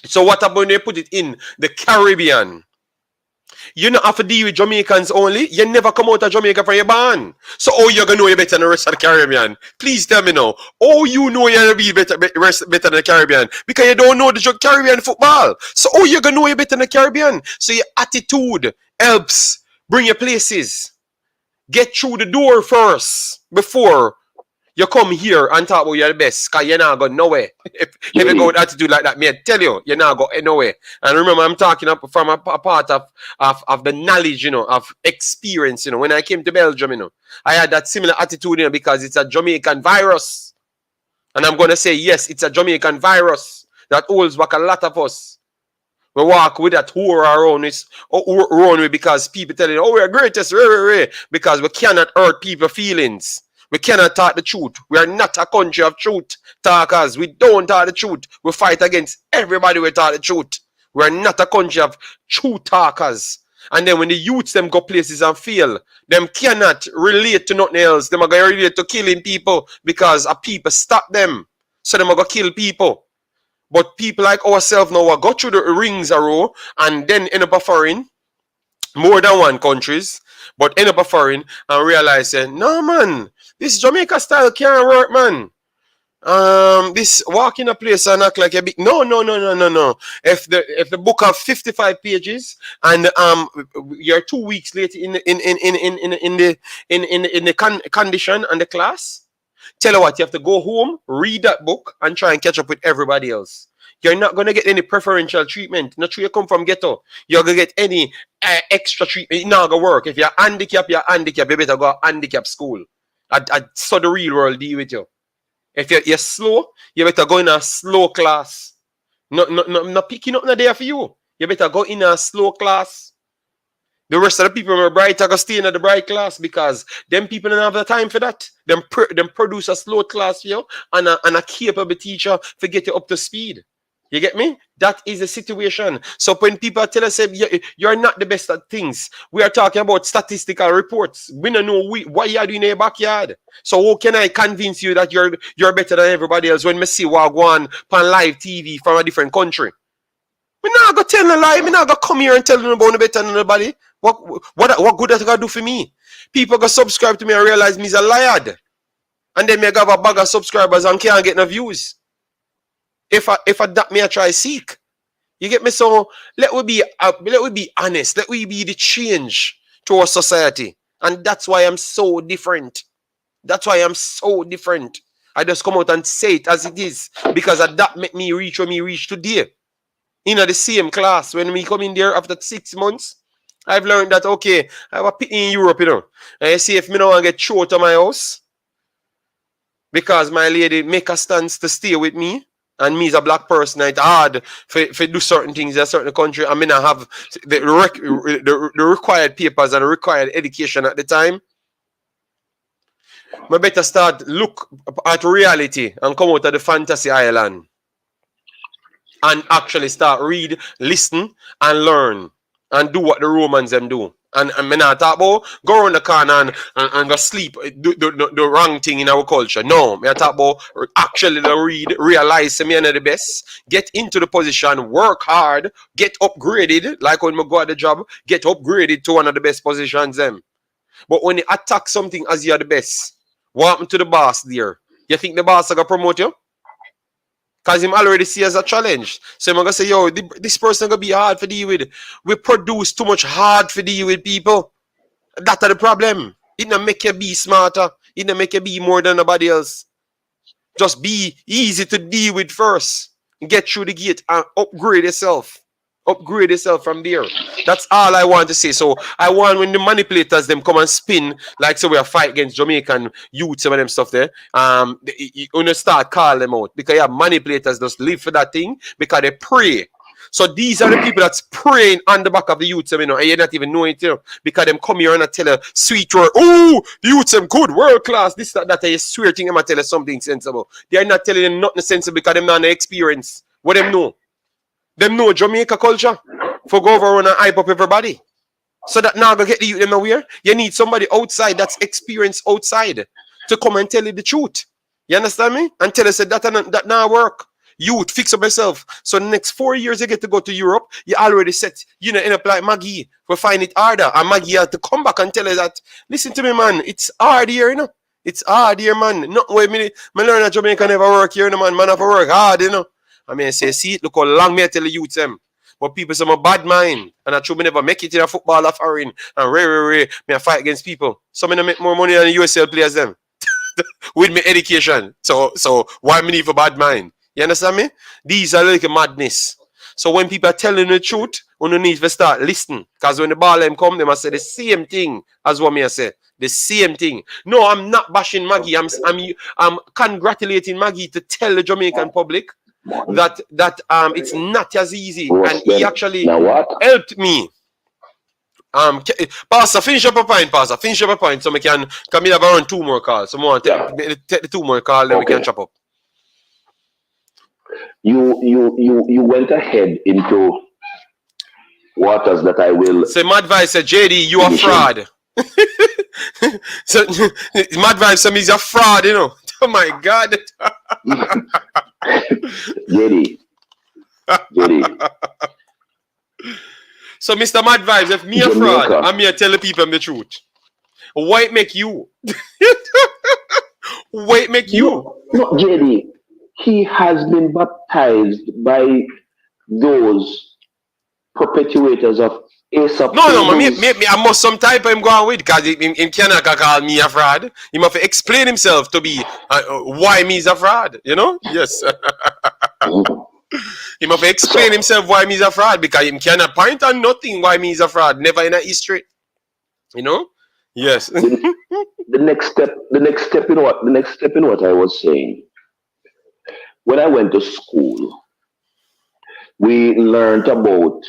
So what about when you put it in the Caribbean? You not have to deal with Jamaicans only. You never come out of Jamaica from your barn. So how you gonna know you better than the rest of the Caribbean? Please tell me now. How you know you're gonna be better than the Caribbean? Because you don't know the Caribbean football. So how you gonna know you better than the Caribbean? So your attitude helps bring you places. Get through the door first before you come here and talk about you're the best, because you're not going nowhere. If you go with attitude like that, me I tell you, you're not going nowhere. And remember, I'm talking from a part of the knowledge, you know, of experience, you know. When I came to Belgium, you know, I had that similar attitude, you know, because it's a Jamaican virus. And I'm going to say, yes, it's a Jamaican virus that holds back a lot of us. We walk with that horror around because people telling, oh, we're greatest, because we cannot hurt people's feelings. We cannot talk the truth. We are not a country of truth talkers. We don't talk the truth. We fight against everybody we talk the truth. We are not a country of truth talkers. And then when the youths them go places and fail, them cannot relate to nothing else. Them are going to relate to killing people because a people stop them. So them are going to kill people. But people like ourselves now will go through the rings a row and then end up foreign, more than one countries, but end up foreign and realize, no man, this Jamaica style can't work, man. This walk in a place and act like a big no. If the book have 55 pages and you're 2 weeks late in the condition and the class, tell you what, you have to go home, read that book, and try and catch up with everybody else. You're not going to get any preferential treatment. Not sure you come from ghetto. You're going to get any extra treatment. It's not going to work. If you're handicapped, you're handicapped. You better go to handicap school. So the real world deal with you. If you're slow, you better go in a slow class. Not picking up the day for you. You better go in a slow class. The rest of the people are bright are going to stay in the bright class because them people don't have the time for that. Them produce a slow class for you and a capable teacher to get you up to speed. You get me? That is the situation. So when people tell us you're not the best at things, we are talking about statistical reports. We don't know what you're doing in your backyard. So how can I convince you that you're better than everybody else when me see what go on live TV from a different country? Me not go tell a lie. Me not go come here and tell them about no better than nobody. What good that gonna do for me? People go subscribe to me and realize me's a liar. And then me have a bag of subscribers and can't get no views. If I that me I try seek. You get me? So let we be honest. Let we be the change to our society. And that's why I'm so different. That's why I'm so different. I just come out and say it as it is. Because that make me reach where me reach today. In the same class, when we come in there after 6 months, I've learned that, okay, I have a pit in Europe, you know. And you see if me don't want to get thrown to my house, because my lady make a stance to stay with me, and me as a black person, it's hard for do certain things in a certain country, I mean, I have the required papers and the required education at the time. I better start look at reality and come out of the fantasy island. And actually start read, listen, and learn. And do what the Romans them do. And I not talk about go around the corner and go sleep, do the wrong thing in our culture. No, I talk about actually read, realize me and the best, get into the position, work hard, get upgraded, like when we go at the job, get upgraded to one of the best positions them. But when you attack something as you're the best, what happened to the boss there? You think the boss are going to promote you? Because him already see as a challenge. So I'm going to say, yo, this person going to be hard for deal with. We produce too much hard for deal with people. That's the problem. It don't make you be smarter. It don't make you be more than nobody else. Just be easy to deal with first. Get through the gate and upgrade yourself. Upgrade yourself from there. That's all I want to say. So I want when the manipulators them come and spin like so we are fight against Jamaican youths and them stuff there. You start call them out because yeah, manipulators just live for that thing because they pray. So these are the people that's praying on the back of the youths, you know, and you're not even knowing it, you know, because them come here and tell a sweet word. Oh, the youths them good, world class, this, that, you swear thing them and tell us something sensible. They are not telling them nothing sensible because them not no experience. What them know? Them know Jamaica culture for go over and hype up everybody. So that now go get the youth them nowhere. You need somebody outside that's experienced outside to come and tell you the truth. You understand me? And tell us that now work. Youth, fix up yourself. So the next 4 years you get to go to Europe, you already set, end up like Maggie. We find it harder. And Maggie had to come back and tell her that, listen to me, man, it's hard here, It's hard here, man. No way, me learn that Jamaica never work here, man. Man have to work hard, I say, see, look how long me I tell the youth them. But people say I'm a bad mind. And I true me never make it in a football of foreign. And me I fight against people. Some of them make more money than the USL players them. With my education. So why me need for bad mind? You understand me? These are like a madness. So when people are telling the truth, you need to start listening. Because when the ball them come, they must say the same thing as what me I say. The same thing. No, I'm not bashing Maggie. I'm congratulating Maggie to tell the Jamaican public that it's not as easy. And he actually helped me. Pastor, finish up a point, Pastor. Finish up a point so we can come in around 2 more calls. So more take the 2 more calls, then we can chop up. You went ahead into waters that I will say. My advice said, JD, you are fraud. So my advice said, he's a fraud, Oh my God. JD. So, Mr. Mad Vibes, if me a fraud, I'm here tell the people the truth. Why it make you? Why it make you? No, JD, he has been baptized by those perpetuators of Aesop. No, me I must some type him going with, because in Canada call me a fraud. He must explain himself to be why me is a fraud, Yes. He must explain himself why me is a fraud, because he cannot point on nothing why me is a fraud. Never in a history. Yes. The next step in what I was saying. When I went to school, we learned about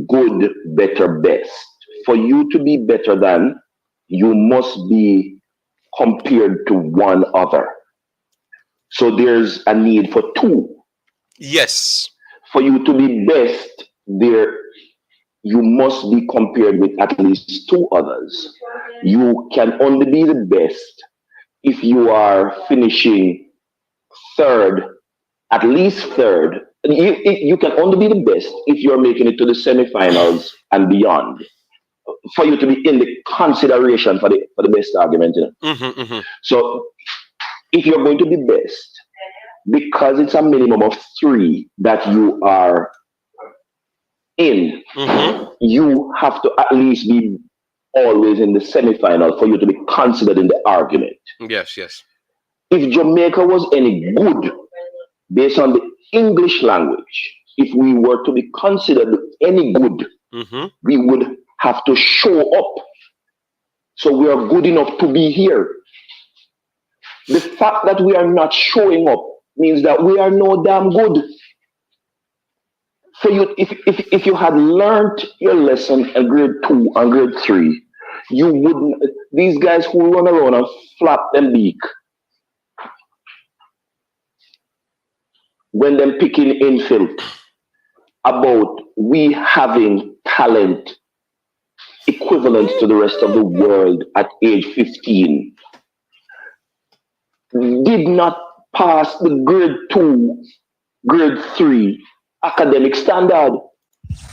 good, better, best. For you to be better than, you must be compared to one other. So there's a need for 2. Yes. For you to be best, you must be compared with at least 2 others. You can only be the best if you are finishing 3rd, at least 3rd. You can only be the best if you're making it to the semifinals and beyond. For you to be in the consideration for the best argument. So if you're going to be best, because it's a minimum of 3 that you are in, you have to at least be always in the semifinal for you to be considered in the argument. Yes. If Jamaica was any good, based on the English language, if we were to be considered any good, we would have to show up. So we are good enough to be here. The fact that we are not showing up means that we are no damn good. So if you had learned your lesson in grade 2 and grade 3, you wouldn't. These guys who run around and flap them beak when them picking in filth about we having talent equivalent to the rest of the world at age 15, did not pass the grade 2, grade 3 academic standard.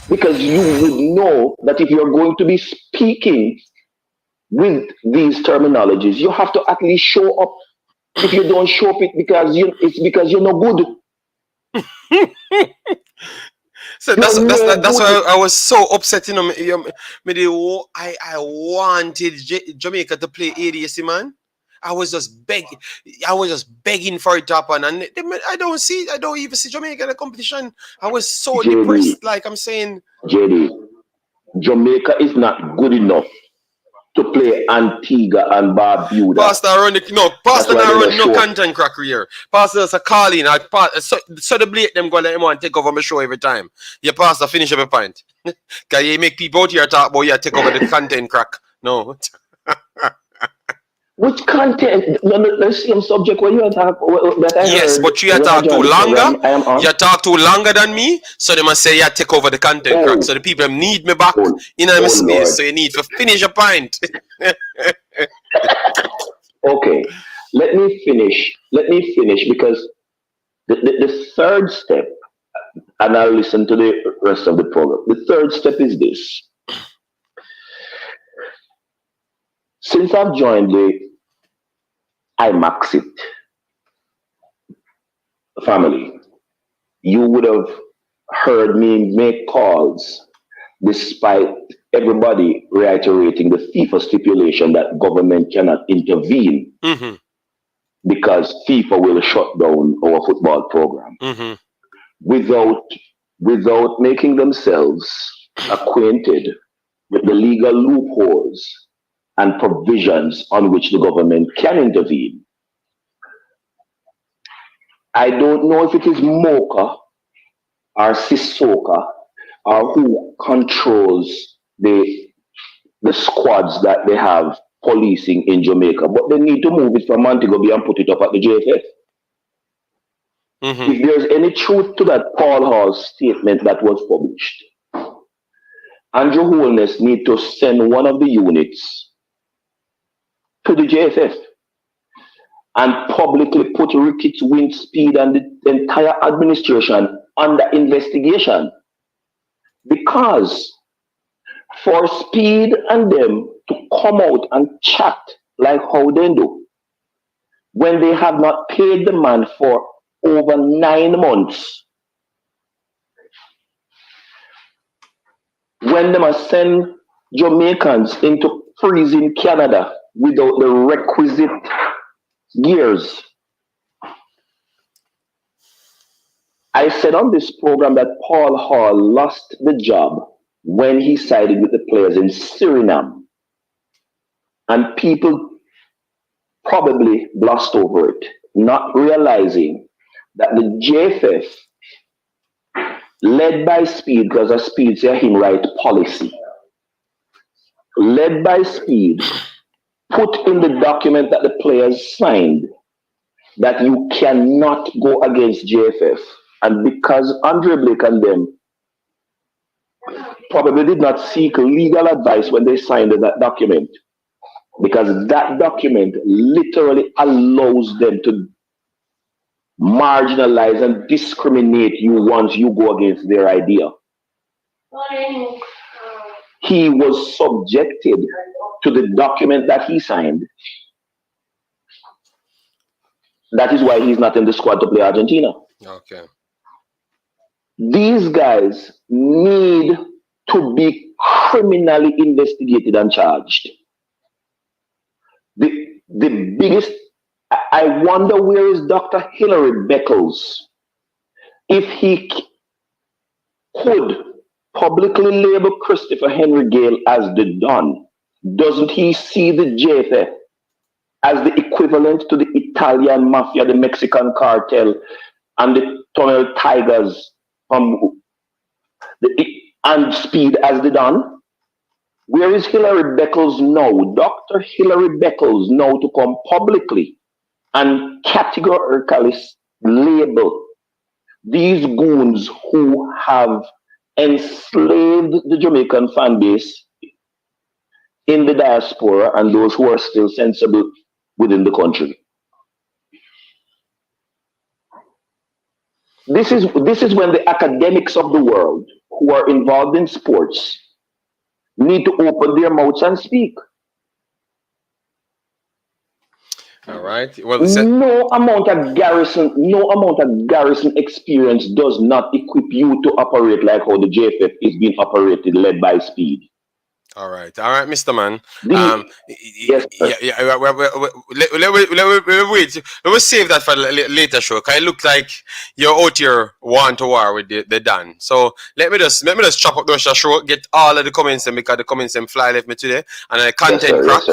Because you would know that if you're going to be speaking with these terminologies, you have to at least show up. If you don't show up, it's because you're no good. So that's why I was so upset. I wanted Jamaica to play ADSC, man. I was just begging for it to happen, and I don't even see Jamaica in the competition. I was so depressed, like I'm saying. JD, Jamaica is not good enough to play Antigua and Barbuda. Pastor run no content cracker here. Pastor's a calling. So the blade them go let him on take over my show every time. Yeah, Pastor, finish up a point. Cause you make people out here talk about you take over the content crack. No. Which content? The same subject where you talk that I yes, heard, but you talk too longer. You talk too longer than me, so they must say you take over the content crack. So the people need me back in my space. Lord. So you need to finish a point. Okay, let me finish because The third step, and I'll listen to the rest of the program. The third step is this. Since I've joined the Imaxit family, you would have heard me make calls despite everybody reiterating the FIFA stipulation that government cannot intervene because FIFA will shut down our football program without making themselves acquainted with the legal loopholes and provisions on which the government can intervene. I don't know if it is Mocha or Sissoko or who controls the squads that they have policing in Jamaica, but they need to move it from Montego Bay and put it up at the JFF. If there's any truth to that Paul Hall statement that was published, Andrew Holness need to send one of the units to the JFF and publicly put Ricketts, Wind, Speid, and the entire administration under investigation. Because for Speid and them to come out and chat like how they do, when they have not paid the man for over 9 months, when they must send Jamaicans into freezing Canada without the requisite gears. I said on this program that Paul Hall lost the job when he sided with the players in Suriname. And people probably glossed over it, not realizing that the JFF, led by Speid, because of Speid say him right policy, led by Speid, put in the document that the players signed that you cannot go against JFF. And because Andre Blake and them probably did not seek legal advice when they signed that document, because that document literally allows them to marginalize and discriminate you once you go against their idea. He was subjected to the document that he signed. That is why he's not in the squad to play Argentina. Okay. These guys need to be criminally investigated and charged. The biggest, I wonder where is Dr. Hilary Beckles? If he could publicly label Christopher Henry Gale as the Don, doesn't he see the JFF as the equivalent to the Italian mafia, the Mexican cartel, and the Tunnel Tigers and Speid as the Don? Where is Hilary Beckles now? Dr. Hilary Beckles now to come publicly and categorically label these goons who have enslaved the Jamaican fan base in the diaspora and those who are still sensible within the country. This is when the academics of the world who are involved in sports need to open their mouths and speak. All right. Well, no amount of garrison experience does not equip you to operate like how the JFF is being operated, led by Speid. All right, Mr. Man. Yes, yeah. Let's save that for the later show. Cause it look like you're out here want to war with the Dan. So let me just chop up the show, get all of the comments and because the comments and fly left me today and the content crack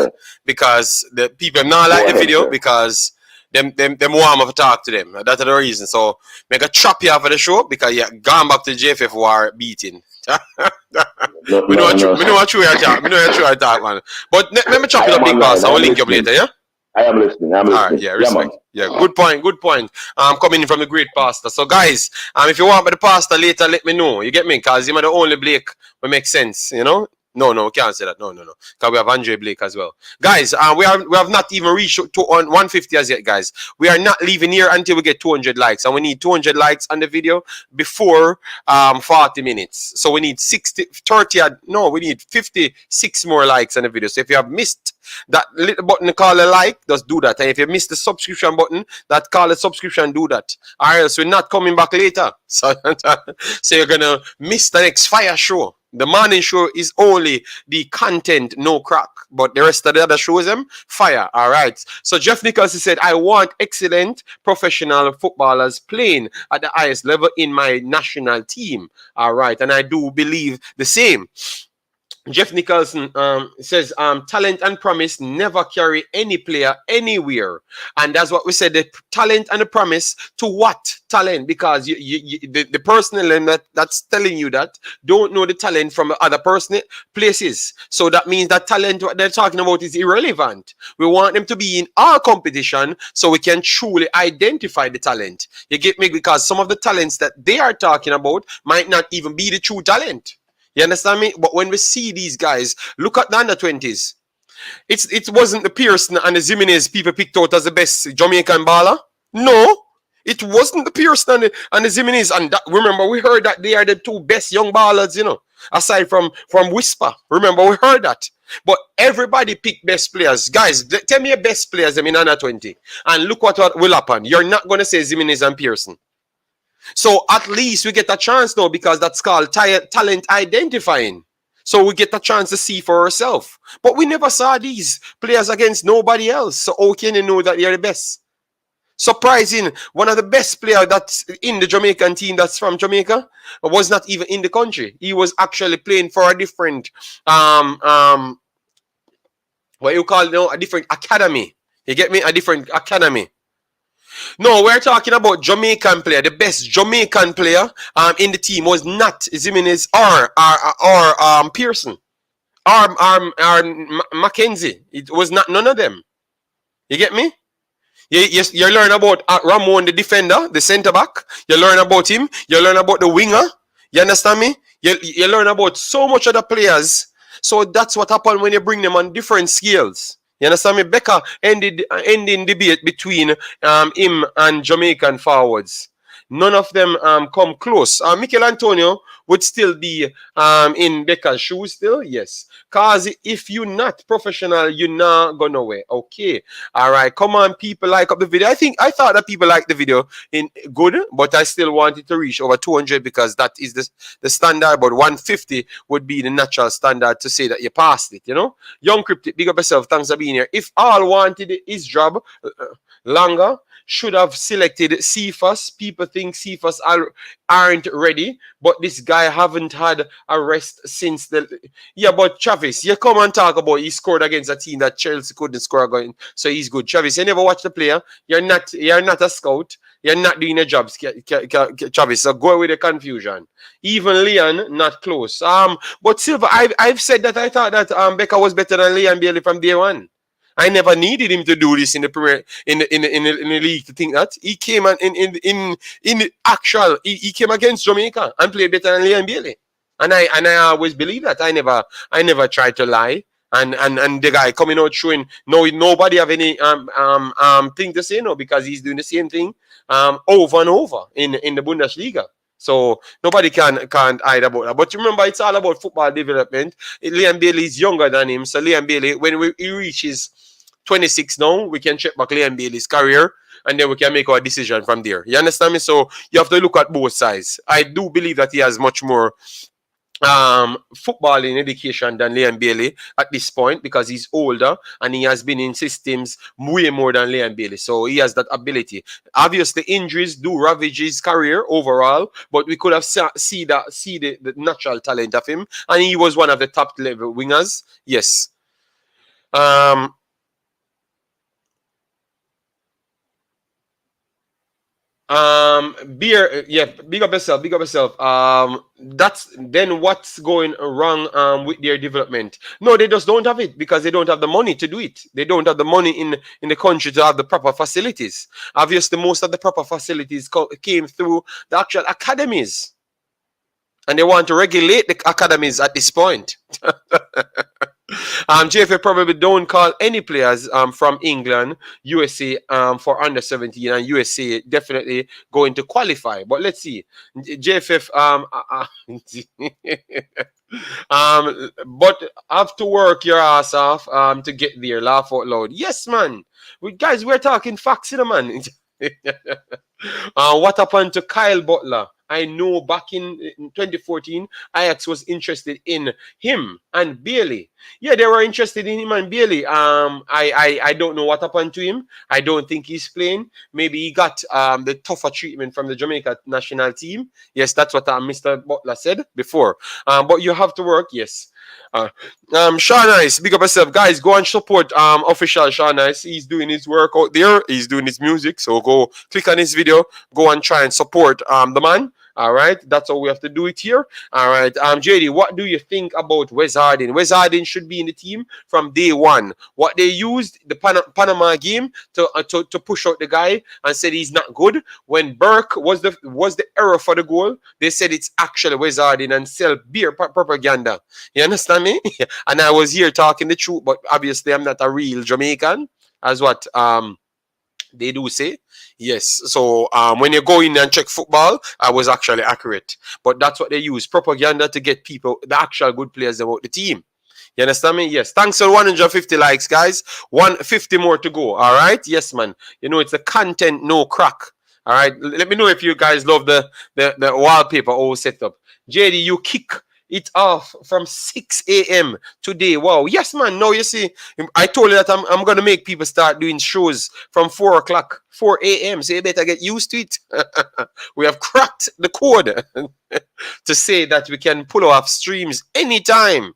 because the people not like the video because them warm up to talk to them. That's the reason. So make a chop you off of the show because you gone back to the JFF war beating. We know what you are talking, man. But let me chop it up, big boss. I will link you up later, yeah? I am listening. All right, yeah, respect. Yeah, good point. Coming in from the great pastor. So, guys, if you want me the pastor later, let me know. You get me? Because you're the only Blake will make sense, you know? No, we can't say that. No. Because we have Andre Blake as well. Guys, we have not even reached to 150 as yet, guys. We are not leaving here until we get 200 likes. And we need 200 likes on the video before 40 minutes. So we need 56 more likes on the video. So if you have missed that little button called a like, just do that. And if you missed the subscription button, that call a subscription, do that. Or else we're not coming back later. So you're going to miss the next fire show. The morning show is only the content, no crack. But the rest of the other shows, them fire. All right. So Jeff Nicholson said, I want excellent professional footballers playing at the highest level in my national team. All right. And I do believe the same. Jeff Nicholson says, talent and promise never carry any player anywhere. And that's what we said, the talent and the promise to what talent? Because the person that's telling you that don't know the talent from other person places. So that means that talent, what they're talking about, is irrelevant. We want them to be in our competition so we can truly identify the talent. You get me? Because some of the talents that they are talking about might not even be the true talent. You understand me? But when we see these guys, look at the under-20s. It wasn't the Pearson and the Jimenez people picked out as the best Jamaican baller. No, it wasn't the Pearson and the Jimenez. And that, remember, we heard that they are the two best young ballers, you know, aside from Whisper. Remember, we heard that. But everybody picked best players. Guys, tell me your best players in under-20. And look what will happen. You're not going to say Jimenez and Pearson. So at least we get a chance now, because that's called talent identifying. So we get a chance to see for ourselves. But we never saw these players against nobody else. So how can you know that they're the best? Surprising, one of the best players that's in the Jamaican team that's from Jamaica was not even in the country. He was actually playing for a different what you call a different academy. You get me? A different academy. No, we're talking about Jamaican player. The best Jamaican player in the team was not Jimenez or Pearson or Mackenzie. It was not none of them. You get me? You learn about Ramon, the defender, the centre back. You learn about him. You learn about the winger. You understand me? You learn about so much other players. So that's what happened when you bring them on different scales. You understand me? Becca ending debate between him and Jamaican forwards. None of them come close. Mikel Antonio would still be in Becca's shoes still, yes. Because if you're not professional, you're not going nowhere. Okay. All right. Come on, people, like up the video. I thought that people liked the video in good, but I still wanted to reach over 200 because that is the standard. But 150 would be the natural standard to say that you passed it, you know. Young Cryptic, big up yourself. Thanks for being here. If all wanted his job longer, should have selected Cephas. People think Cephas aren't ready, but this guy haven't had a rest since the... Yeah, but Travis, you come and talk about he scored against a team that Chelsea couldn't score against, so he's good. Travis, you never watch the player. You're not a scout. You're not doing your jobs, Travis. So go with the confusion. Even Leon, not close. But Silver, I've said that I thought that Becca was better than Leon Bailey from day one. I never needed him to do this in the Premier in the league to think that he came in the actual he came against Jamaica and played better than Leon Bailey, and I always believe that. I never tried to lie, and the guy coming out showing nobody have any thing to say no, because he's doing the same thing over and over in the Bundesliga. So nobody can hide about that. But remember, it's all about football development. Liam Bailey is younger than him. So Liam Bailey, when he reaches 26 now, we can check back Liam Bailey's career, and then we can make our decision from there. You understand me? So you have to look at both sides. I do believe that he has much more footballing education than Liam Bailey at this point, because he's older and he has been in systems way more than Liam Bailey, so he has that ability. Obviously injuries do ravage his career overall, but we could have see the natural talent of him, and he was one of the top level wingers. Yes. Beer, yeah, big up yourself. That's then what's going wrong with their development. No, they just don't have it because they don't have the money to do it. They don't have the money in the country to have the proper facilities. Obviously, most of the proper facilities came through the actual academies. And they want to regulate the academies at this point. JFF probably don't call any players from England, USA for under 17, and USA definitely going to qualify. But let's see. JFF but have to work your ass off to get there. Laugh out loud. Yes, man. Guys, we're talking facts, man. What happened to Kyle Butler? I know back in 2014, Ajax was interested in him and Bailey. Yeah, they were interested in him and Bailey. I don't know what happened to him. I don't think he's playing. Maybe he got the tougher treatment from the Jamaica national team. Yes, that's what Mr. Butler said before. But you have to work, yes. Sean Ice, big up yourself, guys. Go and support official Sean Ice. He's doing his work out there. He's doing his music. So go click on his video. Go and try and support the man. All right, that's how we have to do it here. All right, JD, what do you think about Wes Harding? Wes Harding should be in the team from day one. What they used the Panama game to push out the guy and said he's not good. When Burke was the error for the goal, they said it's actually Wes Harding and sell beer propaganda. You understand me? And I was here talking the truth, but obviously I'm not a real Jamaican, as what they do say. Yes, so when you go in and check football, I was actually accurate. But that's what they use, propaganda, to get people, the actual good players about the team. You understand me? Yes. Thanks for 150 likes, guys. 150 more to go. All right? Yes, man. You know, it's a content, no crack. All right? Let me know if you guys love the wallpaper all set up. JD, you kick it off from 6 a.m. today. Wow. Yes, man. Now you see, I told you that I'm going to make people start doing shows from 4 o'clock, 4 a.m. So you better get used to it. We have cracked the code to say that we can pull off streams anytime.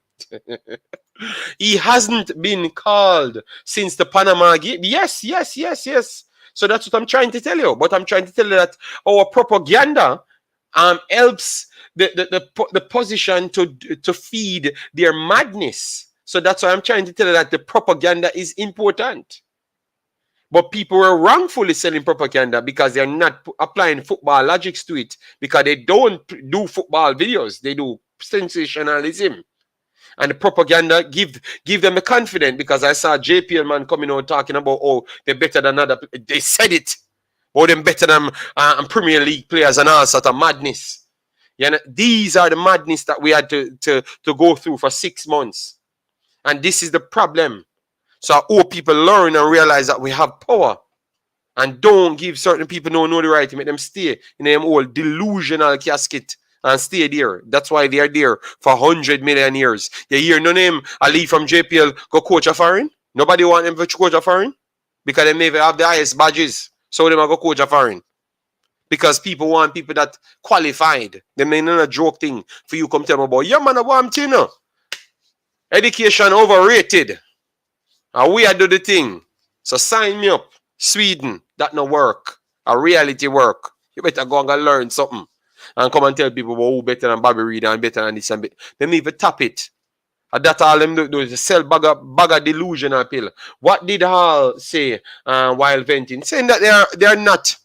He hasn't been called since the Panama game. Yes. So that's what I'm trying to tell you. But I'm trying to tell you that our propaganda helps the position to feed their madness. So that's why I'm trying to tell you that the propaganda is important. But people were wrongfully selling propaganda because they're not applying football logics to it, because they don't do football videos. They do sensationalism. And the propaganda give them the confidence, because I saw JPL man coming out talking about, oh, they're better than other. They said it. Oh, them better than Premier League players and all sort of madness. You know, these are the madness that we had to go through for 6 months. And this is the problem. So I hope people learn and realize that we have power. And don't give certain people no the right to make them stay in them old delusional casket and stay there. That's why they are there for 100 million years. You hear no name Ali from JPL go coach a foreign? Nobody want them to coach a foreign? Because they never have the highest badges. So they might go coach a foreign. Because people want people that qualified. They may not a joke thing for you come tell me about. Yeah, man, I want you know. Education overrated. And we are do the thing. So sign me up. Sweden, that no work. A reality work. You better go and go learn something. And come and tell people about who better than Bobby Reed and better than this and bit. They need to tap it. And that's all them do is sell bag of delusional pill. What did Hall say while venting? Saying that they are not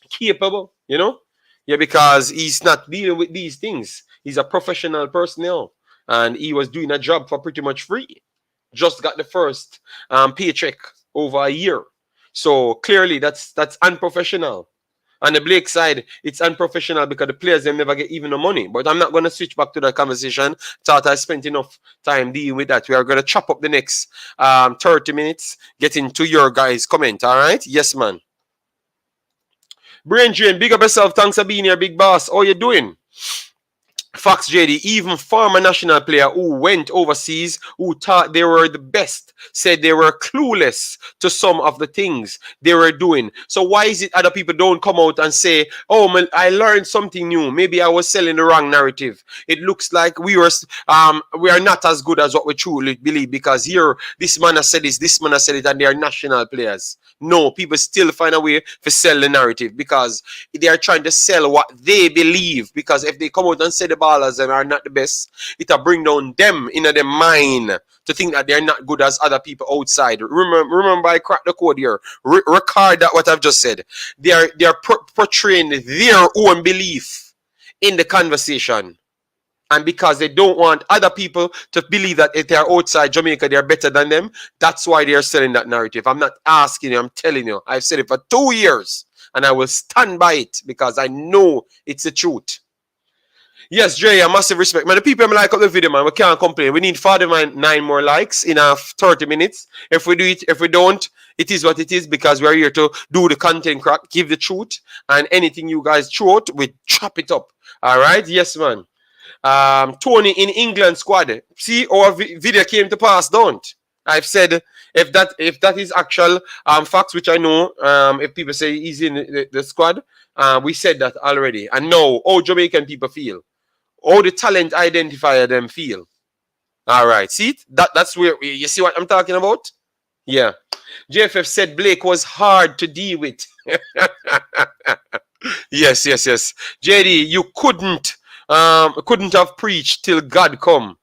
capable, you know? Yeah, because he's not dealing with these things. He's a professional personnel. And he was doing a job for pretty much free. Just got the first paycheck over a year. So clearly that's unprofessional. On the Blake side, it's unprofessional because the players them never get even the money. But I'm not going to switch back to that conversation. Thought I spent enough time dealing with that. We are going to chop up the next 30 minutes, get into your guys' comment. All right? Yes, man. Brain Drain, big up yourself. Thanks for being here, big boss. How you doing? Fox JD, even former national player who went overseas, who thought they were the best, said they were clueless to some of the things they were doing. So why is it other people don't come out and say, oh, I learned something new. Maybe I was selling the wrong narrative. It looks like we are not as good as what we truly believe, because here, this man has said this man has said it, and they are national players. No, people still find a way to sell the narrative because they are trying to sell what they believe. Because if they come out and say the ballers and are not the best, it'll bring down them in their mind to think that they're not good as other people outside. Remember, I cracked the code here. Record that what I've just said. They are portraying their own belief in the conversation. And because they don't want other people to believe that if they are outside Jamaica, they are better than them, that's why they are selling that narrative. I'm not asking you, I'm telling you. I've said it for 2 years, and I will stand by it because I know it's the truth. Yes, Dre, a massive respect. Man, the people like up the video, man. We can't complain. We need 49 more likes in 30 minutes. If we do it, if we don't, it is what it is because we're here to do the content crack, give the truth, and anything you guys throw out, we chop it up. All right? Yes, man. Tony in England squad. See, our video came to pass, don't? I've said if that is actual facts, which I know, if people say he's in the squad, we said that already. And know how Jamaican people feel. How the talent identifier them feel. All right. See it? That's where you see what I'm talking about? Yeah. JFF said Blake was hard to deal with. Yes. JD, you couldn't have preached till God come.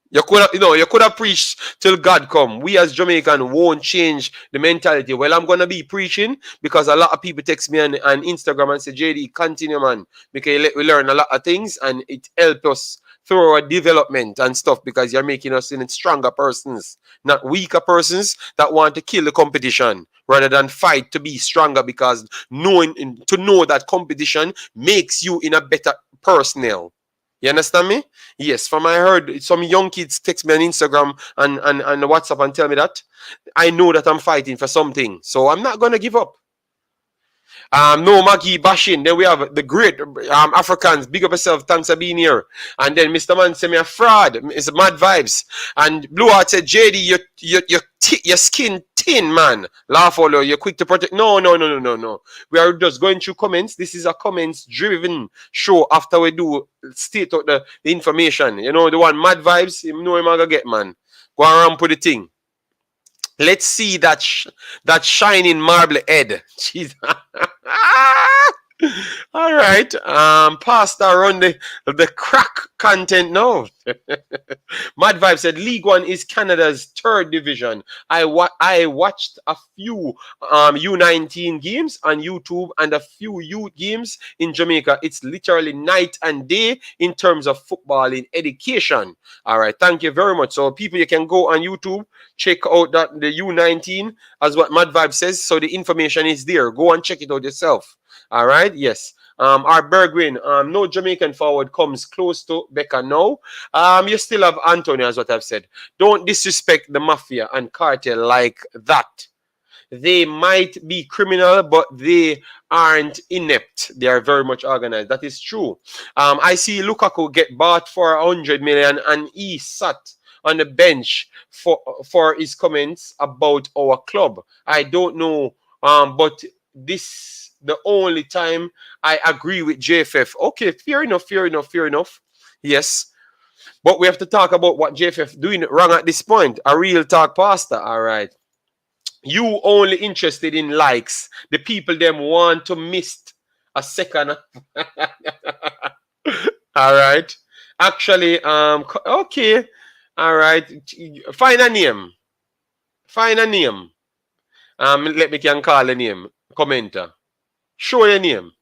You could have preached till God come. We as Jamaican won't change the mentality. Well, I'm gonna be preaching because a lot of people text me on Instagram and say, JD, continue, man, because we learn a lot of things and it helps us through our development and stuff because you're making us in stronger persons, not weaker persons that want to kill the competition rather than fight to be stronger because to know that competition makes you in a better personnel. You understand me? Yes, from I heard some young kids text me on Instagram and WhatsApp and tell me that. I know that I'm fighting for something. So I'm not going to give up. No Maggie bashing. Then we have the great Africans. Big up yourself. Thanks for being here. And then Mr. Man said me a fraud. It's mad vibes. And Blue Heart said, JD, your skin thin, man. Laugh all over. You're quick to protect. No. We are just going through comments. This is a comments-driven show after we do state out the information. You know, the one mad vibes, you know him gonna get, man. Go around put the thing. Let's see that shining marble head. Jeez. All right. Pastor run the crack content now. Mad Vibe said League One is Canada's third division. I watched a few U19 games on YouTube and a few youth games in Jamaica. It's literally night and day in terms of football in education. All right. Thank you very much. So people, you can go on YouTube, check out the U19 as what Mad Vibe says. So the information is there. Go and check it out yourself. All right, yes. Our Bergwin, no Jamaican forward comes close to Becca now. You still have Anthony, as what I've said. Don't disrespect the mafia and cartel like that. They might be criminal, but they aren't inept. They are very much organized. That is true. I see Lukaku get bought for 100 million and he sat on the bench for his comments about our club. I don't know, but this the only time I agree with JFF. Okay, fair enough. Yes. But we have to talk about what JFF doing wrong at this point. A real talk pastor. All right. You only interested in likes. The people them want to miss a second. All right. Actually, okay. All right. Find a name. Let me can call a name. Commenter. Show your name.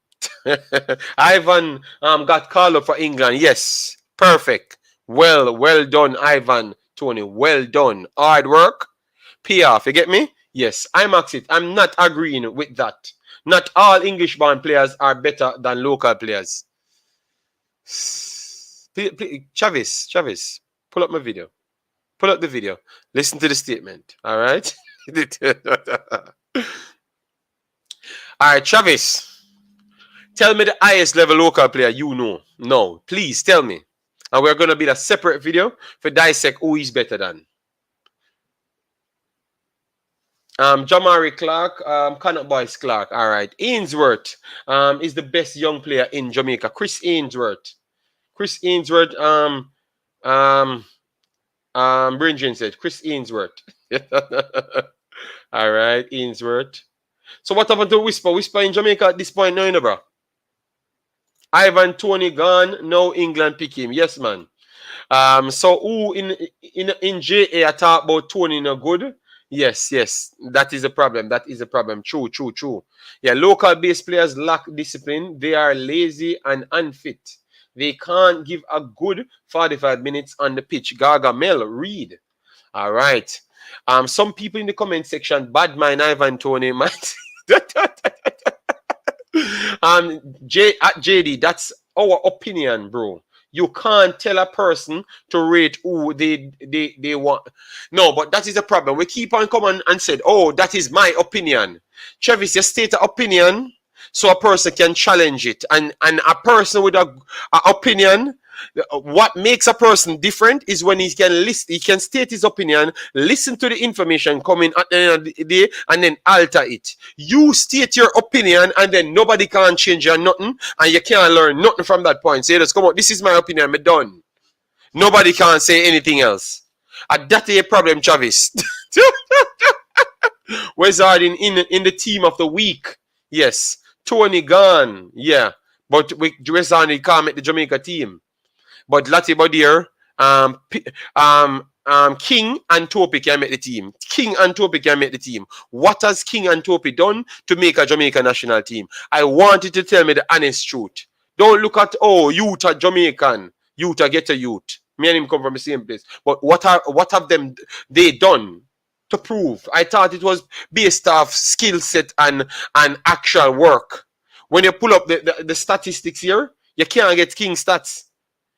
Ivan got called up for England. Yes. Perfect. Well done, Ivan. Tony. Well done. Hard work. Pay off. You get me? Yes. Imaxit. I'm not agreeing with that. Not all English-born players are better than local players. Chavis. Pull up my video. Pull up the video. Listen to the statement. All right? All right, Travis, tell me the highest level local player you know. No, please tell me. And we're going to be a separate video for dissect who is better than. Jamari Clark, Connaught Boys Clark. All right. Ainsworth is the best young player in Jamaica. Chris Ainsworth, Brinjin said, Chris Ainsworth. All right, Ainsworth. So what happened to Whisper? Whisper in Jamaica at this point, no, bro. Ivan Tony gone. No England pick him. Yes, man. So who in JA I talk about Tony no good? Yes, yes, that is a problem. That is a problem. True, true, true. Yeah, local based players lack discipline. They are lazy and unfit. They can't give a good 45 minutes on the pitch. Gargamel, read. All right. Some people in the comment section, bad mind Ivan Tony, might. At JD, that's our opinion, bro. You can't tell a person to rate who they want. No, but that is the problem. We keep on coming and said, oh, that is my opinion. Travis, you state an opinion so a person can challenge it. And a person with a opinion, what makes a person different is when he can listen, he can state his opinion, listen to the information coming at the end of the day, and then alter it. You state your opinion, and then nobody can change your nothing, and you can't learn nothing from that point. Say, let's come on, this is my opinion, I'm done. Nobody can say anything else. And that's a problem, Travis. Wizard in the team of the week. Yes. Tony gone. Yeah. But Wizard can't make the Jamaica team. But Lati Bodier, King and Topi can make the team. King and Topi can make the team. What has King and Topi done to make a Jamaica national team? I want you to tell me the honest truth. Don't look at, oh, youth are Jamaican. Youth are get a youth. Me and him come from the same place. But what have they done to prove? I thought it was based off skill set and actual work. When you pull up the statistics here, you can't get King stats.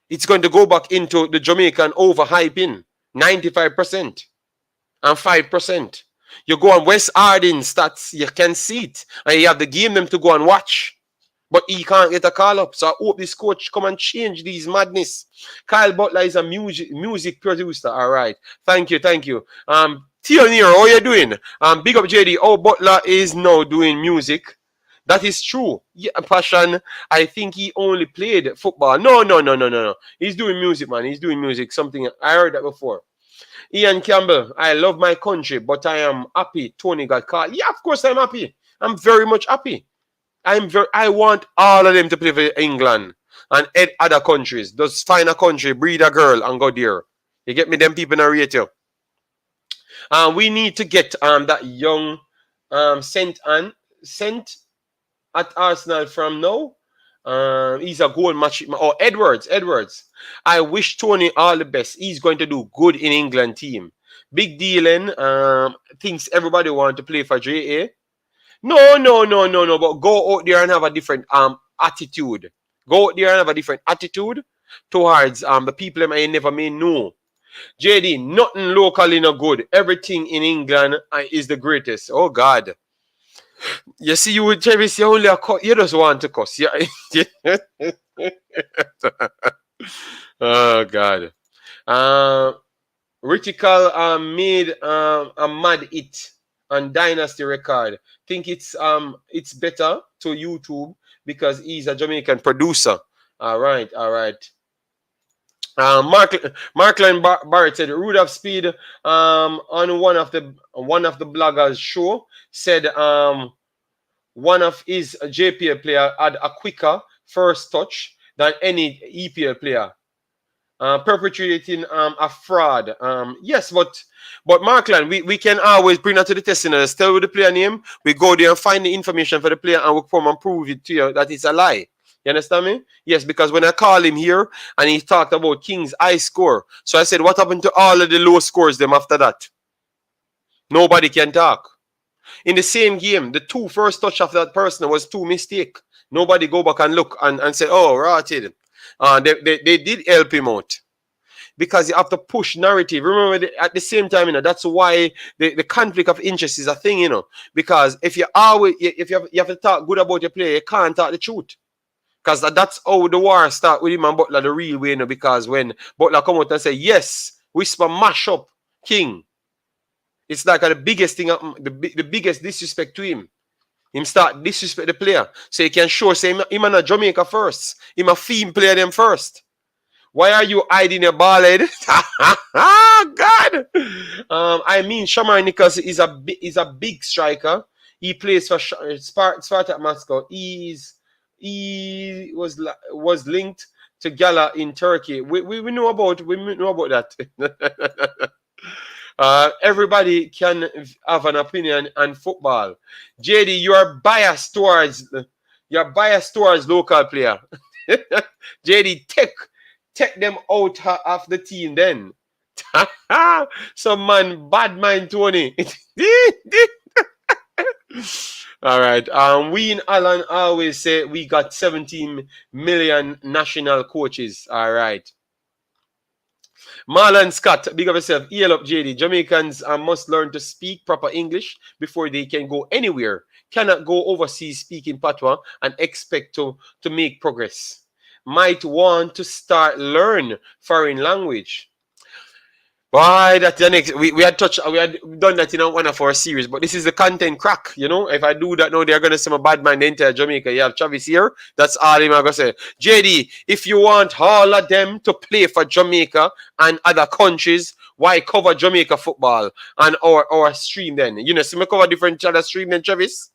It's going to go back into the Jamaican overhyping. 95% and 5%. You go on West Arden stats, you can see it. And you have the game them to go and watch. But he can't get a call up. So I hope this coach come and change these madness. Kyle Butler is a music producer. All right. Thank you. Theo Nero, how you doing? Big up JD. Oh, Butler is now doing music. That is true. Yeah, Passion, I think he only played football. No. He's doing music, man. He's doing music. Something, I heard that before. Ian Campbell, I love my country, but I am happy Tony got caught. Yeah, of course I'm happy. I'm very much happy. I want all of them to play for England and other countries. Just find a country, breed a girl, and go there. You get me? Them people narrate you. We need to get that young sent at Arsenal from now. He's a goal match. Oh, Edwards. I wish Tony all the best. He's going to do good in England team. Big dealing. Thinks everybody want to play for JA. No. But go out there and have a different attitude. Go out there and have a different attitude towards the people that I never may know. JD, nothing locally no good. Everything in England is the greatest. Oh God. You see, you with Travis, you only you just want to cuss. Yeah. Oh God. Ritical made a mad hit on Dynasty record. Think it's better to YouTube because he's a Jamaican producer. All right. Markline Barrett said Rudolph Speid on one of the bloggers show said one of his JPL player had a quicker first touch than any EPL player, perpetrating a fraud. Yes, but Markline, we can always bring that to the testing and tell with the player name. We go there and find the information for the player and we come and prove it to you that it's a lie. You understand me? Yes, because when I call him here and he talked about King's high score, so I said, what happened to all of the low scores them after that? Nobody can talk. In the same game, the two first touch of that person was two mistake. Nobody go back and look and say, oh, rotted. They did help him out. Because you have to push narrative. Remember, at the same time, that's why the conflict of interest is a thing, Because if you have to talk good about your player, you can't talk the truth. Because that's how the war start with him and Butler the real way, because when Butler come out and say, yes, whisper mash up King, it's like the biggest thing, the biggest disrespect to him. Him start disrespect the player. So he can show, say, him and a Jamaica first. Him a theme player them first. Why are you hiding your ball head? God. I mean, Shamar Nichols is a big striker. He plays for Spartak Moscow. He was linked to Gala in Turkey. We know about that. Everybody can have an opinion on football. JD, you're biased towards local player. JD, take them out of the team then. Some man, bad mind Tony. All right. We in Alan always say we got 17 million national coaches. All right. Marlon Scott, big up yourself. EL up JD. Jamaicans must learn to speak proper English before they can go anywhere. Cannot go overseas speaking patois and expect to make progress. Might want to start learn foreign language. Why that's the next we had done that in one of our series, but this is the content crack, you know. If I do that now, they're gonna say my bad man the entire Jamaica. You have Travis here, that's all I'm gonna say. JD, if you want all of them to play for Jamaica and other countries, why cover Jamaica football and our stream then? You know, see me cover different other stream than Travis.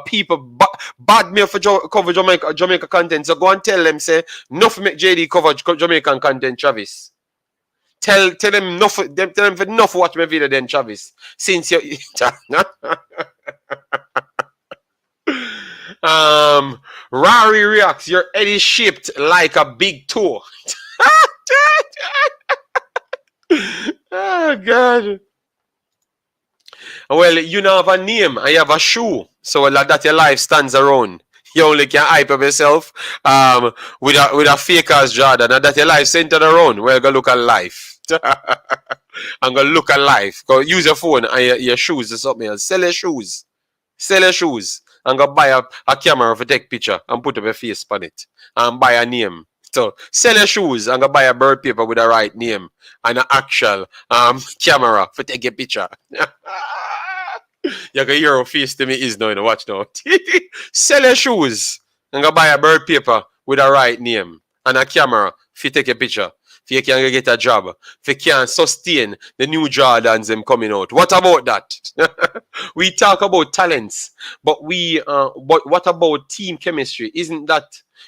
People bad me for cover Jamaica content. So go and tell them say enough make JD cover Jamaican content, Travis. Tell them enough. Tell them for enough watch my video then, Travis. Since you Rari reacts. Your head is shaped like a big toe. Oh God. Well, you now have a name and you have a shoe, so like that your life stands around. You only can hype up yourself with a faker's Jordan, and that your life centered around. Well, go look at life. I'm gonna look at life. Go use your phone and your shoes or something else. Sell your shoes. Sell your shoes. And go buy a camera for take picture and put up your face on it. And buy a name. So sell your shoes and go buy a bird paper with the right name and an actual camera for take a picture. You can hear how face to me is now, you know, watch now. Sell your shoes and go buy a bird paper with the right name and a camera if you take a picture. If you can get a job, if you can sustain the new Jordans them coming out. What about that? We talk about talents, but but what about team chemistry? Isn't that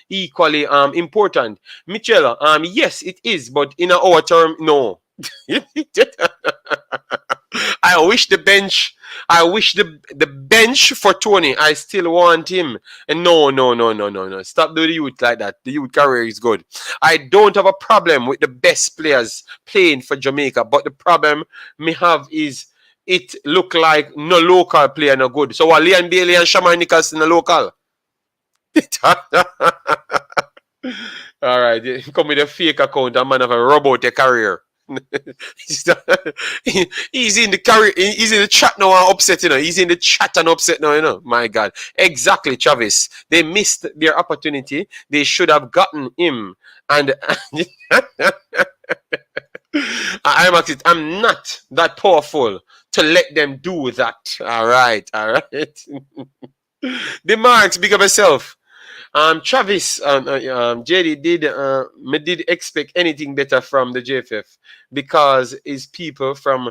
equally important? Michelle, yes, it is, but in our term, no. I wish the bench for Tony. I still want him. And no. Stop doing the youth like that. The youth career is good. I don't have a problem with the best players playing for Jamaica, but the problem me have is it look like no local player no good. So what Leon Bailey and Shamar Nicholson no local? All right, come with a fake account, a man of a robot a career. He's in the career. He's in the chat now and upset, you know. He's in the chat and upset now, you know. My God, exactly, Travis. They missed their opportunity. They should have gotten him. And Imaxit, I'm not that powerful to let them do that. All right. The marks, big up yourself. Travis, JD did expect anything better from the JFF because it's people from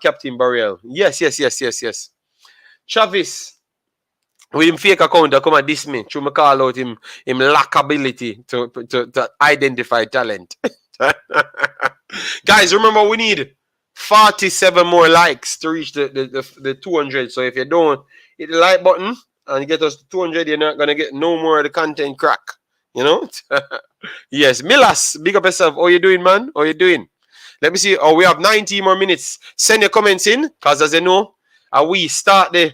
Captain Burrell. Yes. Travis, with him fake account, come and diss me. Through me call out him lack ability to identify talent. Guys, remember we need 47 more likes to reach the 200. So if you don't hit the like button and get us to 200, you're not gonna get no more of the content crack. You know? Yes. Milas, big up yourself. How you doing, man? How you doing? Let me see. Oh, we have 90 more minutes. Send your comments in, because as you know, we start the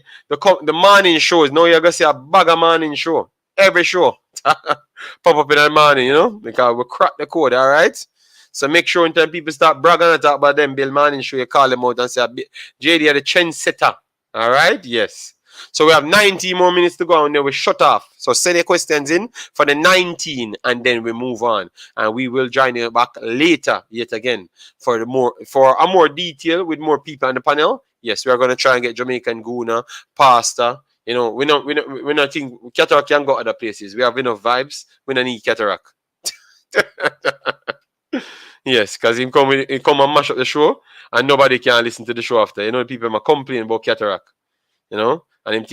morning shows. Now you're gonna see a bag of morning show. Every show. Pop up in the morning, you know, because we crack the code, all right? So make sure until people start bragging and talk about them, Bill Morning Show, you call them out and say, JD are the trendsetter. All right? Yes. So we have 90 more minutes to go and then we shut off. So send your questions in for the 19 and then we move on. And we will join you back later yet again for a more detail with more people on the panel. Yes, we are going to try and get Jamaican Guna, Pasta. You know, we not think Cataract can go other places. We have enough vibes. We don't need Cataract. Yes, because he come and mash up the show and nobody can listen to the show after. You know, people are complaining about Cataract. You know, and him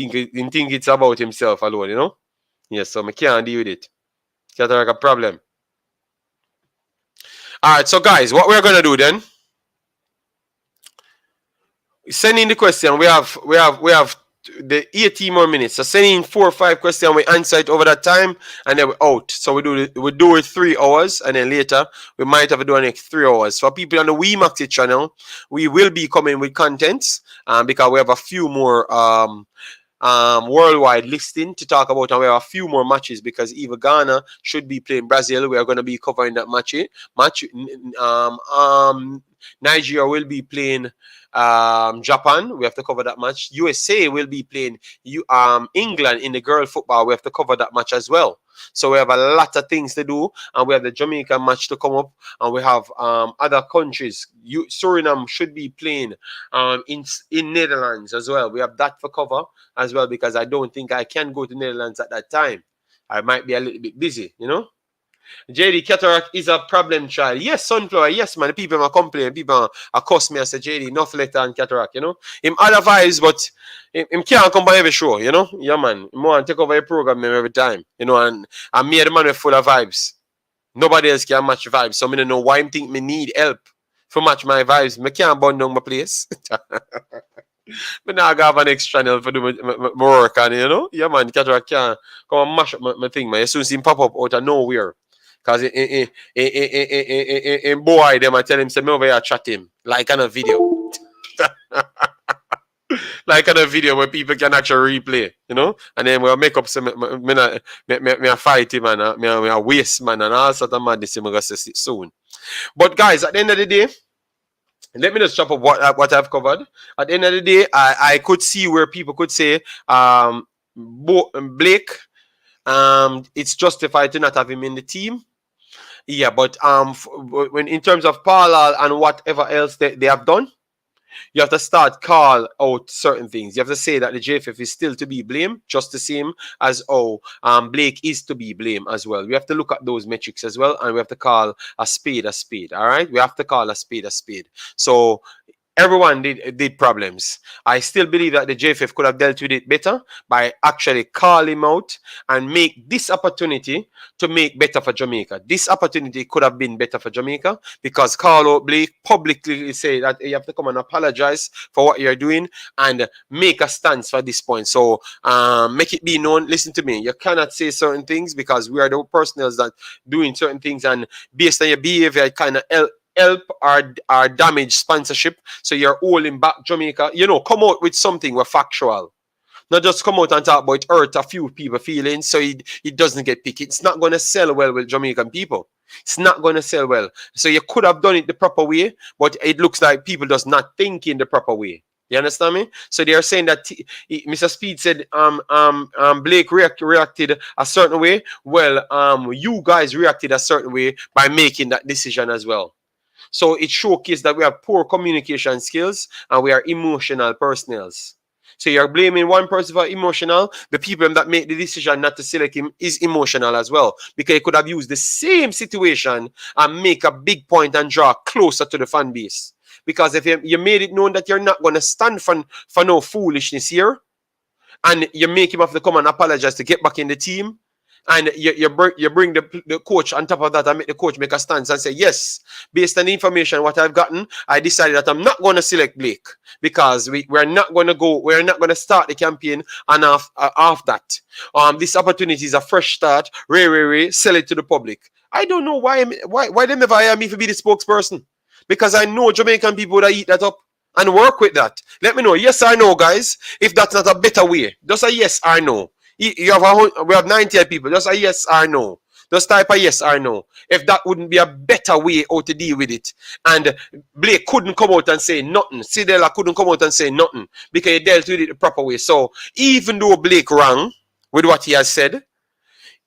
think it's about himself alone, you know? Yes, so I can't deal with it. Cataract a problem. Alright, so guys, what we're gonna do then? Send in the question. We have the 18 more minutes. So send in 4 or 5 questions. We answer it over that time, and then we're out. So we do it 3 hours, and then later we might have to do it 3 hours. For people on the Imaxit channel, we will be coming with contents because we have a few more worldwide listing to talk about, and we have a few more matches because even Ghana should be playing Brazil. We are going to be covering that match. Nigeria will be playing Japan. We have to cover that match. USA will be playing England in the girl football. We have to cover that match as well. So we have a lot of things to do, and we have the Jamaica match to come up, and we have other countries. Suriname should be playing in Netherlands as well. We have that for cover as well because I don't think I can go to Netherlands at that time. I might be a little bit busy, you know. JD, cataract is a problem child. Yes, sunflower. Yes, man. The people are complaining. People are cuss me and say, JD, enough letter and cataract, you know. Him other vibes, but him can't come by every show, you know. Yeah, man. Him want to take over a program every time, you know, and me the man with full of vibes. Nobody else can match vibes. So I don't know why him think me need help to match my vibes. I can't burn down my place. But now I have an next channel for do my work, and you know, yeah, man. Cataract can't come and mash up my thing, man. You soon see him pop up out of nowhere. Because in boy, them I tell him, say, me over here chat him. Like on a video. Like on a video where people can actually replay, you know? And then we'll make up some, me fight him and me waste man and all sort of madness I'm going to say soon. But guys, at the end of the day, let me just chop up what I've covered. At the end of the day, I could see where people could say, Blake, it's justified to not have him in the team. Yeah, but when in terms of parallel and whatever else they have done, you have to start call out certain things. You have to say that the JFF is still to be blamed, just the same as Blake is to be blamed as well. We have to look at those metrics as well, and we have to call a spade a spade. All right, we have to call a spade a spade. So everyone did problems. I still believe that the JFF could have dealt with it better by actually calling him out and make this opportunity to make better for Jamaica. This opportunity could have been better for Jamaica because Carlo Blake publicly say that you have to come and apologize for what you're doing and make a stance for this point. So make it be known. Listen to me. You cannot say certain things because we are the personnel that doing certain things, and based on your behavior, it kind of help or damage sponsorship. So you're holding back Jamaica. You know, come out with something we're factual. Not just come out and talk about it hurt a few people feelings so it doesn't get picked. It's not going to sell well with Jamaican people. It's not going to sell well. So you could have done it the proper way, but it looks like people just not thinking the proper way. You understand me? So they are saying that Mr. Speid said Blake reacted a certain way. Well, you guys reacted a certain way by making that decision as well. So it showcases that we have poor communication skills and we are emotional personnels. So you're blaming one person for emotional. The people that make the decision not to select him is emotional as well. Because he could have used the same situation and make a big point and draw closer to the fan base. Because if you made it known that you're not going to stand for no foolishness here, and you make him have to come and apologize to get back in the team, and you bring the coach on top of that and make the coach make a stance and say, yes, based on the information what I've gotten, I decided that I'm not going to select Blake because we're not going to start the campaign and off that. This opportunity is a fresh start. Sell it to the public. I don't know why they never hire me to be the spokesperson, because I know Jamaican people would eat that up and work with that. Let me know, yes or no, guys, if that's not a better way. Just a yes or no. We have 90 people. Just a yes or no. Just type a yes or no. If that wouldn't be a better way how to deal with it. And Blake couldn't come out and say nothing. Sidela couldn't come out and say nothing because he dealt with it the proper way. So even though Blake wrong with what he has said,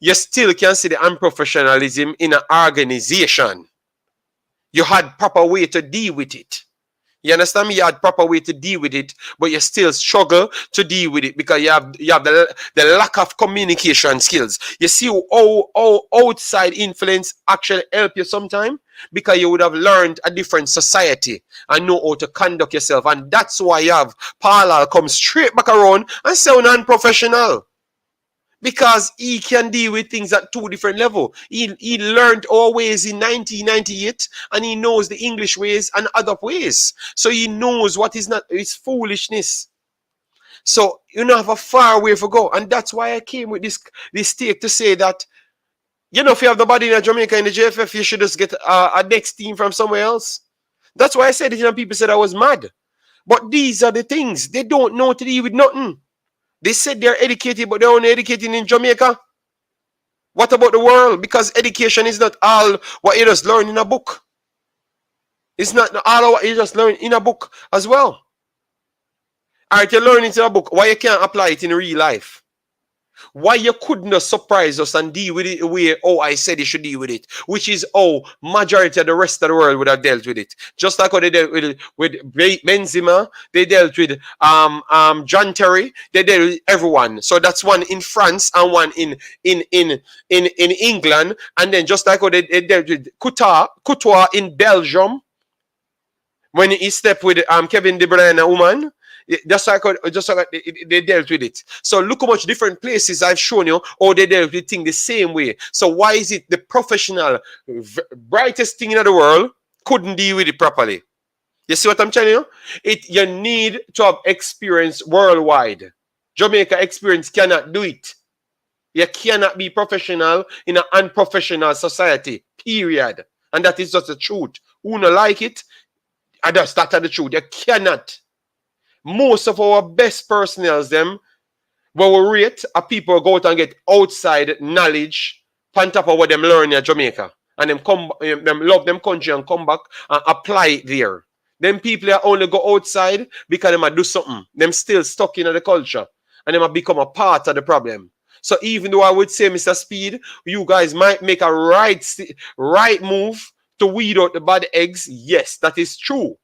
you still can see the unprofessionalism in an organization. You had proper way to deal with it. You understand me? You had proper way to deal with it, but you still struggle to deal with it because you have the lack of communication skills. You see how outside influence actually help you sometimes, because you would have learned a different society and know how to conduct yourself. And that's why you have parallel come straight back around and sound unprofessional. Because he can deal with things at two different levels. He learned our ways in 1998, and he knows the English ways and other ways. So he knows what is not his foolishness. So you know have a far way to go, and that's why I came with this take to say that, you know, if you have nobody in Jamaica in the JFF, you should just get a next team from somewhere else. That's why I said it, and people said I was mad. But these are the things. They don't know to deal with nothing. They said they're educated, but they're only educated in Jamaica. What about the world? Because education is not all what you just learn in a book. It's not all what you just learn in a book as well. Alright, you learn it in a book. Why you can't apply it in real life? Why you couldn't surprise us and deal with it the way I said you should deal with it, which is majority of the rest of the world would have dealt with it. Just like how they dealt with Benzema, they dealt with John Terry, they dealt with everyone. So that's one in France and one in England, and then just like how they dealt with Courtois in Belgium when he stepped with Kevin De Bruyne woman. Just like they dealt with it. So look how much different places I've shown you, or they dealt with things the same way. So why is it the professional, brightest thing in the world couldn't deal with it properly? You see what I'm telling you? You need to have experience worldwide. Jamaica experience cannot do it. You cannot be professional in an unprofessional society, period. And that is just the truth. Who don't like it, I just start at the truth. You cannot. Most of our best personnels, them, when we rate, are people go out and get outside knowledge on top of what them learn in Jamaica. And them love them country and come back and apply it there. Them people that only go outside because they might do something. Them still stuck in the culture. And they might become a part of the problem. So even though I would say, Mr. Speid, you guys might make a right move to weed out the bad eggs. Yes, that is true.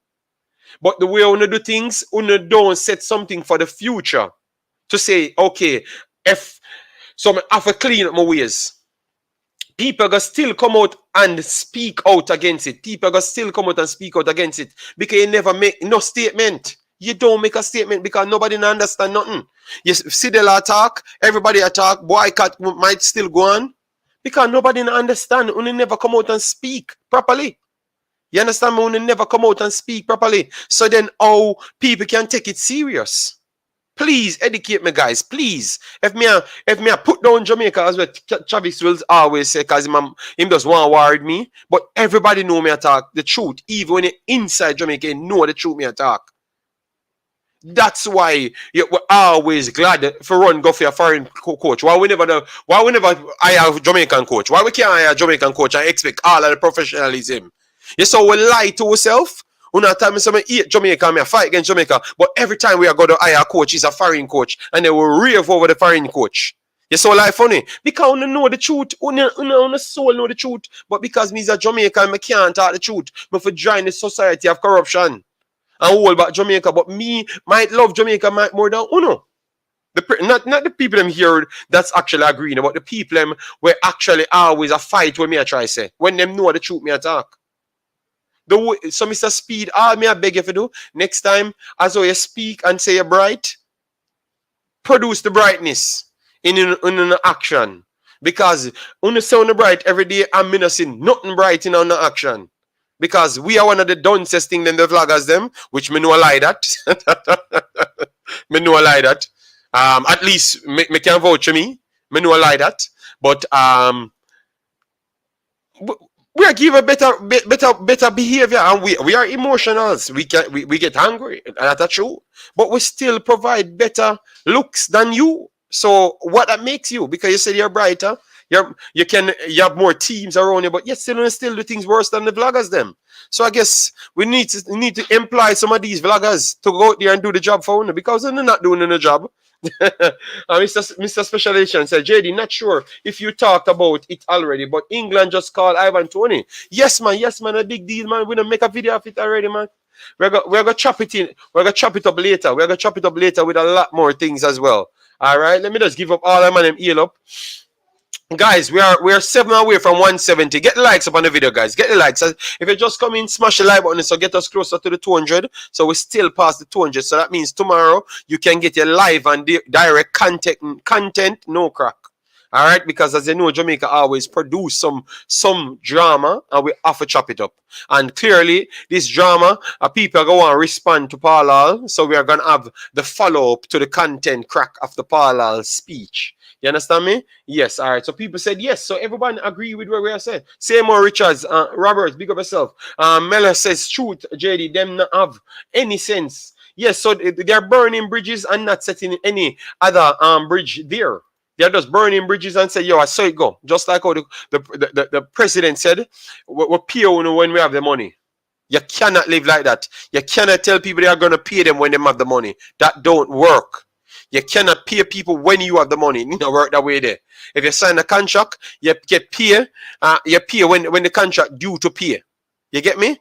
But the way you do things, you don't set something for the future to say, okay, so I have to clean up my ways. People are still come out and speak out against it. People are still come out and speak out against it because you never make no statement. You don't make a statement because nobody understand nothing. You see the attack, everybody attack, boycott might still go on because nobody understand. You never come out and speak properly. You understand me? When they never come out and speak properly. So then how people can take it serious. Please educate me, guys. Please. If me I put down Jamaica, as what Travis will always say, because him just want to worry me. But everybody know me attack the truth. Even when you're inside Jamaica, you know the truth me attack. That's why we're always glad for run go for a foreign coach. Why we never hire a Jamaican coach? Why we can't hire a Jamaican coach and expect all of the professionalism? You saw we lie to ourselves. Una time me hate Jamaica, me fight against Jamaica. But every time we are going to hire a coach, he's a foreign coach. And they will rave over the foreign coach. You saw life funny. Because you know the truth. You soul know the truth. But because me is a Jamaican, I can't talk the truth. But for join the society of corruption. And all about Jamaica. But me might love Jamaica more than Uno. Not the people them here that's actually agreeing, but the people them were actually always a fight when me I try say. When them know the truth me attack. So Mr. Speid, all me I beg you to do, next time, as you speak and say you're bright, produce the brightness in an action. Because when you sound bright every day, I'm not seeing nothing bright in our action. Because we are one of the duncest thing than the vloggers them, which me know a lie that. Me know a lie that. At least me can vouch for me. Me know a lie that. But we are given better behavior, and we are emotionals. We get angry, that's true. But we still provide better looks than you. So what that makes you? Because you said you're brighter, you have more teams around you, but you still do things worse than the vloggers them. So I guess we need to employ some of these vloggers to go out there and do the job for us, because they're not doing the job. Mr. Specialization said, JD, not sure if you talked about it already, but England just called Ivan Toney. Yes, man, a big deal, man. We're gonna make a video of it already, man. We're gonna chop it in. We're gonna chop it up later. We're gonna chop it up later with a lot more things as well. All right, let me just give up all them and them eel up. Guys, we are 7 away from 170. Get the likes up on the video, guys. Get the likes. If you just come in, smash the like button, so get us closer to the 200. So we still past the 200. So that means tomorrow you can get your live and direct content, no crack. All right, because as you know, Jamaica always produce some drama, and we have to chop it up. And clearly, this drama, people go on respond to Paul Hall, so we are gonna have the follow up to the content crack of the Paul Hall speech. You understand me? Yes. All right. So people said yes. So everyone agree with what we are saying. Same more Richards, Robert, big up yourself. Mella says truth, JD, them not have any sense. Yes. So they're burning bridges and not setting any other bridge there. They're just burning bridges and say, yo, I saw it go. Just like how the president said, we're pay when we have the money. You cannot live like that. You cannot tell people they are going to pay them when they have the money. That don't work. You cannot pay people when you have the money. It don't work that way there. If you sign a contract, you get pay. You pay when the contract due to pay. You get me?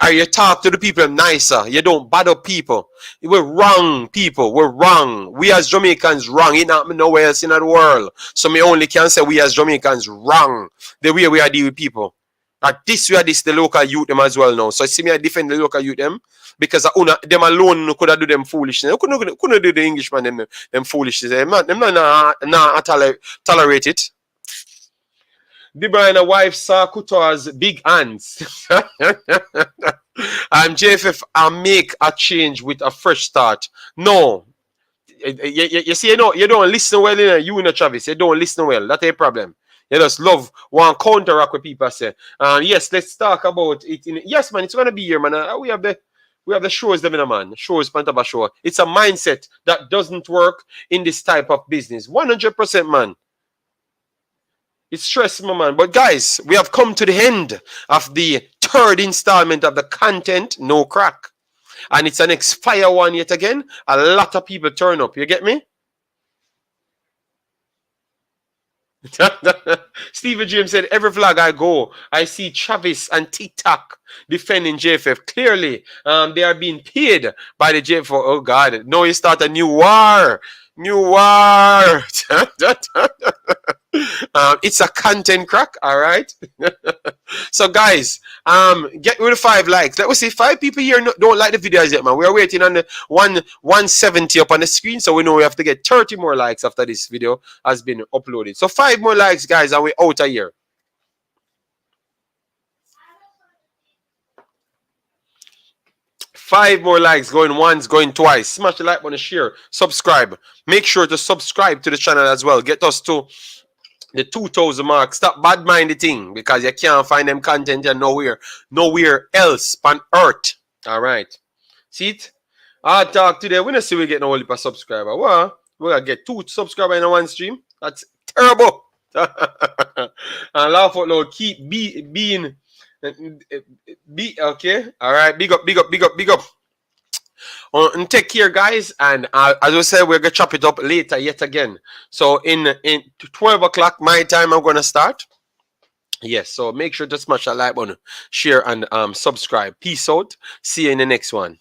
Or you talk to the people nicer. You don't bother people. We're wrong, people. We're wrong. We as Jamaicans wrong. It not nowhere else in the world. So me only can say we as Jamaicans wrong. The way we are dealing with people. At this way, the local youth them as well now. So see me, I defend the local youth them because them alone could have do them foolishness. They couldn't do the Englishman them foolishness. Them not tolerate it. De Bruyne wife saw Couture's big hands. JFF, I make a change with a fresh start. No. You see, you don't listen well, you and Travis. You don't listen well. That's a problem. You just love one counteract what people say. Yes, let's talk about it. Yes, man, it's gonna be here, man. We have the shows, them in a man. Shows, Pantaba show. It's a mindset that doesn't work in this type of business. 100%, man. It's stress, my man. But guys, we have come to the end of the third installment of the content, No Crack. And it's an expire one yet again. A lot of people turn up. You get me? Stephen James said, every flag I go, I see Travis and TikTok defending JFF. Clearly, they are being paid by the JFF. Oh, God. No, you start a new war. New war. It's a content crack, all right? So, guys, get rid of 5 likes. Let me see, 5 people here don't like the videos yet, man. We are waiting on the 170 up on the screen, so we know we have to get 30 more likes after this video has been uploaded. So, 5 more likes, guys, and we're out of here. Five more likes, going once, going twice. Smash the like button, share, subscribe. Make sure to subscribe to the channel as well. Get us to the 2,000 mark. Stop bad mind the thing because you can't find them content and nowhere else on earth. All right. See it? I talk today. We don't see we get no heap of subscriber. What? We're gonna get 2 subscribers in one stream. That's terrible. And laugh out loud. Keep being okay. All right. Big up. And take care, guys. And as I said, we're gonna chop it up later yet again. So in 12 o'clock my time, I'm gonna start. Yes. So make sure to smash that like button, share, and subscribe. Peace out. See you in the next one.